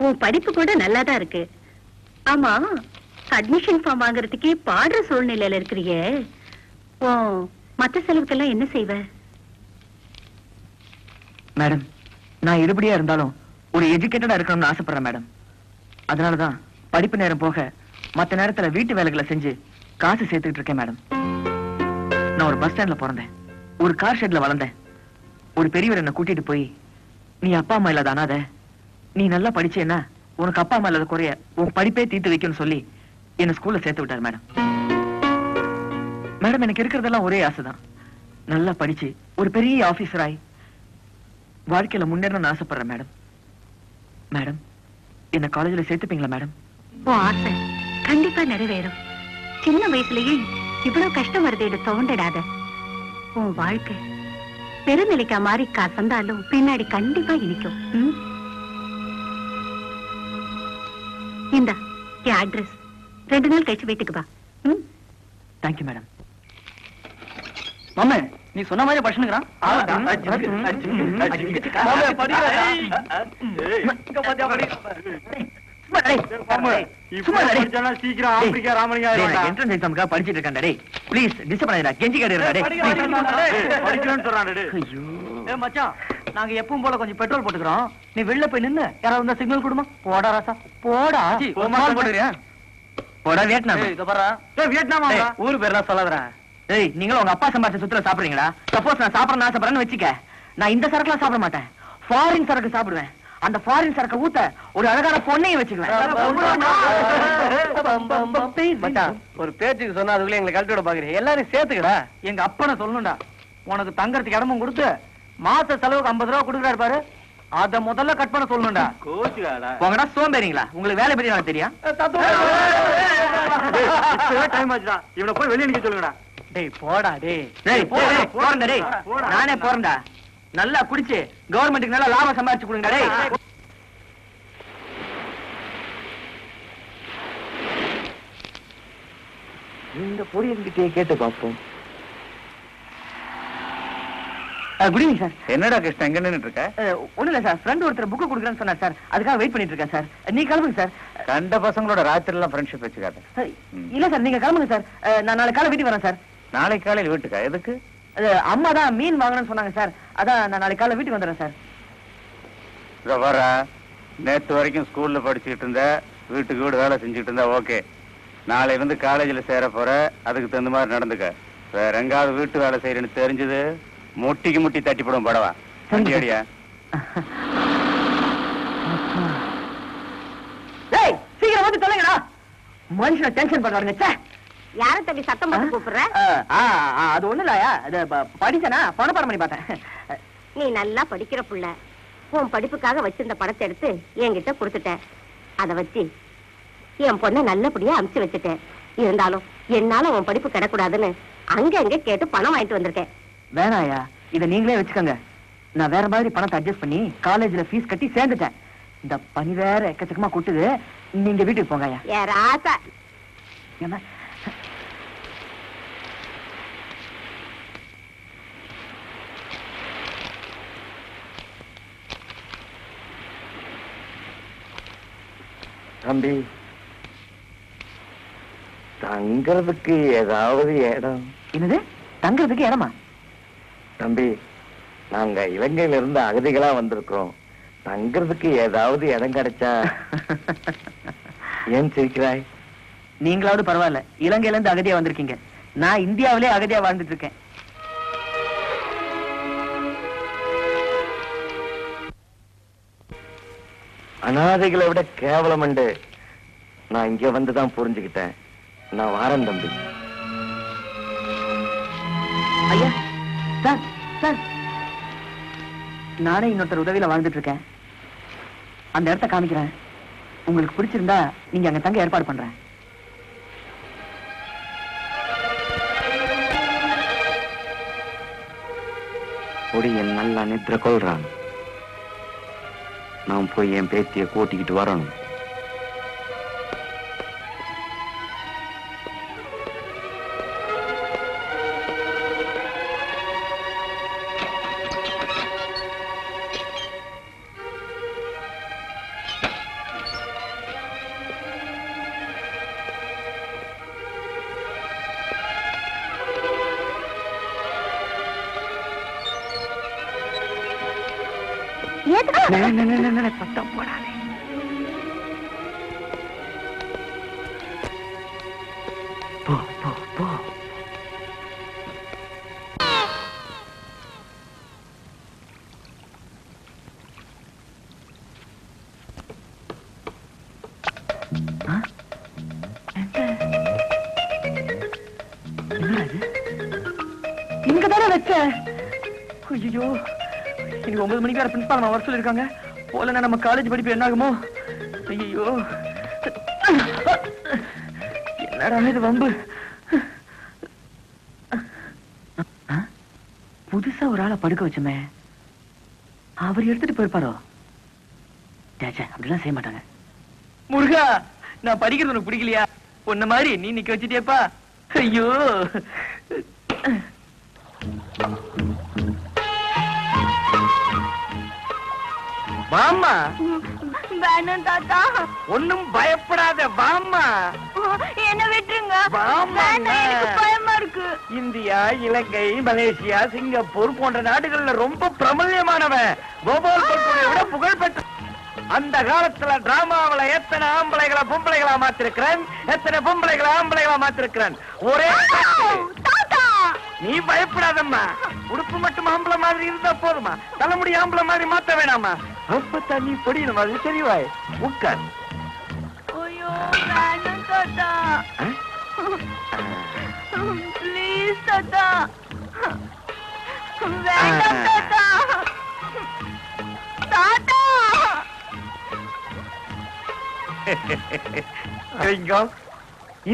உன் படிப்பு கூட நல்லாதான் இருக்கு. ஆமா, அட்மிஷன் ஃபார்ம் வாங்குறதுக்கே பாடுற சூழ்நிலையில இருக்கிறியே. ஓ, மத்த செலவுக்கெல்லாம் என்ன செய்வ? மேடம், நான் எடுபடியா இருந்தாலும் ஒரு எஜுகேட்டடா இருக்கணும்னு ஆசைப்படுறேன் மேடம். அதனாலதான் படிப்பு நேரம் போக மத்த நேரத்துல வீட்டு வேலைகளை செஞ்சு காசு சேர்த்துக்கிட்டு இருக்கேன் மேடம். நான் ஒரு பஸ் ஸ்டாண்ட்ல பிறந்தேன், ஒரு கார் ஷெட்ல வளர்ந்தேன். ஒரு பெரியவர் என்ன கூட்டிட்டு போய், நீ அப்பா அம்மா இல்லாத அனாத, நீ நல்லா படிச்சேன்னா உனக்கு அப்பா அம்மா இல்லாத குறைய உன் படிப்பே தீர்த்து வைக்கணும்னு சொல்லி என்ன ஸ்கூல்ல சேர்த்து விட்டார் மேடம். மேடம், எனக்கு இருக்கிறதெல்லாம் ஒரே ஆசைதான். நல்லா படிச்சு ஒரு பெரிய ஆபீசர் ஆகி வாழ்க்கையில முன்னேறணும்னு ஆசைப்படுறேன் மேடம். மேடம், என்ன காலேஜ்ல சேர்த்துப்பீங்களா மேடம்? உன் ஆசை கண்டிப்பா நிறைவேறும். சின்ன வயசுலயே இவ்வளவு கஷ்டம் வருதேன்னு தோண்டிடாத. உன் வாழ்க்கை பெருநிலைக்கா மாறி கசந்தாலும் பின்னாடி கண்டிப்பா இனிக்கும். இந்தா என் அட்ரஸ். 2 நாள் கழிச்சு வீட்டுக்கு வா. Thank you madam. மாமே, நீ சொன்ன மாதிரி படிச்சுக்கிறான். சீக்கிரம் ஆப்பிரிக்கா ராமலிங்கா என்ட்ரன்ஸ் எக்ஸாமுக்காக படிச்சிட்டு இருக்கேன். டேய் ப்ளீஸ் டிஸ்டர்ப் பண்ணாதடா. கெஞ்சி கேடுறா. டேய் படிக்கணும்னு சொல்றான். ஐயோ மச்சான், நாங்க எப்பவும் போல கொஞ்சம் பெட்ரோல் போட்டுக்கிறோம். நீ வெளில போய் நின்னு யாராவது வந்தா சிக்னல் கொடுமா. போடா ராசா, போடா. போடுறியா? போடா வியட்நாம். இத பாரா, வியட்நாமா? ஊர் பேர்லாம் சொல்லாதடா. ஏய், நீங்களும் உங்க அப்பா சம்பாரிச்ச சுத்துல சாப்பிடுறீங்களா? சப்போஸ் நான் சாப்பிடணும்னு ஆசைப்படுறேன்னு வச்சுக்க, நான் இந்த சரக்குலாம் சாப்பிட மாட்டேன். ஃபாரின் சரக்கு சாப்பிடுவேன். அந்த ஃபாரின் சரக்க ஊத்த ஒரு அழகான பொண்ணையும் வச்சுக்குவேன். ஒரு பேச்சுக்கு சொன்னா அதுக்குள்ள எங்களை கழட்டி விட பாக்குறீங்க. எல்லாரும் சேர்த்துக்கடா. எங்க அப்பனை சொல்லணும்டா, உனக்கு தங்கறதுக்கு இடமும் கொடுத்து மாச செலவுக்கு 50 ரூபா கொடுக்குறாரு பாரு, அத முதல்ல கட் பண்ண சொல்லணும்டா. கோச்சுக்காடா. உங்கடா சோம்பேறீங்களா? உங்களுக்கு வேலை பத்தி எனக்கு தெரியும். டைம் ஆச்சுடா. இவனை போய் வெளியே நிக்க சொல்லுங்கடா. டேய் போடா. டேய் போறேன்டா. டேய் நானே போறேன்டா. நல்லா குடிச்சு கவர்மெண்ட்டுக்கு நல்லா லாபம் சம்பாதிச்சு கொடுங்க. டேய் இந்த பொரியல்கிட்டே கேட்டு பார்ப்போம். Good evening sir. என்னடா கிருஷ்ணா எங்க நின்னுட்டு இருக்க? ஒண்ணு இல்ல சார், ஃப்ரெண்ட் ஒருத்தர் புக் கொடுக்குறேன்னு சொன்னார் சார், அதுக்காக வெயிட் பண்ணிட்டு இருக்கேன் சார். நீ கிளம்புங்க சார். கண்ட பசங்களோட ராத்திரி எல்லாம் ஃப்ரெண்ட்ஷிப் வச்சுக்காத. இல்ல சார், நீங்க கிளம்புங்க சார். நான் நாளை காலை வீட்டுக்கு வரேன் சார். நாளைக்கு காலையில் வீட்டுக்கா? எதுக்கு? அம்மா தான் மீன் வாங்கணும்னு சொன்னாங்க சார், அதான் நான் நாளைக்கு காலை வீட்டுக்கு வந்துடுறேன் சார். வர நேற்று வரைக்கும் ஸ்கூல்ல படிச்சுக்கிட்டு இருந்த, வீட்டுக்கு வீடு வேலை செஞ்சுட்டு இருந்தா ஓகே. நாளைல இருந்து காலேஜ்ல சேர போற, அதுக்கு தகுந்த மாதிரி நடந்துக்க. வேற எங்காவது வீட்டு வேலை செய்யறேன்னு தெரிஞ்சது முட்டிக்கு முட்டி தட்டிப்படும் படவா. அடியா சீக்கிரம் வந்து தொலைங்கடா. மனுஷனை டென்ஷன் பண்றாருங்க. யார தம்பி சத்தம் போட்டு கூப்பிடுற? அது ஒண்ணு இல்லையா, படிச்சனா பணப்பாடம் பண்ணி பார்த்தேன். நீ நல்லா படிக்கிற புள்ள, உன் படிப்புக்காக வச்சிருந்த பணத்தை எடுத்து என்கிட்ட கொடுத்துட்டேன். அதை வச்சு என் பொண்ணை நல்லபடியா அமுச்சு வச்சுட்டேன். இருந்தாலும் என்னால உன் படிப்பு கிடக்கூடாதுன்னு அங்க கேட்டு பணம் வாங்கிட்டு வந்திருக்கேன். வேணாயா, இதை நீங்களே வச்சுக்கோங்க. நான் வேற மாதிரி பணத்தை அட்ஜஸ்ட் பண்ணி காலேஜ்ல ஃபீஸ் கட்டி சேர்ந்துட்டேன். இந்த பனி வேற எக்கச்சக்கமா கொட்டுது. நீங்க வீட்டுக்கு போங்கயா. ஏ ராசா, என்ன தம்பி, தங்கறதுக்கு ஏதாவது இடம்? என்னது தங்கறதுக்கு இடமா? தம்பி, நாங்க இலங்கையில இருந்து அகதிகளா வந்திருக்கிறோம். தங்கறதுக்கு ஏதாவது இடம் கிடைச்சா? ஏன் சிரிக்கிறாய்? நீங்களாவது பரவாயில்ல, இலங்கையில இருந்து அகதியா வந்திருக்கீங்க. நான் இந்தியாவிலே அகதியா வாழ்ந்துட்டு இருக்கேன். அனாதைகளை விட கேவலம் நான் இங்க வந்துதான் புரிஞ்சுக்கிட்டேன். நான் வாரேன் தம்பி. ஐயா, சார் சார், நானே இன்னொருத்தர் உதவியில வாழ்ந்துட்டு இருக்கேன். அந்த இடத்த காமிக்கிறேன். உங்களுக்கு பிடிச்சிருந்தா நீங்க அங்க தங்க ஏற்பாடு பண்றேன். பொடியன் நல்லா நித்திர கொள்றான். நான் போய் என் பேத்திய கூட்டிக்கிட்டு வரணும். சத்தம் போடாதே. போ போ போ. இங்கதானே வச்ச? ஐயோ, இனி 9 மணிக்கு வேற பிரின்சிபால் வர சொல்லிருக்காங்க. போலன்னா நம்ம காலேஜ் படிப்பு என்ன ஆகுமோ? ஐயோ, என்னடா இது வம்பு. புதுசா ஒரு ஆளை படுக்க வச்சுமே, அவர் எடுத்துட்டு போயிருப்பாரோ? அப்படிலாம் செய்ய மாட்டாங்க. முருகா, நான் படிக்கிறது உனக்கு பிடிக்கலையா? பொண்ண மாதிரி நீ நிக்க வச்சுட்டியப்பா. ஐயோ, வாம்மா. வேணாம் தாத்தா. ஒண்ணும் பயப்படாத, வாம்மா. என்ன விட்டுருங்க. வாம்மா. எனக்கு பயமா இருக்கு. இந்தியா, இலங்கை, மலேசியா, சிங்கப்பூர் போன்ற நாடுகள்ல ரொம்ப பிரபல்யமானவன். கோபால் விட புகழ் பெற்ற. அந்த காலத்துல டிராமாவில எத்தனை ஆம்பளைகளை பொம்பளைகளா மாத்திருக்கிறேன், எத்தனை பொம்பளைகளை ஆம்பளைகளா மாத்திருக்கிறேன். ஒரே நீ பயப்படாதம்மா. உடுப்பு மட்டும் ஆம்பளை மாதிரி இருந்தா போதுமா? தலைமுடி ஆம்பளை மாதிரி மாத்த வேணாமா? அப்பத்தான் நீ பொடியின மாதிரி தெரிவாய். உட்கார். ஐயோ, வேணாம் தாத்தா. ப்ளீஸ் தாத்தா. வேண்டாம் தாத்தா. தாத்தா.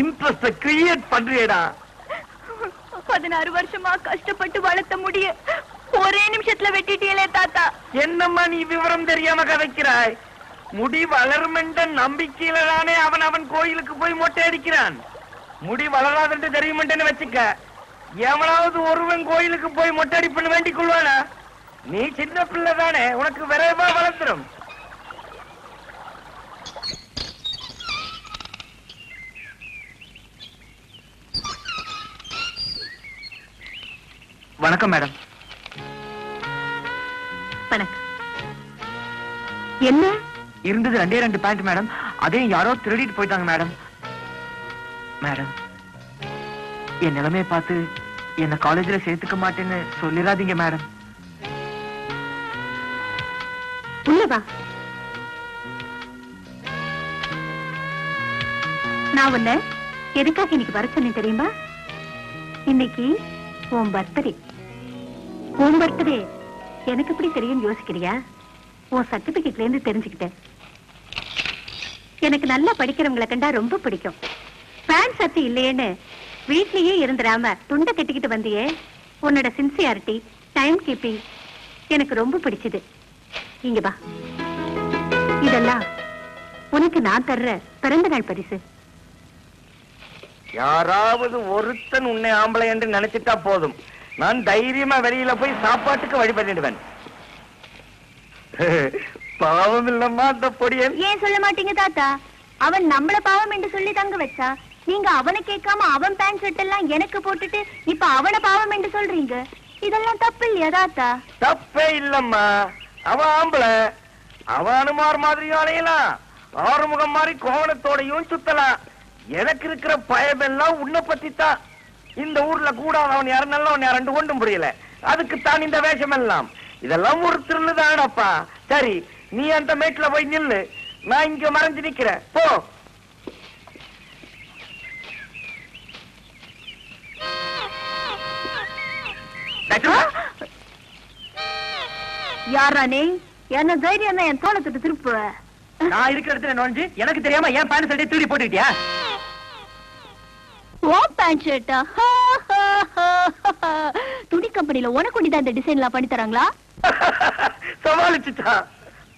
Interest create பண்றியடா. 16 வருஷமா கஷ்டப்பட்டு வளர்த்த முடிய ஒரே நிமிஷத்துல வெட்டிட்டீங்களே தாத்தா. என்னம்மா நீ விவரம் தெரியாம கதைக்கிறாய்? முடி வளரும் என்ற நம்பிக்கையில தானே அவன் கோயிலுக்கு போய் மொட்டை அடிக்கிறான். முடி வளராதுன்னு தெரியுமென்னு வச்சுக்க, எவனாவது ஒருவன் கோயிலுக்கு போய் மொட்டை அடிப்புன்னு வேண்டிக் கொள்வானா? நீ சின்ன பிள்ளை தானே, உனக்கு விரைவா வளர்ந்துடும். வணக்கம் மேடம். வணக்கம். என்ன இருந்தது 2 பேண்ட் மேடம். அதையும் யாரோ திருடிட்டு போயிட்டாங்க மேடம். மேடம், என் நிலைமையை பார்த்து என்ன காலேஜ்ல சேர்த்துக்க மாட்டேன்னு சொல்லிடாதீங்க மேடம். உள்ளவா. நான் உன்னை எதுக்காக இன்னைக்கு வர சொன்னேன் தெரியுமா? இன்னைக்கு உன் பர்த்டே. எனக்கு எப்படி தெரியும் யோசிக்கிறியா? உன் சர்டிபிகேட்ல இருந்து தெரிஞ்சுக்கிட்டேன். எனக்கு நல்லா படிக்கிறவங்களை கண்டா ரொம்ப பிடிக்கும். பேண்ட் சத்து இல்லையேன்னு வீட்லயே இருந்துடாம துண்டை கட்டிக்கிட்டு வந்தியே, உன்னோட சின்சியாரிட்டி, டைம் கீப்பிங் எனக்கு ரொம்ப பிடிச்சது. இங்க வா, இதெல்லாம் உனக்கு நான் தர்ற பிறந்த நாள் பரிசு. யாராவது ஒருத்தன் உன்னை ஆம்பளை என்று நினைச்சிட்டா போதும், நான் தைரியமா வெளியில போய் சாப்பாட்டுக்கு வழி பண்ணிடுவேன். பாவம் இல்லம்மா அந்த பொடியன். ஏன் சொல்ல மாட்டீங்க தாத்தா? அவன் நம்மள பாவம் என்று சொல்லி தங்க வச்சா, நீங்க அவனை கேட்காம அவன் பேண்ட் ஷர்ட் எல்லாம் எனக்கு போட்டுட்டு இப்ப அவனை பாவம் என்று சொல்றீங்க. இதெல்லாம் தப்பு இல்லையா தாத்தா? தப்பே இல்லம்மா, அவன் ஆம்பளை, அவன் அனுமார் மாதிரியும் அலையலாம், ஆறுமுகம் மாதிரி கோவணத்தோடையும் சுத்தலாம். எனக்கு இருக்கிற பயமெல்லாம் உன்னை பத்தி தான். இந்த ஊர்ல கூட அவன் யாரும் நல்லவன் யாரும் ஒன்றும் புரியல, அதுக்குத்தான் இந்த வேஷம் எல்லாம். இதெல்லாம் ஒரு திருள்ளுதானப்பா. சரி, நீ அந்த மேட்ல போய் நில்லு, நான் இங்க மறைஞ்சு நிக்கிறேன். போ. யாரா நீ? என்ன தைரியம் தான் என் தோளத்துட்டு திருப்புவ? நான் இருக்கிற இடத்துல நுழைஞ்சு எனக்கு தெரியாம ஏன் பேண்ட் சட்டை திருடி போட்டுக்கிட்டியா? ஓ பேண்ட் ஷர்ட்டா? துணி கம்பெனில உனக்கு ஒண்டிதான் இந்த டிசைன் எல்லாம் பண்ணி தராங்களா? சமாளிச்சுட்டா.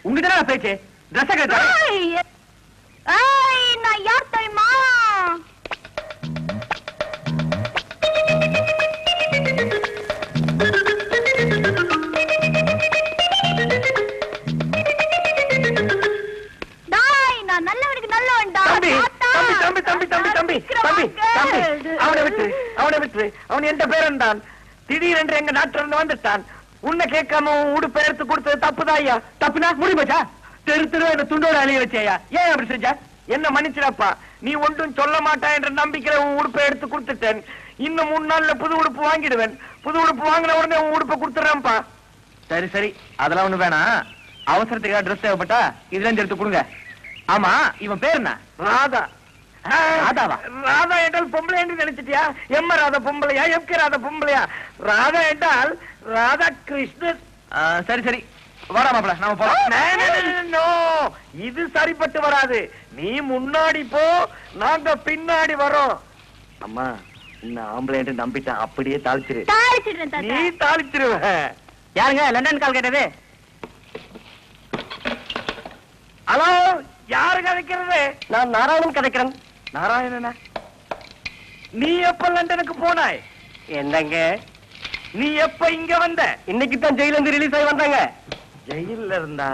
உங்ககிட்ட பேச்சு ட்ரெஸ் கேட்டா நான் யார் தெரியுமா? நான் நல்லவனுக்கு நல்லவன்டா. தம்பி தம்பி தம்பி தம்பி தம்பி தம்பி தம்பி அவனை விட்டு அவன் எந்த பேரன் தான். திடீரென்று எங்க நாட்டுல இருந்து வந்துட்டான். உன்னை கேட்காம உடுப்பை எடுத்து கொடுத்தது தப்புதான் ஐயா. தப்புனா முடி போச்சா? தெரு தெரு இந்த துண்டோட அழிய வச்சையா? ஏன் அப்படி செஞ்சா? என்ன மன்னிச்சிடப்பா, நீ ஒன்றும் சொல்ல மாட்டா என்ற நம்பிக்கையில உன் உடுப்பை எடுத்து கொடுத்துட்டேன். இன்னும் 3 நாள்ல புது உடுப்பு வாங்கிடுவேன். புது உடுப்பு வாங்கின உடனே உன் உடுப்பை கொடுத்துறேன்ப்பா. சரி சரி, அதெல்லாம் ஒண்ணு வேணாம். அவசரத்துக்காக ட்ரெஸ் தேவைப்பட்டா இதுல இருந்து எடுத்து கொடுங்க. ஆமா, இவன் பேர் என்ன? ராதா. ராதாவா? ராதா என்றால் பொம்பளை என்று நினைச்சிட்டியா? எம் ராதா பொம்பளையா? எம் கே ராதா பொம்பளையா? ராதா என்றால் ராதா கிருஷ்ணன். சரி சரி, வாடா மாப்பிள, நாம போலாம். இது சரிப்பட்டு வராது. நீ முன்னாடி போ, நாங்க பின்னாடி வரோம். அம்மா, இன்னும் ஆம்பளை என்று நம்பிட்டேன், அப்படியே தாளிச்சிரு. நீ தாளிச்சிருவ. யாருங்க லண்டன் கால் கேட்டது? ஹலோ, யாரு கதைக்கிறது? நான் நாராயணன் கதைக்கிறேன். நாராயணனா? நீ எப்ப லண்டனுக்கு போனாய்? என்னங்க, நீ எப்ப இங்க வந்த? இன்னைக்கு தான் ஜெயில இருந்து ரிலீஸ் ஆகி வந்தாங்க. ஜெயில இருந்தா?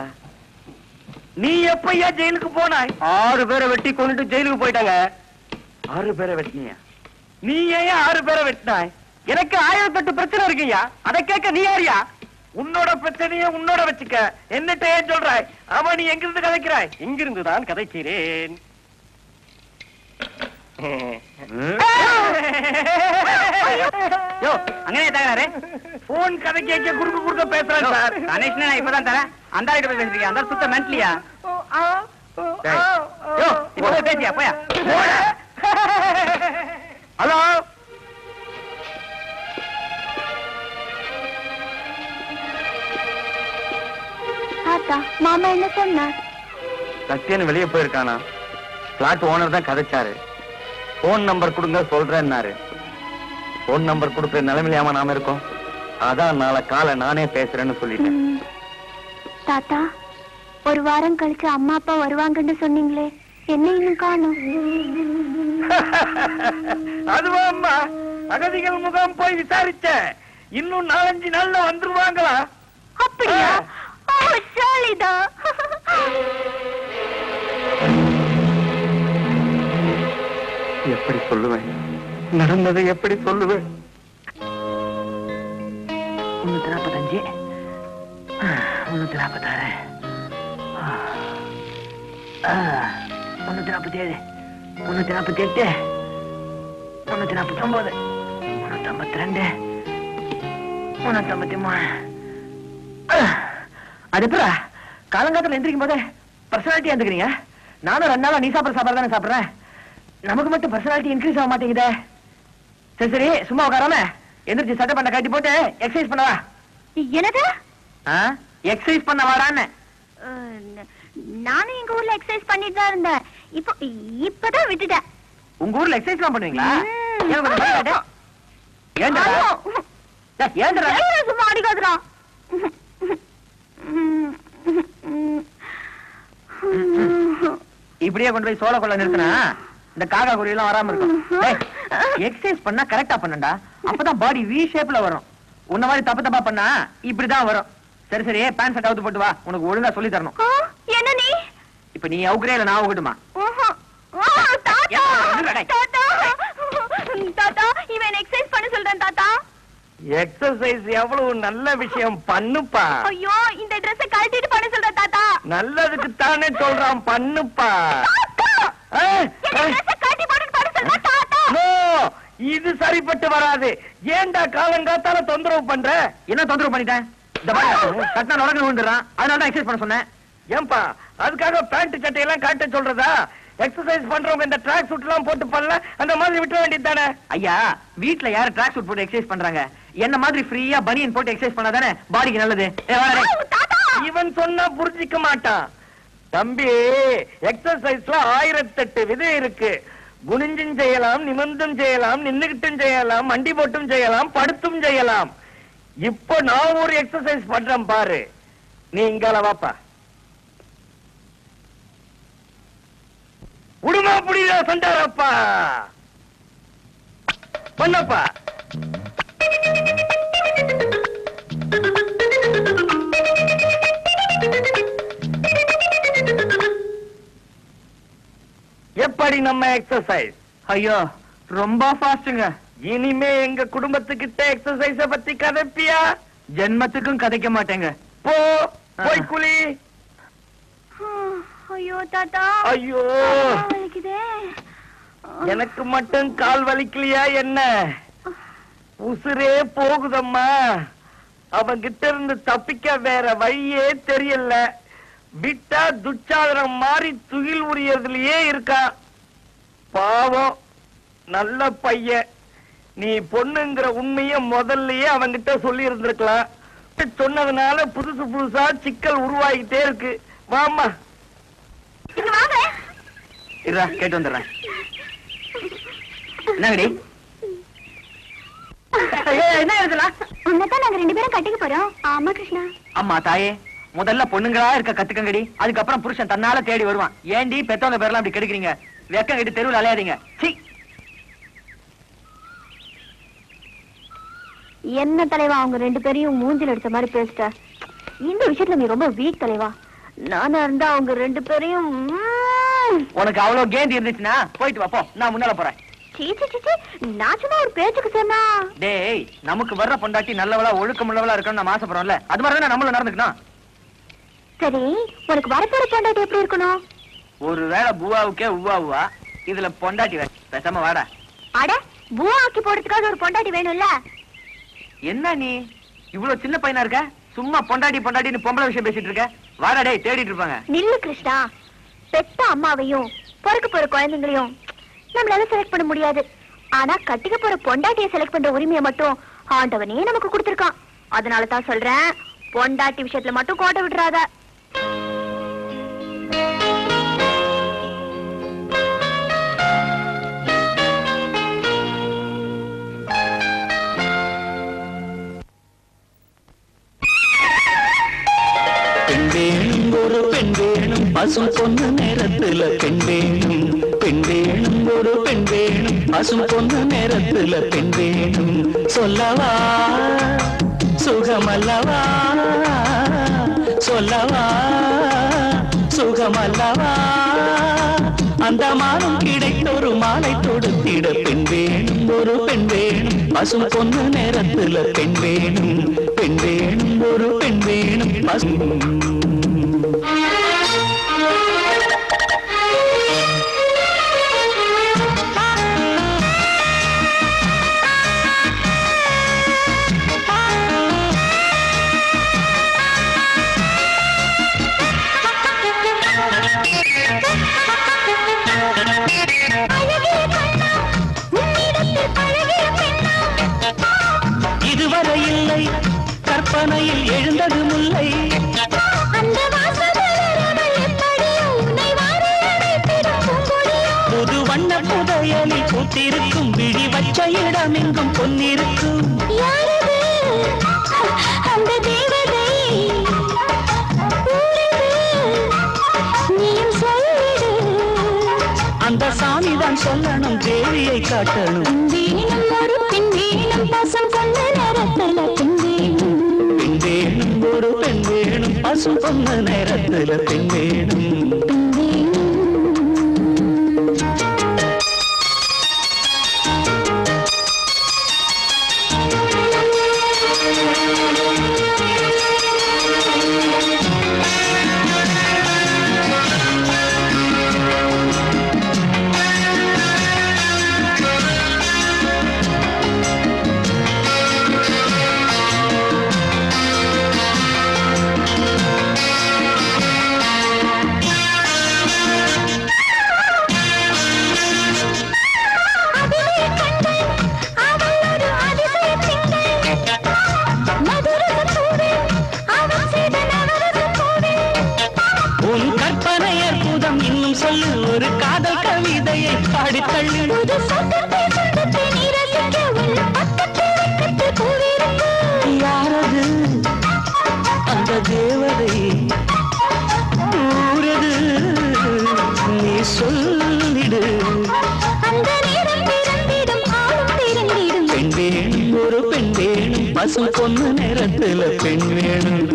நீ எப்பயா ஜெயிலுக்கு போனாய்? 6 பேரை வெட்டி கொண்டுட்டு ஜெயிலுக்கு போயிட்டாங்க. 6 பேரை வெட்டினியா? நீ ஏன் 6 பேரை வெட்டினாய்? எனக்கு 1008 பிரச்சனை இருக்குயா, அதை கேட்க நீ யாரியா? உன்னோட பிரச்சனைய உன்னோட வச்சுக்க, என்னட்ட ஏன் சொல்றாய்? அவன் நீ எங்கிருந்து கதைக்கிறாய்? இங்கிருந்து தான் கதைக்கிறேன். அங்கனே தகராறு. போன் கதை கேட்க குறுக்க பேசுறேன் சார். கனெக்ஷன் நான் இப்பதான் தரேன். அந்த ஆளுகிட்ட போய் பேசுறீங்க. அந்த சுத்த மென்ட்லியா? இப்ப பேசியா போயா? ஹலோ, தாத்தா, மாமா என்ன சொன்னார்? சத்யன் வெளியே போயிருக்கானா? பிளாட் ஓனர் தான் கதைச்சாரு. போன் நம்பர் கொடுங்க சொல்றேன்னாரு. போன் நம்பர் கொடுக்குற நிலைமையிலாம நாம இருக்கோம். அதான் நாளை காலை நானே பேசுறேன்னு சொல்லிட்டேன். தாத்தா, 1 வாரம் கழிச்சு அம்மா அப்பா வருவாங்கன்னு சொன்னீங்களே, என்ன இன்னும் காணும்? அதுவா அம்மா, அகதிகள் முகாம் போய் விசாரிச்ச. இன்னும் 4-5 நாள்ல வந்துருவாங்களா? அப்படியா? ஜாலிதா. எப்படி சொல்லுவேன்? நடந்ததை எப்படி சொல்லுவேன்? 345, 346, 347, 348, 349, 352, 353. அது எப்படா காலங்காலத்துல எந்திரிக்கும் போதே பர்சனாலிட்டி எந்திரிக்கிறீங்க? நானும் 2 நாளா நீ சாப்பிட்ற சாப்பாடு தானே சாப்பிடுறேன். நமக்கு மட்டும் பர்சனாலிட்டி இன்க்ரீஸ் ஆக மாட்டேங்குதே. சரி சரி, சும்மா உட்காராம எந்திரிச்சு சட்டை பண்ண கட்டி போட்டு எக்ஸசைஸ் பண்ணவா? என்னது? எக்ஸசைஸ் பண்ண வாடான்னு. நானும் எங்க ஊர்ல எக்ஸசைஸ் பண்ணிட்டு தான் இருந்தேன். இப்பதான் விட்டுட்டேன். உங்க ஊர்ல எக்ஸசைஸ் எல்லாம் பண்ணுவீங்களா? சும்மா அடிக்காதுடா. இப்படியே கொண்டு போய் சோள கொள்ள நிறுத்தினா இந்த காக்கா குருவி எல்லாம் வராம இருக்கும். எக்ஸசைஸ் பண்ணா கரெக்டா பண்ணண்டா, அப்பதான் பாடி வி ஷேப்ல வரும். உன்ன மாதிரி தப்பு தப்பா பண்ணா இப்படிதான் வரும். சரி சரி, பேண்ட் ஷர்ட் அவுத்து போட்டு வா, உனக்கு ஒழுங்கா சொல்லி தரணும். என்ன நீ இப்ப நீ அவுக்குறே இல்ல நான் அவுக்கட்டுமா? தாத்தா இவன் எக்ஸசைஸ் பண்ண சொல்றேன் தாத்தா. எக்ஸசைஸ் எவ்வளவு நல்ல விஷயம், பண்ணுப்பா. ஐயோ இந்த Dress கழட்டிட்டு பண்ண சொல்றேன் தாத்தா. நல்லதுக்கு தானே சொல்றான், பண்ணுப்பா. இது சரிப்பட்டு வராது. ஏண்டா காலங்காத்தால தொந்தரவு பண்ற? என்ன தொந்தரவு பண்ணிட்டேன்? கட்டினா நுழைஞ்சு விழுந்துறான், அதனால எக்ஸசைஸ் பண்ண சொன்னேன். ஏன்பா அதுக்காக பேண்ட் சட்டையெல்லாம் காட்ட சொல்றதா? எக்ஸசைஸ் பண்றவங்க இந்த ட்ராக் சூட் எல்லாம் போட்டு பண்ணல, அந்த மாதிரி விட்டுற வேண்டியது தானே? ஐயா வீட்ல யாரு ட்ராக் சூட் போட்டு எக்ஸசைஸ் பண்றாங்க? என்ன மாதிரி ஃப்ரீயா பனியன் போட்டு எக்ஸசைஸ் பண்ணாதானே பாடிக்கு நல்லது. இவன் சொன்னா புரிஞ்சிக்க மாட்டான். தம்பி, எக்ஸசைஸ்ல 1008 விதை இருக்கு. குனிஞ்சும் செய்யலாம், நிமிர்ந்தும் செய்யலாம், நின்னுகிட்டும் செய்யலாம், மண்டி போட்டும் செய்யலாம், படுத்தும் செய்யலாம். இப்ப நான் ஒரு எக்ஸசைஸ் பண்றேன் பாரு. நீ இங்கால வாப்பா. உடுமா புடிதா சண்டாரப்பா, பண்ணப்பா. எப்படி நம்ம எக்ஸசைஸ்? ஐயோ ரொம்ப ஃபாஸ்ட்டுங்க. இனிமே எங்க குடும்பத்துக்கிட்ட எக்ஸசைஸ பத்தி கதைப்பியா? ஜென்மத்துக்கும் கதைக்க மாட்டேங்க. போ போய் குளி. ஐயோ தாத்தா, ஐயோ எனக்கு மட்டும் கால் வலிக்கலையா என்ன? உசுரே போகுதம்மா. அவங்கிட்ட இருந்து தப்பிக்க வேற வழியே தெரியல. விட்டா துச்சாதனம் மாறி துகில் உரியதுலயே இருக்கா. பாவம் நல்ல பையன். நீ பொண்ணுங்கிற உண்மைய முதல்லயே அவங்கிட்ட சொல்லி இருந்திருக்கலாம். சொன்னதுனால புதுசு புதுசா சிக்கல் உருவாகிட்டே இருக்கு. வாமா இருடா, கேட்டு வந்துடுறேன். என்னங்கடி என்ன எழுதல? உன்னதான் நாங்க 2 பேரும் கட்டிக்க போறோம். ஆமா கிருஷ்ணா. அம்மா தாயே, முதல்ல பொண்ணுங்களா இருக்க கத்துக்கங்கடி, அதுக்கப்புறம் புருஷன் தன்னால தேடி வருவான். ஏண்டி பெத்தவங்க பேர்லாம் அப்படி கெடுக்கிறீங்க? வெக்கம் கட்டி தெருவில் அலையாதீங்க. என்ன தலைவா அவங்க 2 பேரையும் மூஞ்சில் எடுத்த மாதிரி பேசிட்ட. இந்த விஷயத்துல நீ ரொம்ப வீக் தலைவா. நானா இருந்தா அவங்க 2 பேரையும். உனக்கு அவ்வளவு கேந்தி இருந்துச்சுன்னா போயிட்டு வாப்போ, நான் முன்னால போறேன். நான் சும்மா ஒரு பேச்சுக்கு சொன்னா. டேய், நமக்கு வர்ற பொண்டாட்டி நல்லவளா ஒழுக்கம் உள்ளவளா இருக்கணும் நம்ம ஆசைப்படுறோம்ல, அது மாதிரிதான் நம்மளும் நடந்துக்கணும். சரி, உனக்கு வரப்போற பொண்டாட்டி எப்படி இருக்கணும்? ஒருவேளை பூவாவுக்கே உவா இதுல பொண்டாட்டி வேற. பேசாம வாடா. அட, பூவா ஆக்கி போடுறதுக்காக ஒரு பொண்டாட்டி வேணும்ல? என்ன நீ இவ்வளவு சின்ன பையனா இருக்க? சும்மா பொண்டாட்டி பொண்டாட்டின்னு பொம்பளை விஷயம் பேசிட்டு இருக்க. வாடா டேய், தேடிட்டு இருப்பாங்க. நில்லு கிருஷ்ணா. பெத்த அம்மாவையும் பிறக்க போற குழந்தைங்களையும் நம்மளால செலக்ட் பண்ண முடியாது. ஆனா கட்டிக்க போற பொண்டாட்டியை செலக்ட் பண்ற உரிமையை மட்டும் ஆண்டவனே நமக்கு கொடுத்திருக்கான். அதனால தான் சொல்றேன், பொண்டாட்டி விஷயத்துல மட்டும் கோட்டை விட்டுறாத. பெண் வேணும், ஒரு பெண் வேணும், பசும் பொண்ணு நேரத்துல பெண் வேணும். பெண் வேணும், ஒரு பெண் வேணும், பசும் பொண்ணு நேரத்துல பெண் வேணும். சொல்லவா சுகமல்லவா, சொல்லவா சுகமல்லவா. அந்த மானம் கிடைத்த ஒரு மாலை தொடுத்திட பெண் வேணும், ஒரு பெண் வேணும், பசும் பொண்ணு நேரத்துல பெண் வேணும். பெண் வேணும், ஒரு பெண் வேணும், பசும். இதுவரை இல்லை கற்பனையில் எழுந்தது முல்லை, போலிருக்கும் யாரது அந்த தேவதை நீயும் சொல்லிடு அந்த சாமிதான் சொல்லணும் தேவியை காட்டணும் வேணும் ஒரு பெண் வேணும் பாசம் கொண்ட நேரத்துல பெண் வேணும் பெண் வேணும் ஒரு பெண் வேணும் பசு பொண்ணு நேரத்துல பெண் வேணும் பெண் வேணும் உன் கற்பனை அற்புதம் இன்னும் சொல்லு ஒரு காதல் கவிதையை பாடித்தள்ளு யாரது அந்த தேவதை ஊரது நீ சொல்லிடு பெண் வேணும் ஒரு பெண் வேணும் பசு பொண்ணு நேரத்துல பெண் வேணும்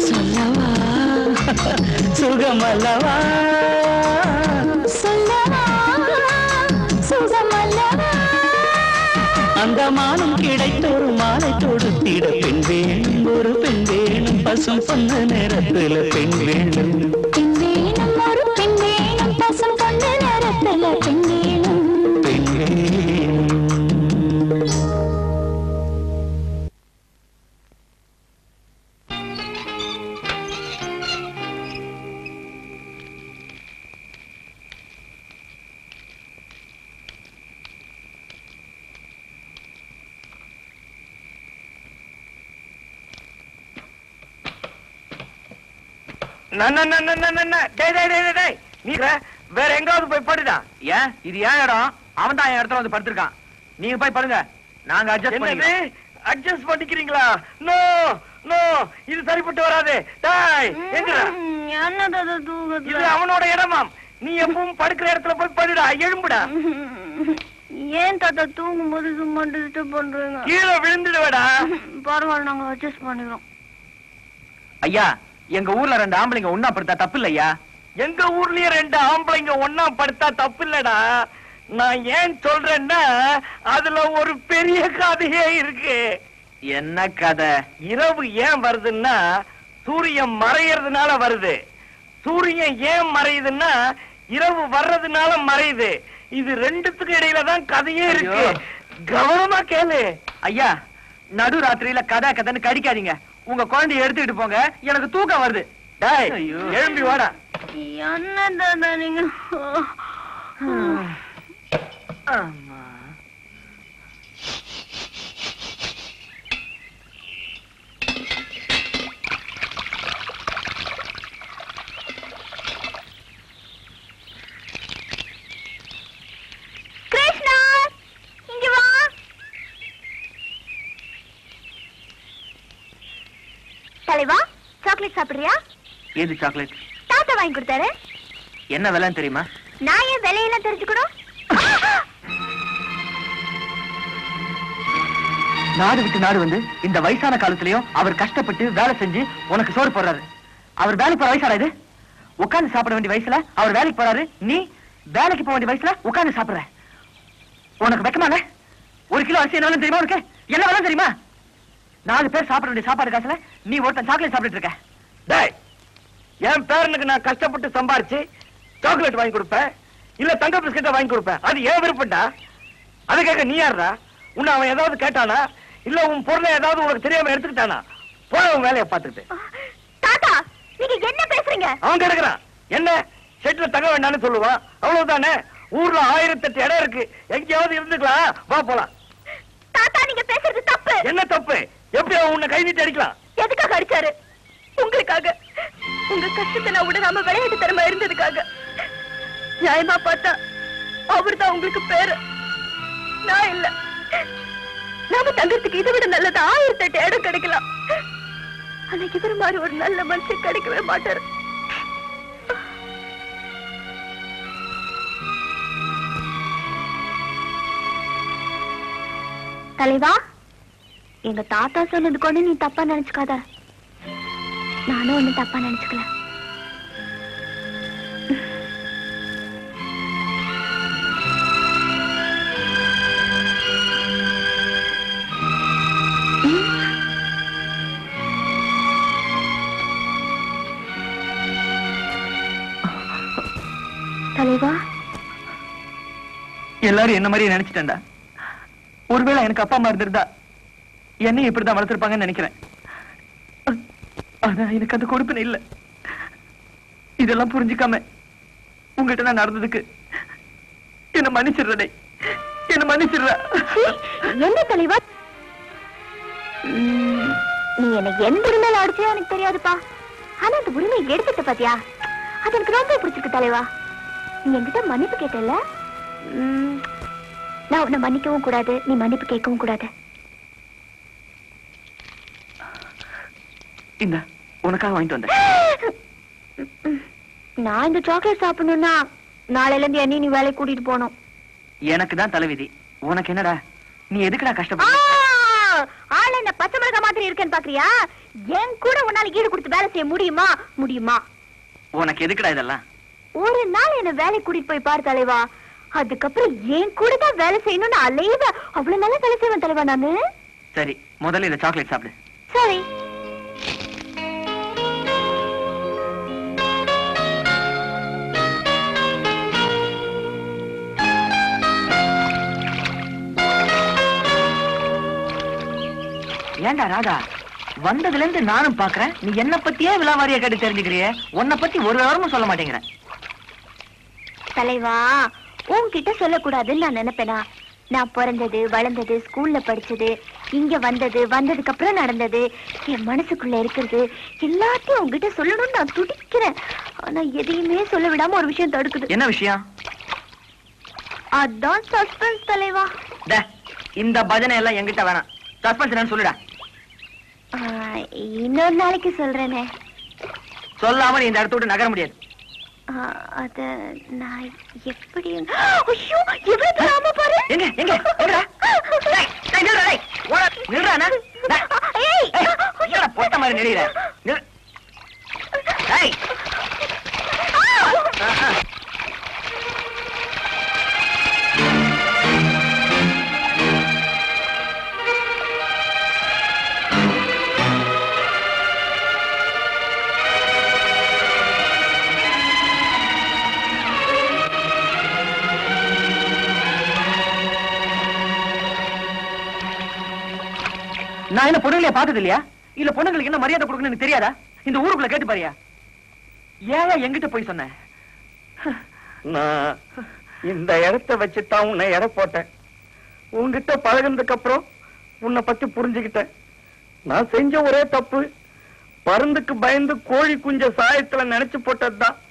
சொல்லவா சுகமல்லவா அந்த மானம் கிடைத்த ஒரு மாலை தொடுத்திட பெண் வேணும் ஒரு பெண் வேணும் பசு பொண்ணு நேரத்துல பெண் வேணும் பெண் வேணும் நீ வேற எங்காவது போய் படுடா. ஏன் இது ஏன் இடம்? அவன் தான் என் இடத்துல வந்து படுத்திருக்கான். நீங்க போய் படுங்க, நாங்க அட்ஜஸ்ட் பண்ணிக்கிறீங்களா? நோ நோ, இது சரிப்பட்டு வராது. இது அவனோட இடமாம். நீ எப்பவும் படுக்கிற இடத்துல போய் படுடா, எழும்புடா. ஏன் தாத்தா தூங்கும் போது சும்மா டிஸ்டர்ப் பண்றீங்க? கீழே விழுந்துடுவேடா. பரவாயில்ல, நாங்க அட்ஜஸ்ட் பண்ணிக்கிறோம். ஐயா, எங்க ஊர்ல 2 ஆம்பளைங்க ஒன்னா படுத்தா தப்பு இல்லையா? எங்க ஊர்லயே 2 ஆம்பளைங்க ஒன்னா படுத்தா தப்பு இல்லடா. நான் ஏன் சொல்றேன்னா அதுல ஒரு பெரிய கதையே இருக்கு. என்ன கதை? இரவு ஏன் வருதுன்னா சூரியன் மறையறதுனால வருது. சூரியன் ஏன் மறையுதுன்னா இரவு வர்றதுனால மறையுது. இது 2த்துக்கு இடையில தான் கதையே இருக்கு. கவனமா கேளு. ஐயா, நடு ராத்திரியில கதைன்னு கடிக்காதீங்க. உங்க குழந்தைய எடுத்துக்கிட்டு போங்க, எனக்கு தூக்கம் வருது. டேய், எழும்பி வாடா. என்ன தாத்தா நீங்க? ஆமா, கிருஷ்ணா, இங்க வா. தலைவா, சாக்லேட் சாப்பிடுறியா? ஏது சாக்லேட்? தாத்தா வாங்கி கொடுத்தாரு. என்ன விலைன்னு தெரியுமா? நான் ஏன் விலையெல்லாம் தெரிஞ்சுக்கணும்? நாடு விட்டு நாடு வந்து இந்த வயசான காலத்திலயும் அவர் கஷ்டப்பட்டு வேலை செஞ்சு உனக்கு சோறு போடுறாரு. அவர் வேலைக்கு போற வயசாடா இது? உட்கார்ந்து சாப்பிட வேண்டிய வயசுல அவர் வேலைக்கு போறாரு, நீ வேலைக்கு போக வேண்டிய வயசுல உட்கார்ந்து சாப்பிடுற. உனக்கு வெக்கமால? 1 கிலோ அரிசி என்ன தெரியுமா? உனக்கு என்ன வேலை தெரியுமா? 4 பேர் சாப்பிட வேண்டிய சாப்பாடு காசுல நீ ஒருத்தன் சாக்லேட் சாப்பிட்டு இருக்க. டேய், என் பேரனுக்கு நான் கஷ்டப்பட்டு சம்பாரிச்சு சாக்லேட் வாங்கி கொடுப்பேன், இல்ல தங்க பிஸ்கெட்டை வாங்கி கொடுப்பேன். அது ஏன் விருப்பம்டா. அதை கேட்க நீ யாருடா? உன்னை அவன் ஏதாவது கேட்டானா? இல்ல உன் பொருளை ஏதாவது உனக்கு தெரியாம எடுத்துக்கிட்டானா? போய் அவன் வேலையை பார்த்துட்டு. தாத்தா, நீங்க என்ன பேசுறீங்க? அவன் கிடக்குறான். என்ன செட்ல தங்க வேண்டாம்னு சொல்லுவான், அவ்வளவுதானே. ஊர்ல 1008 இடம் இருக்கு, எங்கேயாவது இருந்துக்கலாம். வா போலாம். தாத்தா, நீங்க பேசுறது தப்பு. என்ன தப்பு? எப்படி அவன் உன்னை கை நீட்டி அடிக்கலாம்? எதுக்காக அடிச்சாரு? உங்களுக்காக. உங்க கஷ்டத்தை நான் விடாம விளையாட்டு தரமா இருந்ததுக்காக. நியாயமா பார்த்தா அவர்தான் உங்களுக்கு பேரு, நான் இல்ல. நாம தங்கறதுக்கு இதை விட நல்லது 1008 இடம் கிடைக்கலாம். ஆனா இவர் மாதிரி ஒரு நல்ல மனுஷன் கிடைக்கவே மாட்டாரு. தலைவா, எங்க தாத்தா சொன்னது கொண்டு நீ தப்பா நினைச்சுக்காத. நானும் ஒண்ணு தப்பா நினைச்சுக்கல. தலைவா, எல்லாரும் என்ன மாதிரியே நினைச்சிட்டேன்டா. ஒருவேளை எனக்கு அப்பா அம்மா இருந்திருந்தா என்னை இப்படிதான் வளர்த்திருப்பாங்கன்னு நினைக்கிறேன். ஆனா எனக்கு அந்த கொடுப்பினை இல்ல. இதெல்லாம் புரிஞ்சுக்காம உங்ககிட்ட நான் நடந்ததுக்கு என்ன மன்னிச்சிடுறே, என்ன மன்னிச்சிடுற. என்ன தலைவா, நீ என்ன எந்த உரிமையில அடிச்சோ எனக்கு தெரியாதுப்பா. ஆனா அந்த உரிமையை எடுத்துட்ட பாத்தியா, அது எனக்கு ரொம்ப பிடிச்சிருக்கு தலைவா. நீ என்கிட்ட மன்னிப்பு கேட்டல, நான் உன்னை மன்னிக்கவும் கூடாது, நீ மன்னிப்பு கேட்கவும் கூடாது. இந்த உனக்காக வாங்கிட்டு வந்தேன். நான் இந்த சாக்லேட் சாப்பிடணும்னா நாளையில இருந்து என்னையும் நீ வேலைக்கு கூட்டிட்டு போகணும். எனக்கு தான் தலைவிதி, உனக்கு என்னடா? நீ எதுக்குடா கஷ்டப்பட? ஆள இந்த பச்சை மிளகா மாதிரி இருக்கேன்னு பாக்குறியா? என் கூட உன்னால ஈடு கொடுத்து வேலை செய்ய முடியுமா? முடியுமா? உனக்கு எதுக்குடா இதெல்லாம்? ஒரு நாள் என்ன வேலைக்கு கூட்டிட்டு போய் பாரு தலைவா, அதுக்கப்புறம் என் கூட தான் வேலை செய்யணும்னு அலைவ. அவ்வளவு நல்லா வேலை செய்வேன் தலைவா நானு. சரி, முதல்ல இந்த சாக்லேட் சாப்பிடு. சரி. ஏண்டா ராதா, வந்ததுல இருந்து நானும் பாக்குறேன், நீ என்ன பத்தியே விலாவாரியா கேட்டு தெரிஞ்சுக்கிறிய, உன்னை பத்தி ஒரு வாரமும் சொல்ல மாட்டேங்கிற. தலைவா, உன்கிட்ட சொல்லக்கூடாதுன்னு நான் நினைப்பேனா? நான் பிறந்தது, வளர்ந்தது, ஸ்கூல்ல படிச்சது, இங்க வந்தது, வந்ததுக்கு அப்புறம் நடந்தது, என் மனசுக்குள்ள இருக்கிறது எல்லாத்தையும் உன்கிட்ட சொல்லணும்னு நான் துடிக்கிறேன். ஆனா எதையுமே சொல்ல விடாம ஒரு விஷயம் தடுக்குது. என்ன விஷயம்? அதான் சஸ்பென்ஸ் தலைவா. இந்த பஜனை எல்லாம் என்கிட்ட வேணாம். சஸ்பென்ஸ் என்னன்னு சொல்லுடா. இன்னொரு நாளைக்கு சொல்றேனே. சொல்லாம நீ இந்த இடத்த விட்டு நகர முடியாது. அத நான் எப்படி? ஐயோ, எவ்வளவு தூரமா பாரு. எங்க எங்க எங்கடா? டேய் டேய் நில்றா. டேய் ஓட நில்றா. நான் ஏய் ஏய் பொட்ட மாதிரி நில்றா. டேய் நான் என்ன பொண்ணுங்களே பார்த்தது இல்லையா? இல்ல பொண்ணுங்களுக்கு என்ன மரியாதை கொடுக்கணும்னு எனக்கு தெரியாதா? இந்த ஊருக்குள்ள கேட்டு பாரியா? ஏன் என்கிட்ட போய் சொன்ன? நான் இந்த இடத்தை வச்சுதான் உன்னை எடை போட்டேன். உன்கிட்ட பழகினதுக்கு அப்புறம் உன்னை பத்தி புரிஞ்சுக்கிட்டேன். நான் செஞ்ச ஒரே தப்பு, பருந்துக்கு பயந்து கோழி குஞ்ச சாயத்துல நினைச்சு போட்டதுதான்.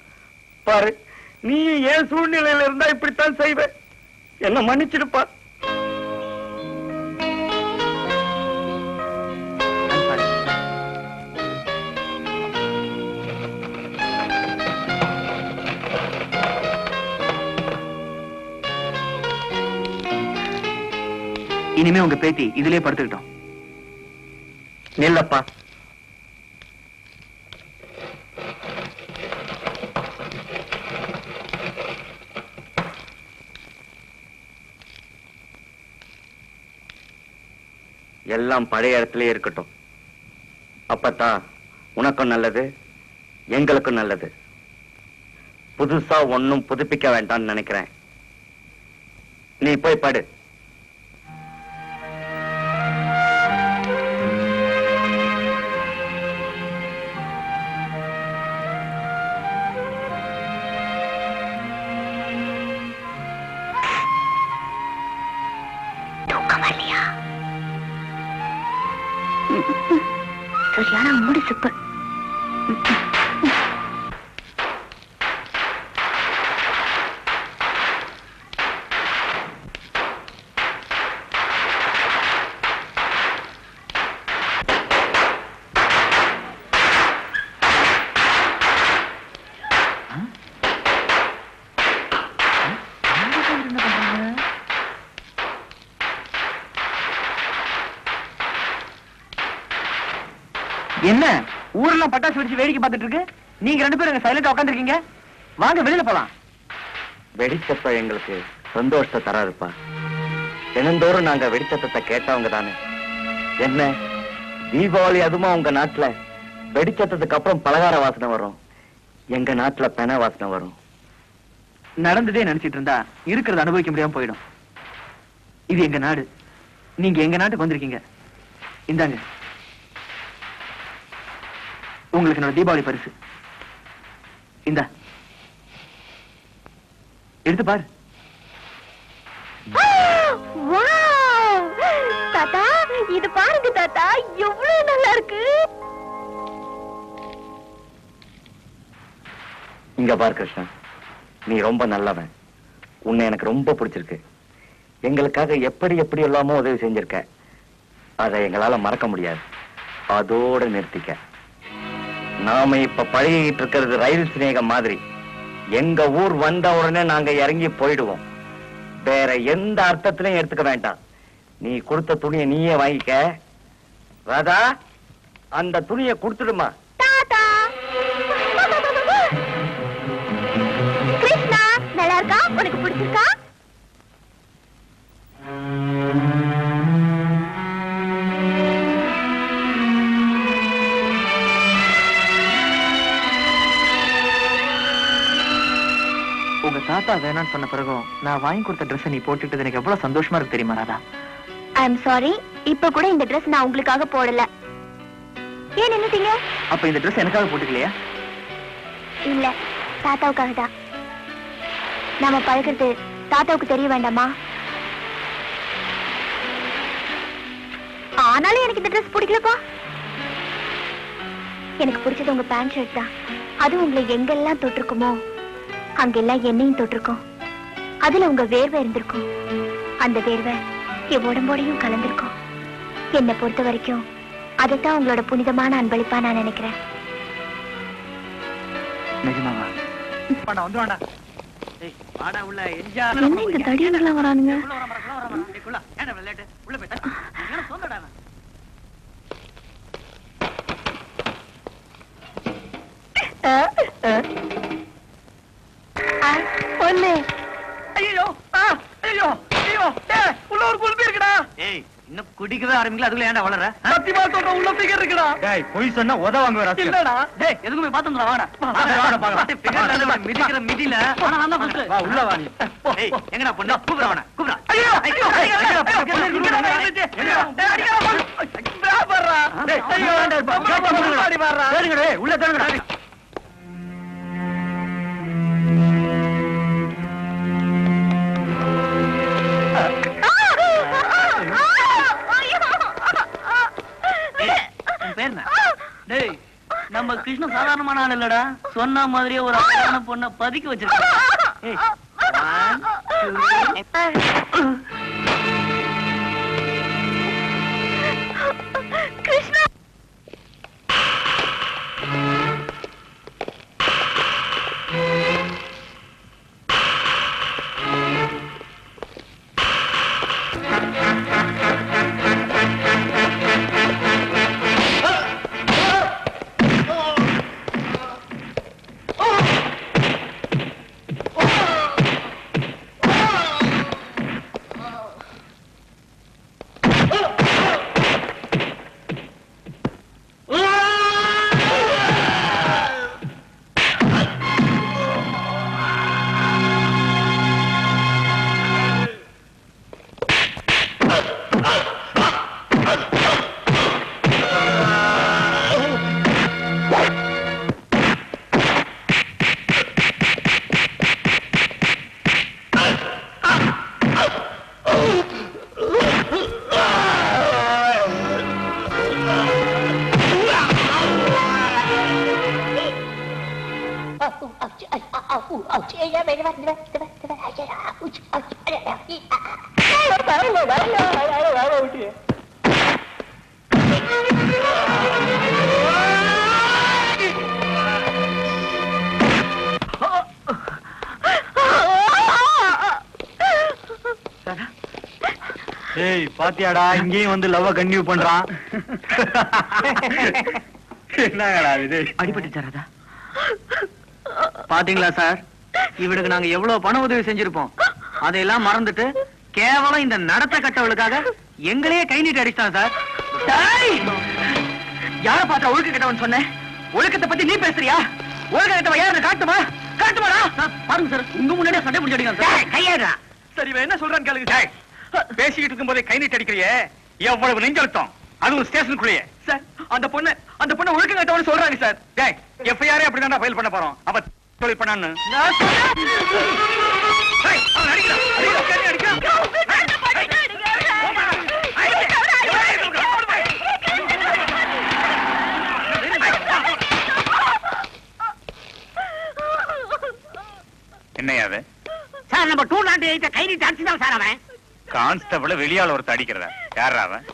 பாரு, நீ ஏன் சூழ்நிலையில இருந்தா இப்படித்தான் செய்வ. என்ன மன்னிச்சிடுப்பா. இனிமே உங்க பேத்தி இதுலயே படுத்துக்கிட்டோம். நில்லப்பா. எல்லாம் பழைய இடத்துல இருக்கட்டும். அப்பத்தான் உனக்கும் நல்லது, எங்களுக்கும் நல்லது. புதுசா ஒன்னும் புதுப்பிக்க வேண்டாம்னு நினைக்கிறேன். நீ போய் படு. சரியான மூடு சுப்பு. என்ன ஊரெல்லாம் பட்டாசு வெடிச்சு வேடிக்கை பார்த்துட்டு இருக்கு, நீங்க 2 பேரும் சைலண்டா உட்காந்துருக்கீங்க. வாங்க வெளியில போலாம். வெடிச்சப்ப எங்களுக்கு சந்தோஷத்தை தராருப்பா. தினந்தோறும் நாங்க வெடிச்சத்தத்தை கேட்டவங்க தானே. என்ன தீபாவளி அதுமா உங்க நாட்டுல வெடிச்சத்ததுக்கு அப்புறம் பலகார வாசனை வரும், எங்க நாட்டுல பென வாசனை வரும். நடந்ததே நினைச்சிட்டு இருந்தா இருக்கிறத அனுபவிக்க முடியாம போயிடும். இது எங்க நாடு, நீங்க எங்க நாட்டுக்கு வந்திருக்கீங்க. இந்தாங்க உங்களுக்கு என்னோட தீபாவளி பரிசு. இந்தா எடுத்து பாரு. தாத்தா இது பாருங்க தாத்தா, எவ்வளவு நல்லா இருக்கு. இங்க பாரு கிருஷ்ணா, நீ ரொம்ப நல்லவன். உன்னை எனக்கு ரொம்ப பிடிச்சிருக்கு. எங்களுக்காக எப்படி எப்படி எல்லாமோ உதவி செஞ்சிருக்க. அதை எங்களால மறக்க முடியாது. அதோட நிறுத்திக்க. நாம இப்ப பழகிட்டு இருக்கிறது ரயில் சிநேகம் மாதிரி. எங்க ஊர் வந்த உடனே நாங்க இறங்கி போயிடுவோம். வேற எந்த அர்த்தத்திலையும் எடுத்துக்க வேண்டாம். நீ கொடுத்த துணியை நீயே வாங்கிக்க. ராதா, அந்த துணியை கொடுத்துடுமா. தாத்தா கிருஷ்ணா நல்லா இருக்கா? உனக்கு பிடிச்சிருக்கா? உங்க தாத்தா வேணான்னு சொன்ன பிறகும் நான் வாங்கி கொடுத்த ட்ரெஸ் நீ போட்டுக்கிட்டது எனக்கு எவ்வளவு சந்தோஷமா இருக்கு தெரியுமா ராதா? ஐ எம் சாரி, இப்ப கூட இந்த ட்ரெஸ் நான் உங்களுக்காக போடல. ஏன் நின்னுட்டீங்க? அப்ப இந்த ட்ரெஸ் எனக்காக போட்டுக்கலையா? இல்ல, தாத்தாவுக்காக தான். நாம பழகிறது தாத்தாவுக்கு தெரிய வேண்டாமா? ஆனாலும் எனக்கு இந்த ட்ரெஸ் பிடிக்கலப்பா. எனக்கு பிடிச்சது உங்க பேண்ட் ஷர்ட் தான். அது உங்களை எங்கெல்லாம் தொட்டிருக்குமோ அங்கெல்லாம் என்னையும் தொட்டிருக்கும். அதுல உங்க வேர்வை இருந்திருக்கும். அந்த வேர்வை என் உடம்போடையும் கலந்திருக்கும். என்னை பொறுத்த வரைக்கும் அதைத்தான் உங்களோட புனிதமான அன்பளிப்பா நான் நினைக்கிறேன். நிஜமாவா? என்ன இந்த தடியெல்லாம் வரானுங்க? பொண்ணு ஐயோ ஐயோ ஐயோ உள்ள ஒரு குல்பி இருக்குடா. ஏய், இன்னும் குடிக்கவே ஆரம்பிக்கல, அதுக்குள்ள ஏன்டா வளர? சத்தியமா சொல்ற உள்ள பிகர் இருக்குடா. டேய், பொய் சொன்னா உத வாங்குவ. இல்லடா. டேய், எதுக்குமே பாத்துறா வாடா. மிதிக்கிற மிதில ஆனா நான் தான் ஃபர்ஸ்ட். வா உள்ள வா நீ. ஏய், எங்கடா பொண்ணு? கூப்டா அவன, கூப்டா. ஐயோ ஐயோ ஐயோ பாறா. டேய் ஐயோ பாடி பாறா. சரிங்க டேய், உள்ள தள்ளுங்கடா. டேய், நம்ம கிருஷ்ணன் சாதாரணமான ஆள் இல்லடா. சொன்ன மாதிரியே ஒரு அழகான பொண்ணை பதுக்கி வச்சிருக்கான். ஏய், 1 2 கிருஷ்ணா ஏய், பாத்தியாடா, இங்கேயும் வந்து லவ்வ கன்டினியூ பண்றான். என்னடா இது? அடிபட்டுச்சா ராதா? பாத்தீங்களா சார், இவளுக்கு நாங்க எவ்வளவு பண உதவி செஞ்சிருப்போம். அதையெல்லாம் மறந்துட்டு கேவலம் இந்த நடத்த கட்டவளுக்காக எங்களையே கை நீட்டி அடிச்சான் சார். யார பார்த்தா ஒழுக்க கட்டவன் சொன்னேன்? ஒழுக்கத்தை பத்தி நீ பேசுறியா? ஒழுக்க கட்டவ யாரு காட்டுமா? காட்டுமாடா? பாருங்க சார், உங்க முன்னாடியே சண்டை பிடிச்சி சார். கையேடா. சரி, இவன் என்ன சொல்றான்னு கேளுங்க சார். பேசிக்கிட்டு இருக்கும் போதே கை நீட்டி அடிக்கிறியே, எவ்வளவு நெஞ்சழுத்தம்! அதுவும் ஸ்டேஷனுக்குள்ளேயே. சார், அந்த பொண்ணு ஒழுக்க கட்டவன்னு சொல்றாங்க சார். டேய், எஃப்ஐஆர் அப்படிதான் ஃபைல் பண்ண போறோம். அவ தொழில் பண்ணான்னு என்னையாவது சார், நம்ம 208 கை நீட்டி அடிச்சுதான் சார் அவன். கான்ஸ்டபிள் வெளியால ஒருத்த அடிக்கிறதா? யாரா அவன்?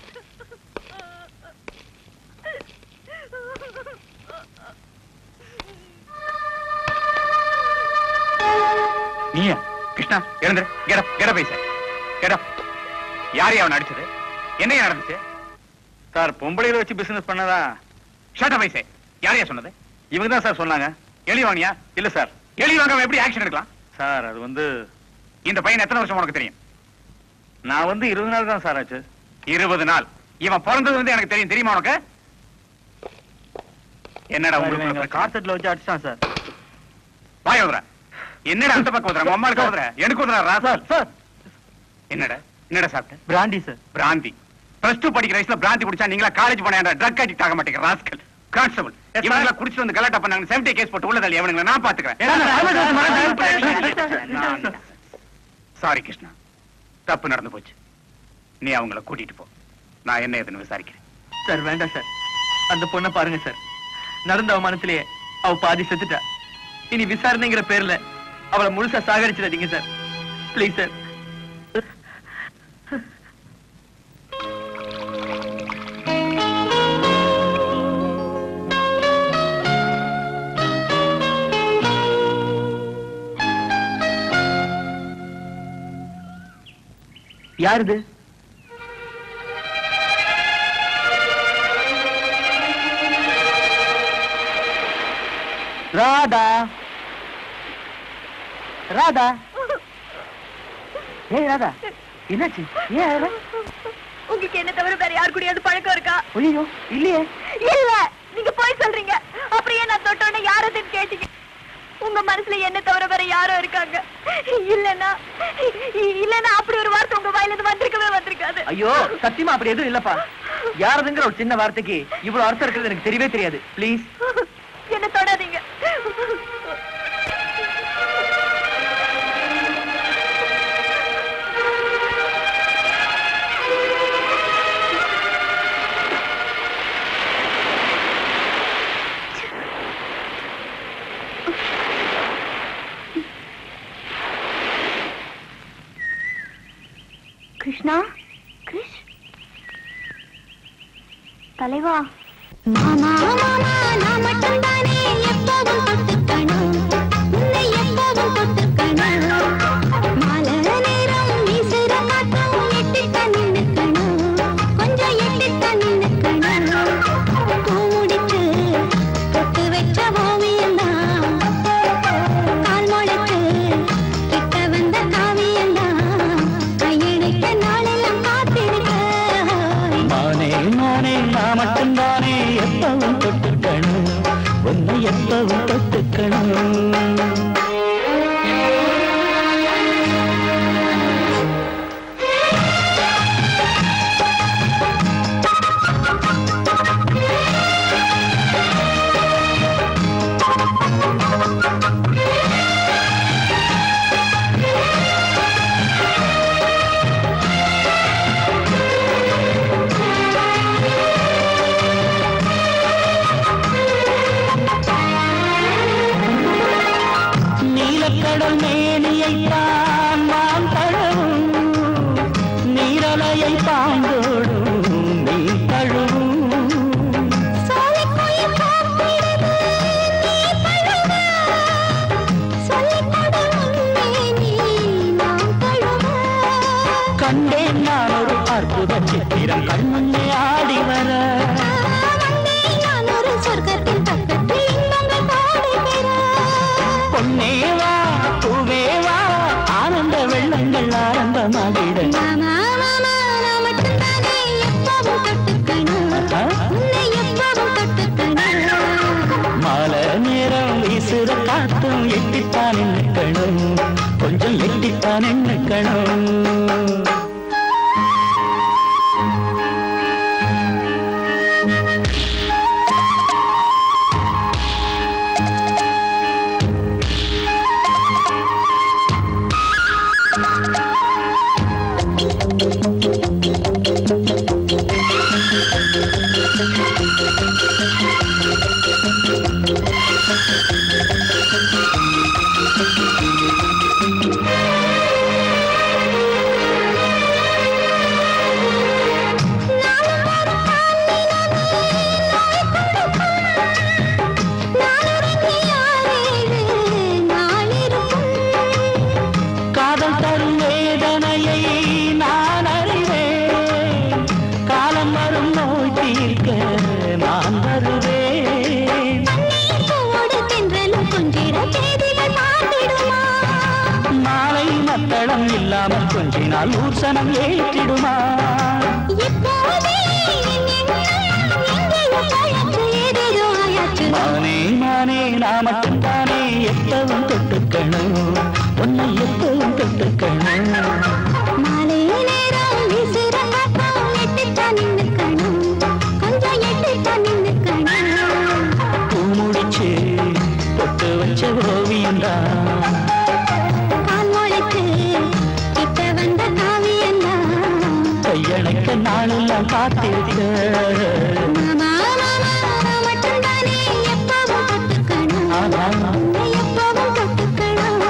நீயா? கிருஷ்ணா, எழுந்துரு. கெட பைசா கெட. யாரையா அவன் அடிச்சது? என்னையா நடந்துச்சு? சார், பொம்பளையில வச்சு பிசினஸ் பண்ணதா? ஷாட்டா பைசே, யாரையா சொன்னது? இவங்க தான் சார் சொன்னாங்க. எழுதி வாங்கியா? இல்ல சார். எழுதி வாங்க எப்படி ஆக்ஷன் எடுக்கலாம் சார்? அது வந்து, இந்த பையன் எத்தனை வருஷம் உனக்கு தெரியும்? நான் வந்து 20 நாள் தான் சார் ஆச்சு. 20 நாள்? இவன் பிறந்தது வந்து எனக்கு தெரியும். தெரியுமா உனக்கு? என்னடா உங்களுக்கு கார்செட்ல வச்சு அடிச்சான் சார். வாய் உதற. என்னடா அந்த பக்கம் உதற? அம்மாளுக்கு உதற, எனக்கு உதற. ராசால் சார், என்னடா சாப்பிட்ட? Brandy sir. பிராந்தி? +2 படிக்கிற வயசுல பிராந்தி குடிச்சா நீங்களா காலேஜ் போனா ட்ரக் அடிக்ட் ஆக மாட்டேங்க ராஸ்கல். கான்ஸ்டபிள், இவங்கள குடிச்சிட்டு வந்து கலாட்டா பண்ணாங்க. 70 கேஸ் போட்டு உள்ள தள்ளி அவனுங்களை நான் பாத்துக்கிறேன். சாரி கிருஷ்ணா, தப்பு நடந்து போச்சு. நீ அவங்கள கூட்டிட்டு போ. நான் என்ன ஏதுன்னு விசாரிக்கிறேன். சார், வேண்டாம் சார். அந்த பொண்ணை பாருங்க சார். நடந்த அவமானத்திலேயே அவ பாதி செத்துட்டா. இனி விசாரணைங்கிற பேர்ல அவளை முழுசா சாகடிச்சிடாதீங்க சார். Please sir. யாருது? ராதா. ராதா. ஏய் ராதா, என்னாச்சு? ஏன் அழற? உங்களுக்கு என்ன தவிர வேற யாரு கூடயாவது பழக்கம் இருக்கா? ஐயோ, இல்லையே. இல்ல, நீங்க போய் சொல்றீங்க. அப்படியே நான் தொட்டோன்னு யாரதுன்னு கேட்டீங்க. உங்க மனசுல என்ன தவிர வேற யாரும் இருக்காங்க. இல்லன்னா அப்படி ஒரு வார்த்தை உங்க வாயில இருந்து வந்திருக்காது. ஐயோ, சத்தியமா அப்படி எதுவும் இல்லப்பா. யாரதுங்கிற ஒரு சின்ன வார்த்தைக்கு இவ்வளவு அர்த்தம் இருக்கிறது எனக்கு தெரியவே தெரியாது. பிளீஸ் என்ன தொடாதீங்க. கிருஷ்ணா, தலைவா. மாமா மாமா நான் மட்டும் தானே எப்பவும் தொட்டுக்கணும், உன்னை எப்பவும் தொட்டுக்கணும். மாலை நேரம் வீசுற காற்றும் எட்டித்தான் நின்னுக்கணும், கொஞ்சம் எட்டித்தான் நின்னுக்கணும். பூ முடிச்சு பொட்டு வச்ச ஓவியம்தான், கால் முளைச்சு கிட்ட வந்த காவியம்தான், கையெடுக்க நாளெல்லாம் காத்திருக்க. மானே மானே நான் மட்டும்தானே எப்பவும் தொட்டுக்கணும், உன்னை எப்பவும் தொட்டுக்கணும். இல்லாமல் கொஞ்சினால் ஊர்சனம் ஏற்றிடுமா மானே மானே நான் மட்டும்தானே எப்பவும் தொட்டுக்கணும் உன்னை எப்பவும் தொட்டுக்கணும் மாலை நேரம் வீசுற காத்தம் எட்டித்தான் நின்னுக்கணும் கொஞ்சம் எட்டித்தான் நின்னுக்கணும் பூ முடிச்சு பொட்டு வச்ச ஓவியம்தான் கால் முளைச்சு கிட்ட வந்த காவியம்தான் கையணைக்க நாளெல்லாம் காத்திருக்க மாமா மாமா நான் மட்டும்தானே எப்பவும் தொட்டுக்கணும் உன்னை எப்பவும் தொட்டுக்கணும்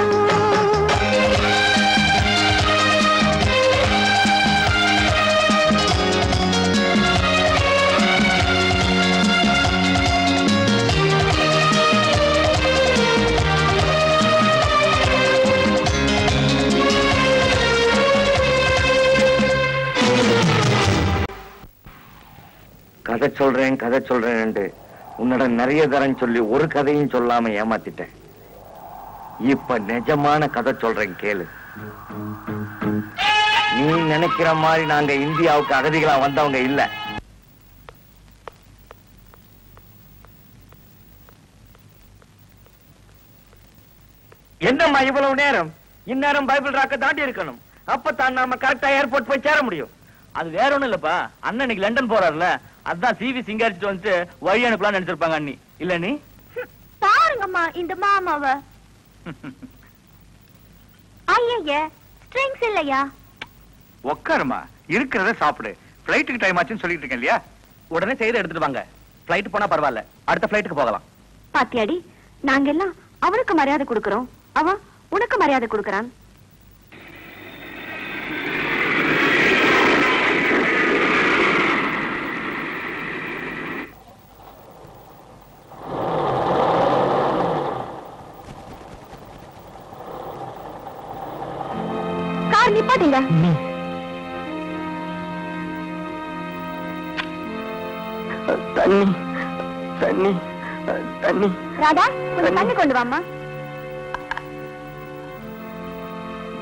கதை சொல்றேன் உன்னிடம் நிறைய தரம் சொல்லி ஒரு கதையும் சொல்லாம ஏமாத்திட்டேன். இப்ப நிஜமான கதை சொல்றேன் கேளு. நீ நினைக்கிற மாதிரி நாங்க இந்தியாவுக்கு அகதிகளா வந்தவங்க இல்ல. என்னம்மா இவ்வளவு நேரம்? இந்நேரம் பைபிள் ராக்க தாண்டி இருக்கணும். அப்பதான் நாம கரெக்டா ஏர்போர்ட் போய் சேர முடியும். அது வேற ஒண்ணும் இல்லப்பா, அண்ணன் இன்னைக்கு லண்டன் போறாருல, அதான் சிவி சிங்காரிச்சுட்டு வந்துட்டு வழி அனுப்பலாம்னு நினைச்சிருப்பாங்க அண்ணி. இல்ல நீ பாருங்கம்மா இந்த மாமாவ. ஐயா ஸ்ட்ரிங்ஸ் இல்லையா? உட்காருமா, இருக்கிறத சாப்பிடு. பிளைட்டுக்கு டைம் ஆச்சுன்னு சொல்லிட்டு இருக்கேன் இல்லையா? உடனே செய்து எடுத்துட்டு வாங்க. பிளைட் போனா பரவாயில்ல, அடுத்த பிளைட்டுக்கு போகலாம். பாத்தியாடி, நாங்க எல்லாம் அவனுக்கு மரியாதை கொடுக்கறோம், அவன் உனக்கு மரியாதை கொடுக்கறான். கார் நிப்பாட்டுங்க. தண்ணி தண்ணி தண்ணி. ராதா, கொஞ்சம் தண்ணி கொண்டு வாமா.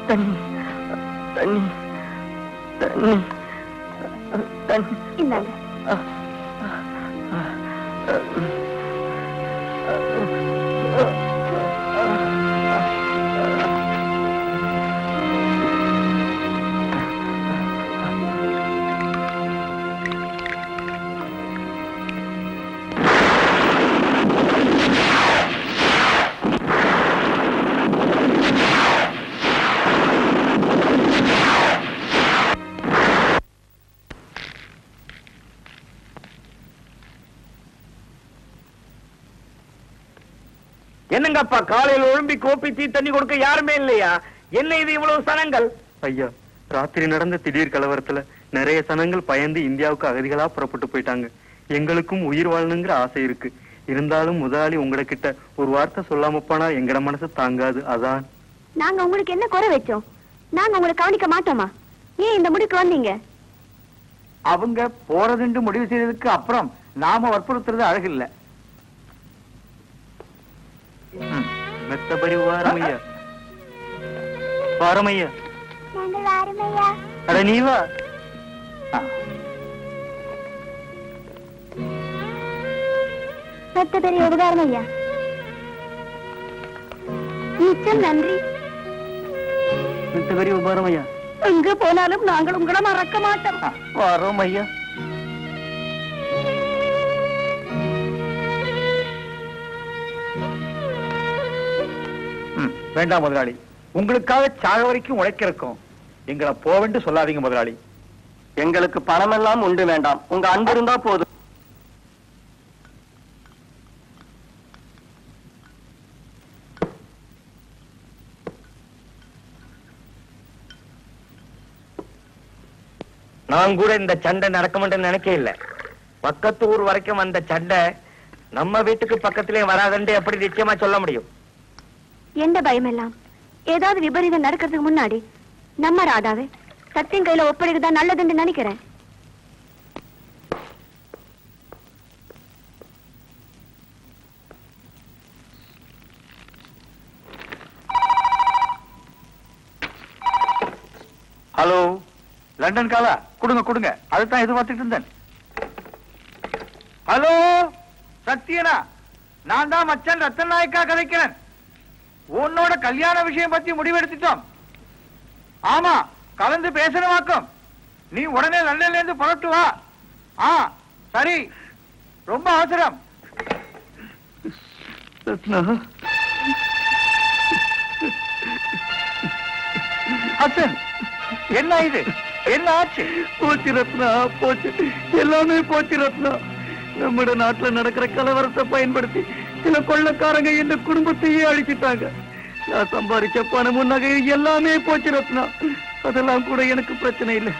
தண்ணி தண்ணி தண்ணி தண்ணி. இந்தாங்க. என்னங்கப்பா, காலையில் ஒழும்பி கோப்பி தீ தண்ணி கொடுக்க யாருமே இல்லையா? என்ன இது இவ்வளவு சனங்கள்? ஐயா, ராத்திரி நடந்த திடீர் கலவரத்துல நிறைய சனங்கள் பயந்து இந்தியாவுக்கு அகதிகளா புறப்பட்டு போயிட்டாங்க. எங்களுக்கும் உயிர் வாழணுங்கிற ஆசை இருக்கு. இருந்தாலும் முதலாளி உங்ககிட்ட ஒரு வார்த்தை சொல்லாம போனா எங்கட மனசு தாங்காது. அதான். நாங்க உங்களுக்கு என்ன குறை வச்சோம்? நாங்க உங்களை கவனிக்க மாட்டோமா? ஏன் இந்த முடிவுக்கு வந்தீங்க? அவங்க போறதுண்டு முடிவு செய்ததுக்கு அப்புறம் நாம வற்புறுத்துறது அழகு இல்ல. மெத்தபடி வாரமையா, வாரமையா. நாங்கள் வாருமையா. அட நீ வா. பெத்த பெரிய உபகாரம் ஐயா. மிச்சம் நன்றி. மெத்தபடி வாரமையா. எங்க போனாலும் நாங்கள் உங்களை மறக்க மாட்டோம். வாரோம் ஐயா. வேண்டாம் முதலாளி, உங்களுக்காக சாக வரைக்கும் உழைக்கிறோம். எங்களை போவென்று சொல்லாதீங்க முதலாளி. எங்களுக்கு பணம் எல்லாம் உண்டு வேண்டாம், உங்க அன்பு இருந்தா போதும். நான் கூட இந்த சண்டை நடக்க மாட்டேன்னு நினைக்க இல்ல. பக்கத்து ஊர் வரைக்கும் வந்த சண்டை நம்ம வீட்டுக்கு பக்கத்திலே வராதுன்னு எப்படி நிச்சயமா சொல்ல முடியும்? எந்த பயம் எல்லாம் ஏதாவது விபரீதம் நடக்கிறதுக்கு முன்னாடி நம்ம ராதாவை சத்தியம் கையில ஒப்படைக்குதான் நல்லதுன்னு நினைக்கிறேன். ஹலோ, லண்டன் காலா, கொடுங்க கொடுங்க, அதுதான் எதிர்பார்த்துட்டு இருந்தேன். ஹலோ சத்யனா, நான் தான் மச்சான் ரத்தன் நாயக்கா கதைக்கிறேன். உன்னோட கல்யாண விஷயம் பத்தி முடிவெடுத்துட்டோம். ஆமா, கலந்து பேசணுமாக்கும். நீ உடனே லண்டன்ல இருந்து புறட்டு வா. சரி, ரொம்ப அவசரம். ஹசன், என்ன இது? என்ன ஆச்சு? போச்சு ரத்னா, போச்சு, எல்லாமே போச்சு ரத்னா. நம்ம நாட்டுல நடக்கிற கலவரத்தை பயன்படுத்தி சில கொள்ளக்காரங்க இந்த குடும்பத்தையே அழிச்சிட்டாங்க. நான் சம்பாதிச்ச பணமும் நகையும் எல்லாமே போச்சு ரத்னா. அதெல்லாம் கூட எனக்கு பிரச்சனை இல்லை.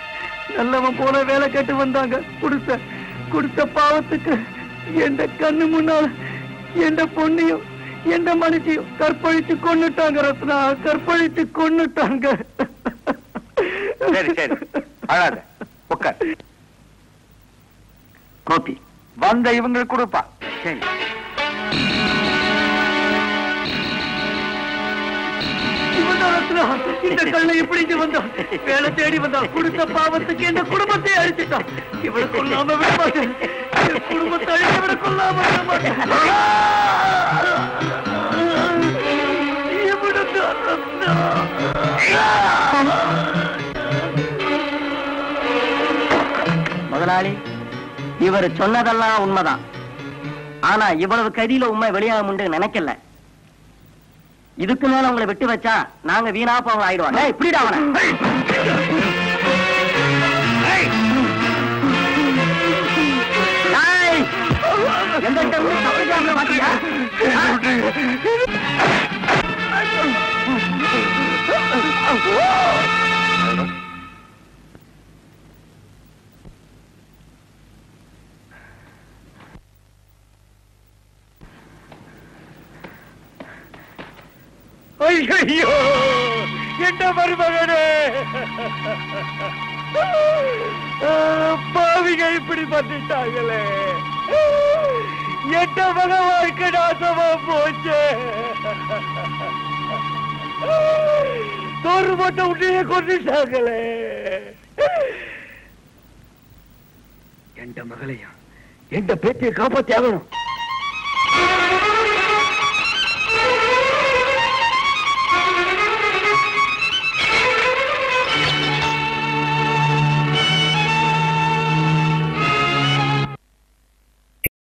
நல்லவன் போல வேலை கேட்டு வந்தாங்க. கொடுத்த பாவத்துக்கு எந்த கண்ணு முன்னால எந்த பொண்ணையும் எந்த மனுஷியும் கற்பழித்து கொன்னுட்டாங்க ரத்னா, கற்பழித்து கொன்னுட்டாங்க. சரி சரி, அழாத, உட்கார். கோபி வந்த இவங்களுக்கு கொடுப்பா. சரி, இந்த கல்லை இப்படி வந்தான், வேலை தேடி வந்தான். கொடுத்த பாவத்துக்கு இந்த குடும்பத்தை அழிச்சிட்டான். இவனை கொல்லாம விட மாட்டேன், குடும்பத்தை அழிக்க விட கொல்லாம விட மாட்டேன். முதலாளி, இவர் சொன்னதெல்லாம் உண்மைதான். ஆனா இவ்வளவு கதியில உண்மை வெளியாகும்னு நினைக்கல. இதுக்கு மேல உங்களை விட்டு வச்சா நாங்க வீணா போக ஆயிடுவாங்க. இப்படிடா அவனை. எந்த மாட்டியா? ஐயோ, என்ன மருமகனே, பாவிக இப்படி பண்ணிட்டாங்களே. எட்ட மக வாழ்க்கை நாசமா போச்சு. தோறு போட்ட உன்னையே கொண்டுட்டாங்களே. எந்த மகளையா, எந்த பேச்சையை காப்பாத்தி ஆகணும்.